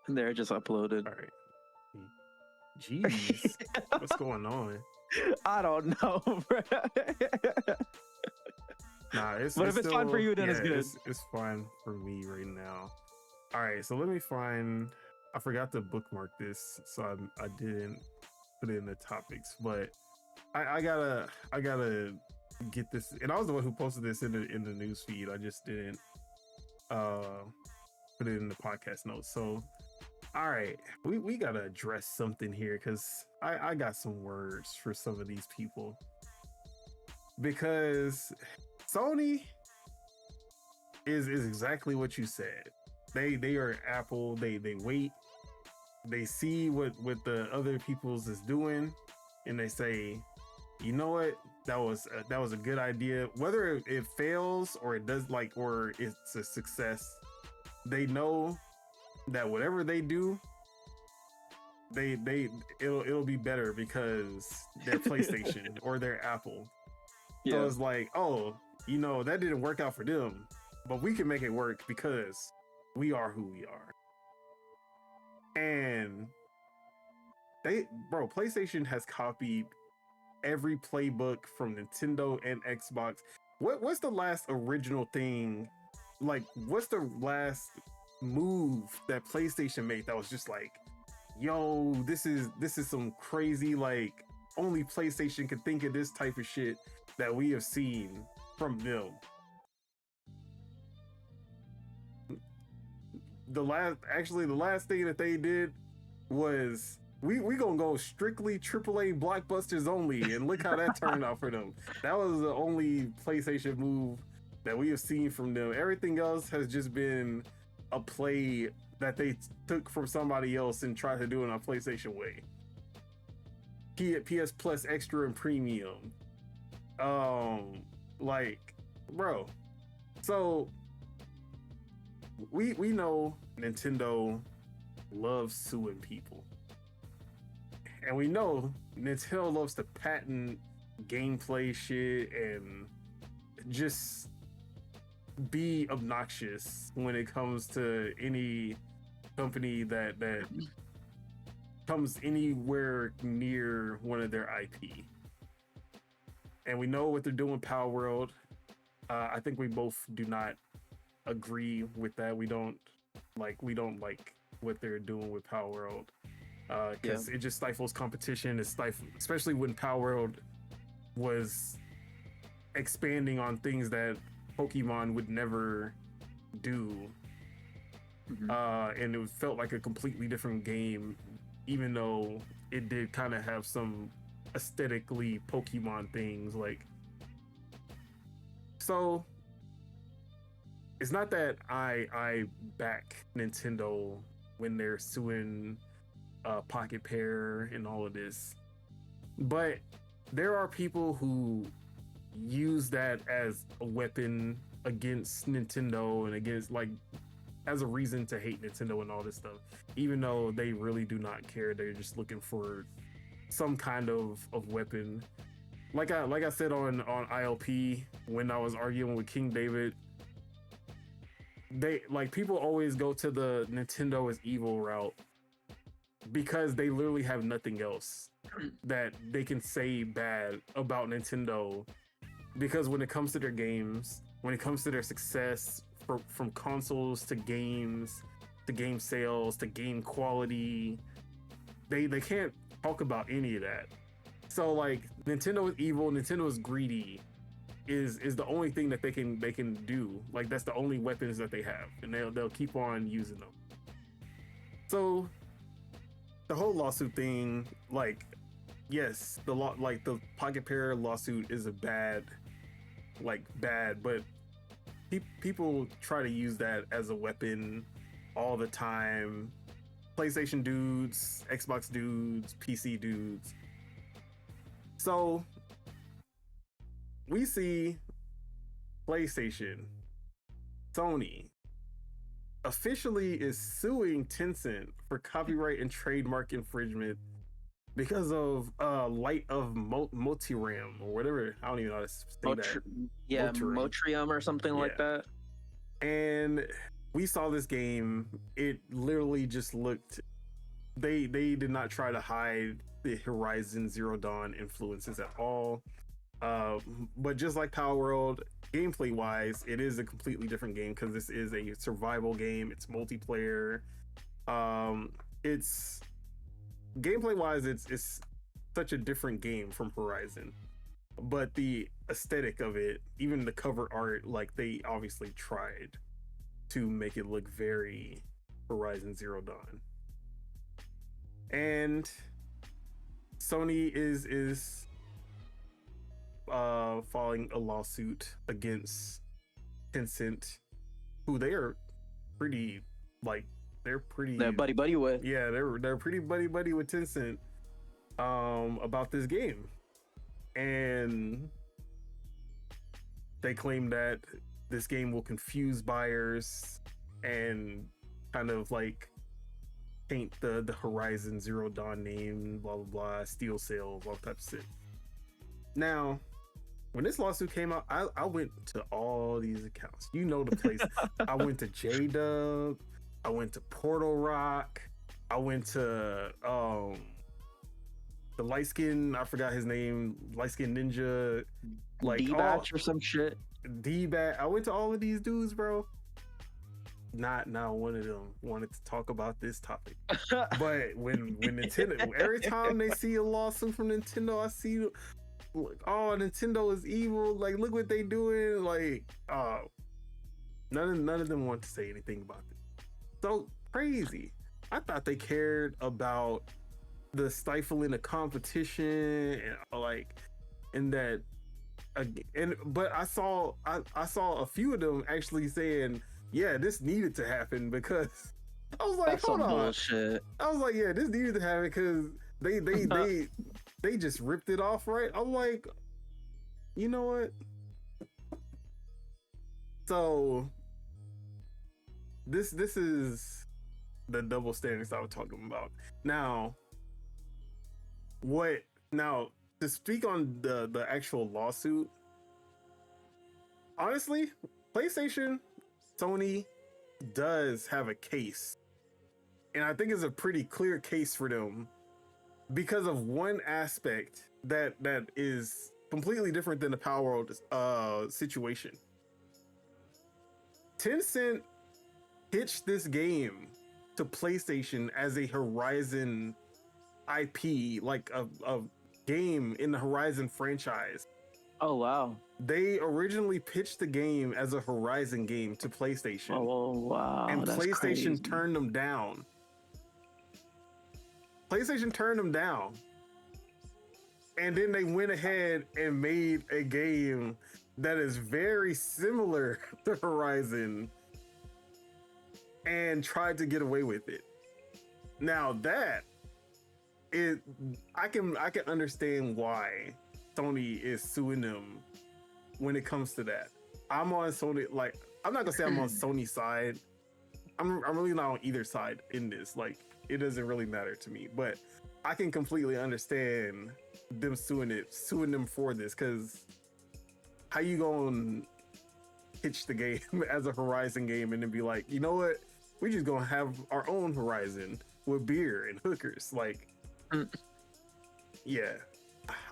And there, just uploaded. All right. Jeez, what's going on? I don't know, bro. Nah, but if it's fine for you, then it's good. It's fine for me right now. All right, so let me find. I forgot to bookmark this, so I didn't put it in the topics. But I gotta get this, and I was the one who posted this in the news feed. I just didn't uh put it in the podcast notes. So all right, we gotta address something here because I got some words for some of these people. Because Sony is exactly what you said. They are Apple. They wait. They see what the other people's is doing, and they say, you know what, that was a good idea. Whether it fails or it does, like, or it's a success, they know that whatever they do, it'll be better because they're PlayStation or they're Apple. Yeah. So it's like, oh, you know, that didn't work out for them, but we can make it work because we are who we are. And PlayStation has copied every playbook from Nintendo and Xbox. What's the last original thing? Like, what's the last move that PlayStation made that was just like, yo, this is some crazy, like, only PlayStation could think of this type of shit that we have seen from them. The last thing that they did was we gonna go strictly AAA blockbusters only, and look how that turned out for them. That was the only PlayStation move that we have seen from them. Everything else has just been a play that they took from somebody else and tried to do it on a PlayStation way. PS Plus Extra and Premium. Like, bro. So we know Nintendo loves suing people. And we know Nintendo loves to patent gameplay shit and just be obnoxious when it comes to any company that comes anywhere near one of their IP. And we know what they're doing with Power World. I think we both do not agree with that. We don't like what they're doing with Power World. Because it just stifles competition. Especially when Power World was expanding on things that Pokemon would never do. And it felt like a completely different game, even though it did kind of have some aesthetically Pokemon things. Like, so it's not that I back Nintendo when they're suing Pocket Pair and all of this, but there are people who use that as a weapon against Nintendo and against, like, as a reason to hate Nintendo and all this stuff, even though they really do not care. They're just looking for some kind of weapon. Like I said on ILP when I was arguing with King David, people always go to the Nintendo is evil route because they literally have nothing else that they can say bad about Nintendo. Because when it comes to their games, when it comes to their success, from consoles to games, to game sales, to game quality, they can't talk about any of that. So, like, Nintendo is evil, Nintendo is greedy, is the only thing that they can do. Like, that's the only weapons that they have, and they'll keep on using them. So the whole lawsuit thing, like, yes, the Pocket Pair lawsuit is bad, but people try to use that as a weapon all the time. PlayStation dudes, Xbox dudes, PC dudes. So we see PlayStation, Sony officially is suing Tencent for copyright and trademark infringement because of Light of Motiram or whatever. I don't even know how to say that. Yeah, Motrium or something like that. And we saw this game. It literally just looked. They did not try to hide the Horizon Zero Dawn influences at all. But just like Power World, gameplay wise, it is a completely different game because this is a survival game. It's multiplayer. It's gameplay wise, it's such a different game from Horizon. But the aesthetic of it, even the cover art, like, they obviously tried. to make it look very Horizon Zero Dawn. And Sony is filing a lawsuit against Tencent, who they are pretty they're buddy with. Yeah, they're pretty buddy with Tencent about this game. And they claim that this game will confuse buyers and kind of like paint the Horizon Zero Dawn name, blah blah blah, steal sales, all types of shit. Now, when this lawsuit came out, I went to all these accounts. You know the place. I went to JDub, I went to Portal Rock, I went to the light skin, I forgot his name, light skin ninja, like D-Batch or some shit. D-Batch. I went to all of these dudes, bro. Not one of them wanted to talk about this topic. But when Nintendo, every time they see a lawsuit from Nintendo, I see, like, oh, Nintendo is evil. Like, look what they doing. Like, none of them want to say anything about it. So crazy. I thought they cared about the stifling of competition and that. But I saw a few of them actually saying, yeah, this needed to happen, because I was like, That's hold some on. bullshit. I was like, yeah, this needed to happen because they just ripped it off, right? I'm like, you know what? So this is the double standards I was talking about. Now, to speak on the actual lawsuit, honestly, PlayStation, Sony does have a case, and I think it's a pretty clear case for them because of one aspect that is completely different than the Power World situation. Tencent pitched this game to PlayStation as a Horizon IP, like a game in the Horizon franchise. Oh wow. They originally pitched the game as a Horizon game to PlayStation. Oh wow. And That's PlayStation crazy. turned them down. PlayStation turned them down. And then they went ahead and made a game that is very similar to Horizon and tried to get away with it. Now I can understand why Sony is suing them when it comes to that. I'm on Sony, like, I'm not gonna say I'm on Sony's side. I'm really not on either side in this. Like, it doesn't really matter to me, but I can completely understand them suing them for this, because how you gonna pitch the game as a Horizon game and then be like, you know what, we just gonna have our own Horizon with beer and hookers? Like, yeah,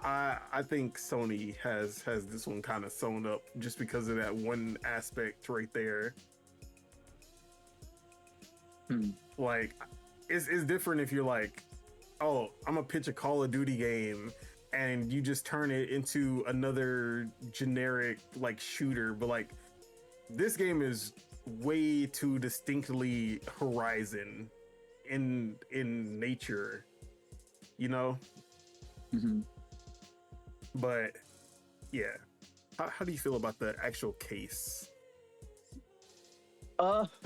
I think Sony has this one kind of sewn up just because of that one aspect right there. Like, it's different if you're like, oh, I'm gonna pitch a Call of Duty game and you just turn it into another generic like shooter, but like this game is way too distinctly Horizon in nature, you know. But yeah, how do you feel about the actual case?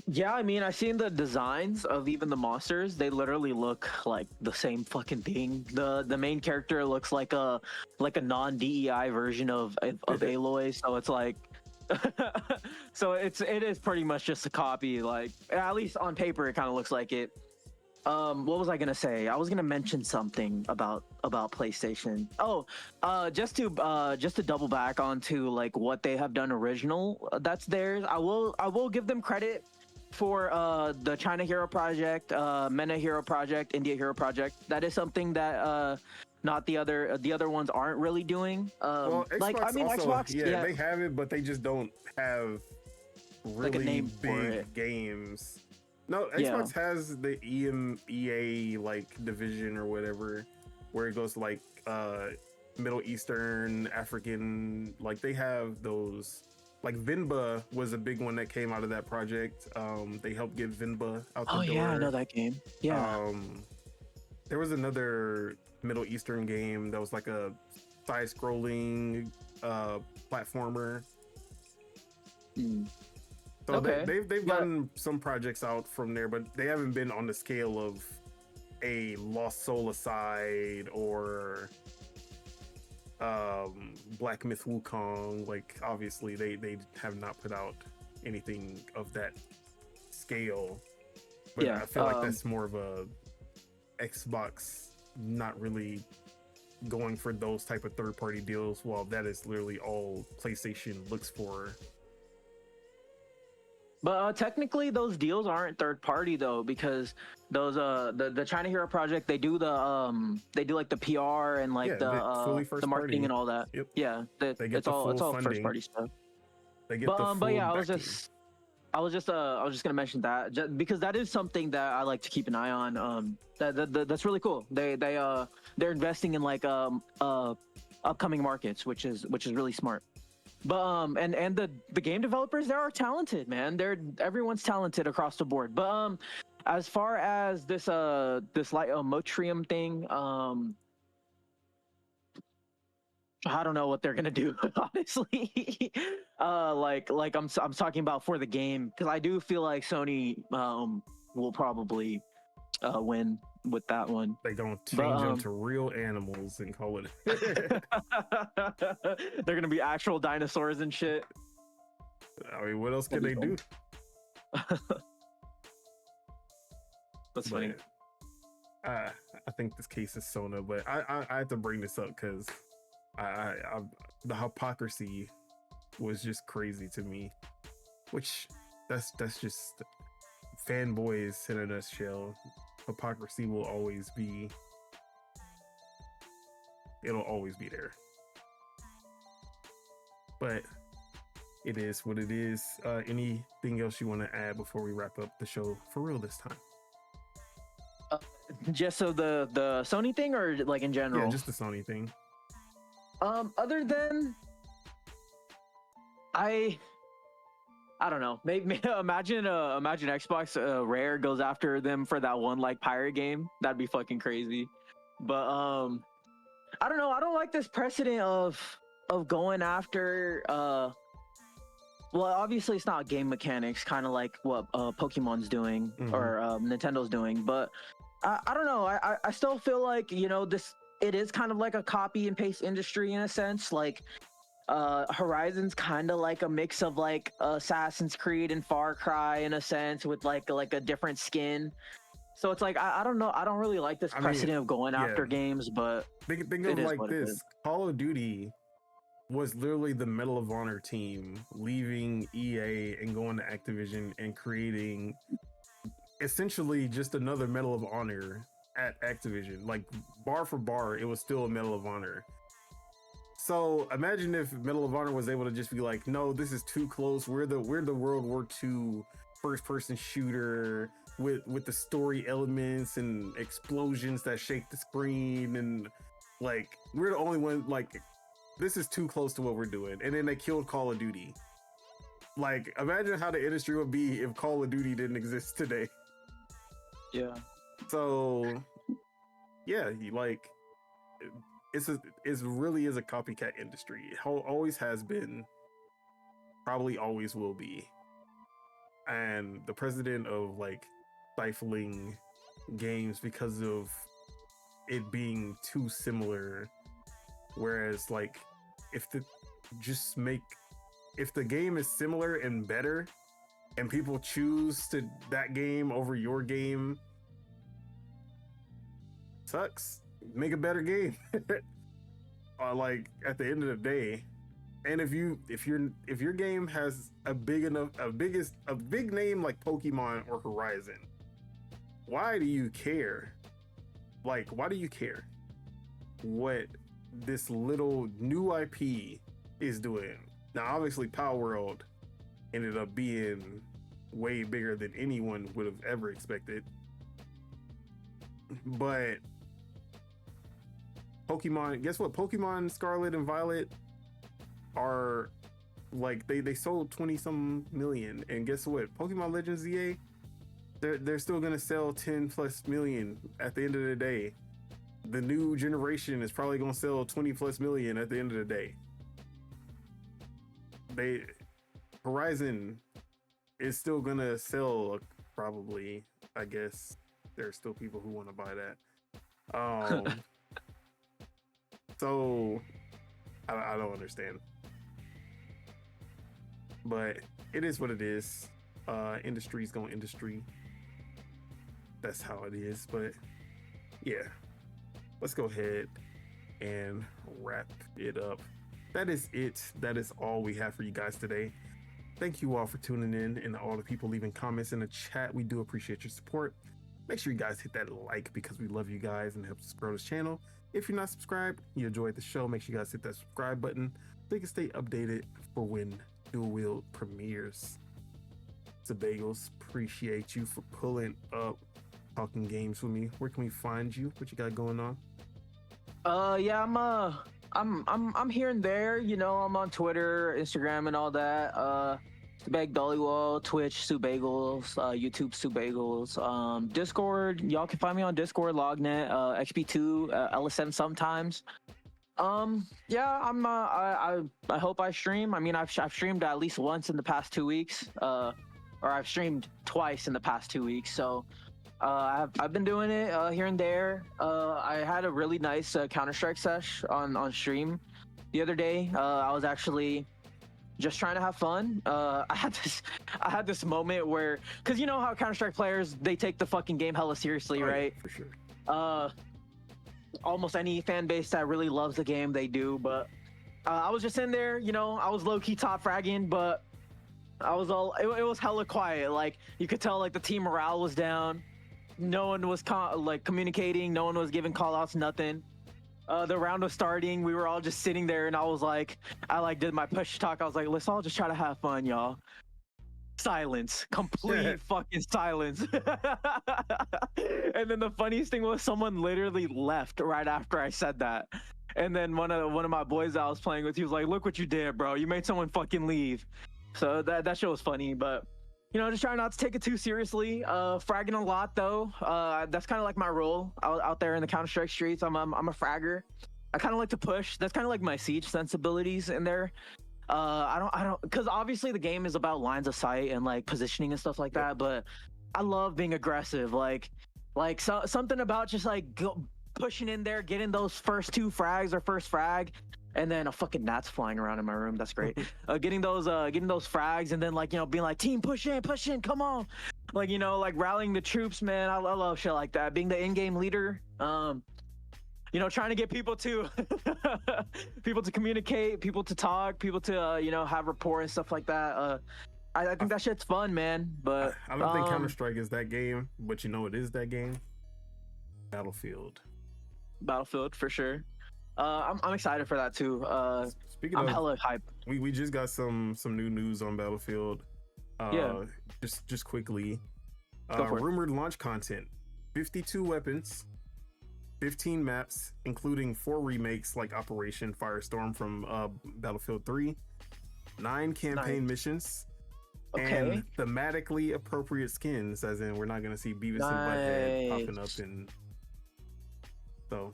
Yeah, I mean, I've seen the designs of even the monsters. They literally look like the same fucking thing. The main character looks like a non-DEI version of Aloy, so it's like so it is pretty much just a copy. Like, at least on paper it kind of looks like it. What was I gonna say? I was gonna mention something about PlayStation. Oh, just to double back onto like what they have done original, that's theirs. I will give them credit for the China Hero Project, MENA Hero Project, India Hero Project. That is something that not the other ones aren't really doing. Well, Xbox like, I mean, also, Xbox, yeah, they have it, but they just don't have really like a name for big it. games. No, Xbox has the EMEA like division or whatever, where it goes to like Middle Eastern, African, like they have those like Vinba was a big one that came out of that project. They helped get Vinba out the Oh door. yeah, I know that game. Yeah. There was another Middle Eastern game that was like a side-scrolling platformer. So Okay. they've gotten some projects out from there, but they haven't been on the scale of a Lost Soul Aside or Black Myth Wukong. Like obviously they have not put out anything of that scale. But Yeah, I feel like that's more of a Xbox not really going for those type of third-party deals. Well, that is literally all PlayStation looks for. But technically, those deals aren't third party though, because those the China Hero project, they do like the PR and like fully first the marketing party. and all that. Yep. Yeah, They get it's the all full first funding. party stuff. They get the full But yeah, backing. I was just gonna mention that because that is something that I like to keep an eye on. That's really cool. They're investing in like upcoming markets, which is really smart. But and the game developers, they are talented, man. Everyone's talented across the board. But as far as this like Motrium thing, I don't know what they're gonna do, honestly. Like I'm talking about for the game, because I do feel like Sony will probably win with that one. They gonna change them to real animals and call it. They're gonna be actual dinosaurs and shit. I mean, what else can they do? That's funny. I think this case is Sona, but I have to bring this up because I the hypocrisy was just crazy to me. Which that's just fanboys in a nutshell. Hypocrisy will always be. It'll always be there. But it is what it is. Anything else you want to add before we wrap up the show for real this time? Just so the Sony thing, or like in general? Yeah, just the Sony thing. Other than I don't know. Maybe imagine Xbox Rare goes after them for that one like pirate game. That'd be fucking crazy. But I don't know. I don't like this precedent of going after well, obviously it's not game mechanics, kind of like what Pokemon's doing or Nintendo's doing, but I don't know. I still feel like, you know, it is kind of like a copy and paste industry in a sense. Like Horizon's kind of like a mix of like Assassin's Creed and Far Cry in a sense, with like a different skin. So it's like I don't know. I don't really like this precedent of going after games, but think of like this. Call of Duty was literally the Medal of Honor team leaving EA and going to Activision and creating essentially just another Medal of Honor at Activision. Like bar for bar, it was still a Medal of Honor. So imagine if Medal of Honor was able to just be like, no, this is too close. We're the World War II first person shooter with the story elements and explosions that shake the screen, and like we're the only one. Like this is too close to what we're doing. And then they killed Call of Duty. Like imagine how the industry would be if Call of Duty didn't exist today. Yeah. So yeah, like it really is a copycat industry. It always has been, probably always will be. And the president of like stifling games because of it being too similar, whereas like if the game is similar and better and people choose that game over your game, sucks. Make a better game. Like at the end of the day, and if your game has a big name like Pokemon or Horizon, why do you care? Like, why do you care what this little new IP is doing? Now, obviously, Power World ended up being way bigger than anyone would have ever expected, but Pokemon, guess what? Pokemon Scarlet and Violet are Like they sold 20 some million, and guess what? Pokemon Legends EA, they're still gonna sell 10 plus million at the end of the day. The new generation is probably gonna sell 20 plus million at the end of the day. Horizon is still gonna sell probably. I guess there's still people who want to buy that. So I don't understand, but it is what it is. Industry's going industry. That's how it is. But yeah, let's go ahead and wrap it up. That is it. That is all we have for you guys today. Thank you all for tuning in, and all the people leaving comments in the chat. We do appreciate your support. Make sure you guys hit that like, because we love you guys and it helps us grow this channel. If you're not subscribed, you enjoyed the show, make sure you guys hit that subscribe button so you can stay updated for when Dual-Wield premieres. Subegos, appreciate you for pulling up, talking games with me. Where can we find you? What you got going on? Yeah, I'm here and there. You know, I'm on Twitter, Instagram, and all that. Subeg Dual-Wield, Twitch Subagels, YouTube Subagels, Discord. Y'all can find me on Discord, Lognet, XP2, LSM sometimes. Yeah, I hope I stream. I mean, I've streamed at least once in the past 2 weeks, or I've streamed twice in the past 2 weeks. So I've been doing it here and there. I had a really nice Counter-Strike sesh on stream the other day. I was actually just trying to have fun. I had this moment where, because you know how Counter-Strike players, they take the fucking game hella seriously, right? Yeah, for sure. Almost any fan base that really loves the game, they do. But I was just in there, you know, I was low-key top fragging, but I was it was hella quiet. Like, you could tell, like, the team morale was down. No one was communicating. No one was giving call-outs, nothing. The round was starting. We were all just sitting there, and I did my push talk. I was like, let's all just try to have fun, y'all. Silence. Complete fucking silence. And then the funniest thing was, someone literally left right after I said that. And then one of my boys that I was playing with, he was like, look what you did, bro. You made someone fucking leave. So that shit was funny, but you know, just trying not to take it too seriously. Fragging a lot though. That's kind of like my role out there in the Counter-Strike streets. I'm a fragger. I kind of like to push. That's kind of like my Siege sensibilities in there. I don't, because obviously the game is about lines of sight and like positioning and stuff like that. But I love being aggressive. Like something about just like pushing in there, getting those first two frags or first frag. And then a fucking gnat's flying around in my room. That's great. Getting those frags, and then, like, you know, being like, team, push in, come on. Like, you know, like rallying the troops, man. I love shit like that. Being the in-game leader. You know, trying to get people to communicate, people to talk, people to you know, have rapport and stuff like that. I think that shit's fun, man. But I don't think Counter-Strike is that game, but you know it is that game. Battlefield for sure. I'm excited for that too. Speaking I'm of, hella hype. We just got some new news on Battlefield. Yeah. Just quickly. Go for it. Rumored launch content: 52 weapons, 15 maps, including 4 remakes like Operation Firestorm from Battlefield 3, 9 campaign missions, and thematically appropriate skins. As in, we're not gonna see Beavis and Butthead popping up in. So.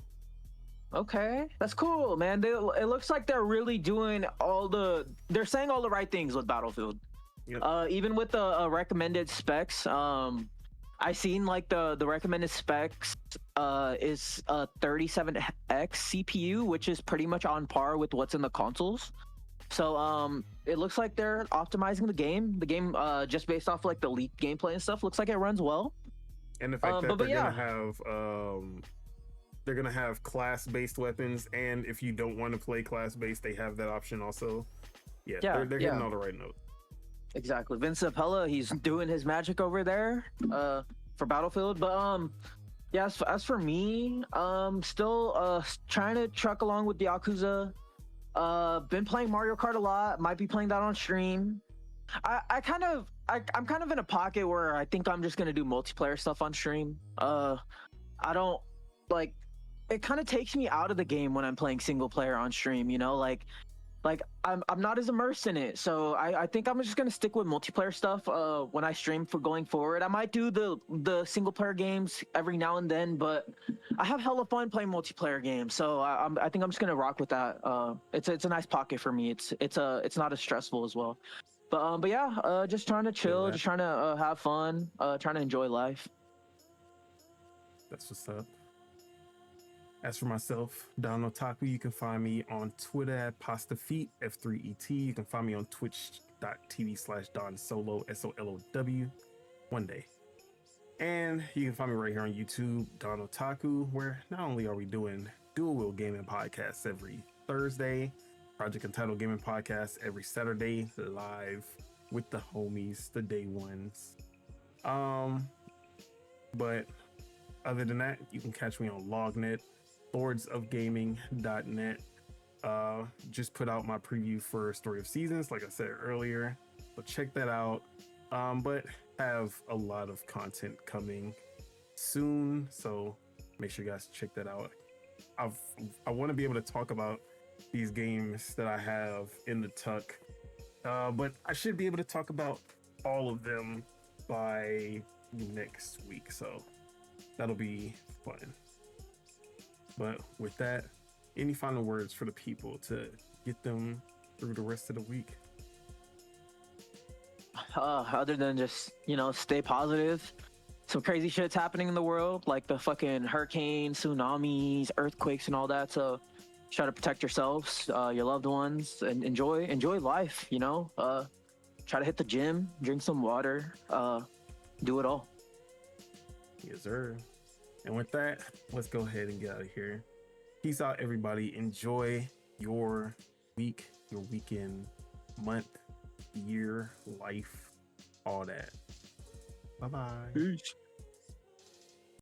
Okay, that's cool, man. It looks like they're really doing they're saying all the right things with Battlefield. Yep. Even with the recommended specs, I seen like the recommended specs is a 37X CPU, which is pretty much on par with what's in the consoles. So it looks like they're optimizing the game. The game just based off like the leaked gameplay and stuff, looks like it runs well. And the fact that they're gonna have class-based weapons, and if you don't want to play class-based, they have that option also. They're getting all the right notes. Exactly. Vince Appella, he's doing his magic over there for Battlefield. But yeah, as for me, still trying to truck along with the Yakuza. Been playing Mario Kart a lot. Might be playing that on stream. I'm kind of in a pocket where I think I'm just gonna do multiplayer stuff on stream. I don't like. It kind of takes me out of the game when I'm playing single player on stream, you know, like like I'm not as immersed in it. So I think I'm just gonna stick with multiplayer stuff when I stream for going forward. I might do the single player games every now and then, but I have hella fun playing multiplayer games. So I think I'm just gonna rock with that. It's a nice pocket for me. It's not as stressful as well. But yeah, just trying to chill, just trying to have fun, trying to enjoy life. That's what's up. As for myself, Don Otaku, you can find me on Twitter at PastaFeet, F3ET. You can find me on twitch.tv/Don Solo, SOLOW, one day. And you can find me right here on YouTube, Don Otaku, where not only are we doing Dual-Wield Gaming Podcast every Thursday, Project Entitled Gaming Podcast every Saturday, live with the homies, the day ones. But other than that, you can catch me on LogNet, lordsofgaming.net. Just put out my preview for Story of Seasons, like I said earlier. So check that out. But have a lot of content coming soon, so make sure you guys check that out. I want to be able to talk about these games that I have in the tuck, but I should be able to talk about all of them by next week, so that'll be fun. But with that, any final words for the people to get them through the rest of the week? Other than just, stay positive. Some crazy shit's happening in the world, like the fucking hurricanes, tsunamis, earthquakes, and all that. So try to protect yourselves, your loved ones, and enjoy life. Try to hit the gym, drink some water, do it all. Yes, sir. And with that, let's go ahead and get out of here. Peace out, everybody. Enjoy your week, your weekend, month, year, life, all that. Bye-bye. Peace.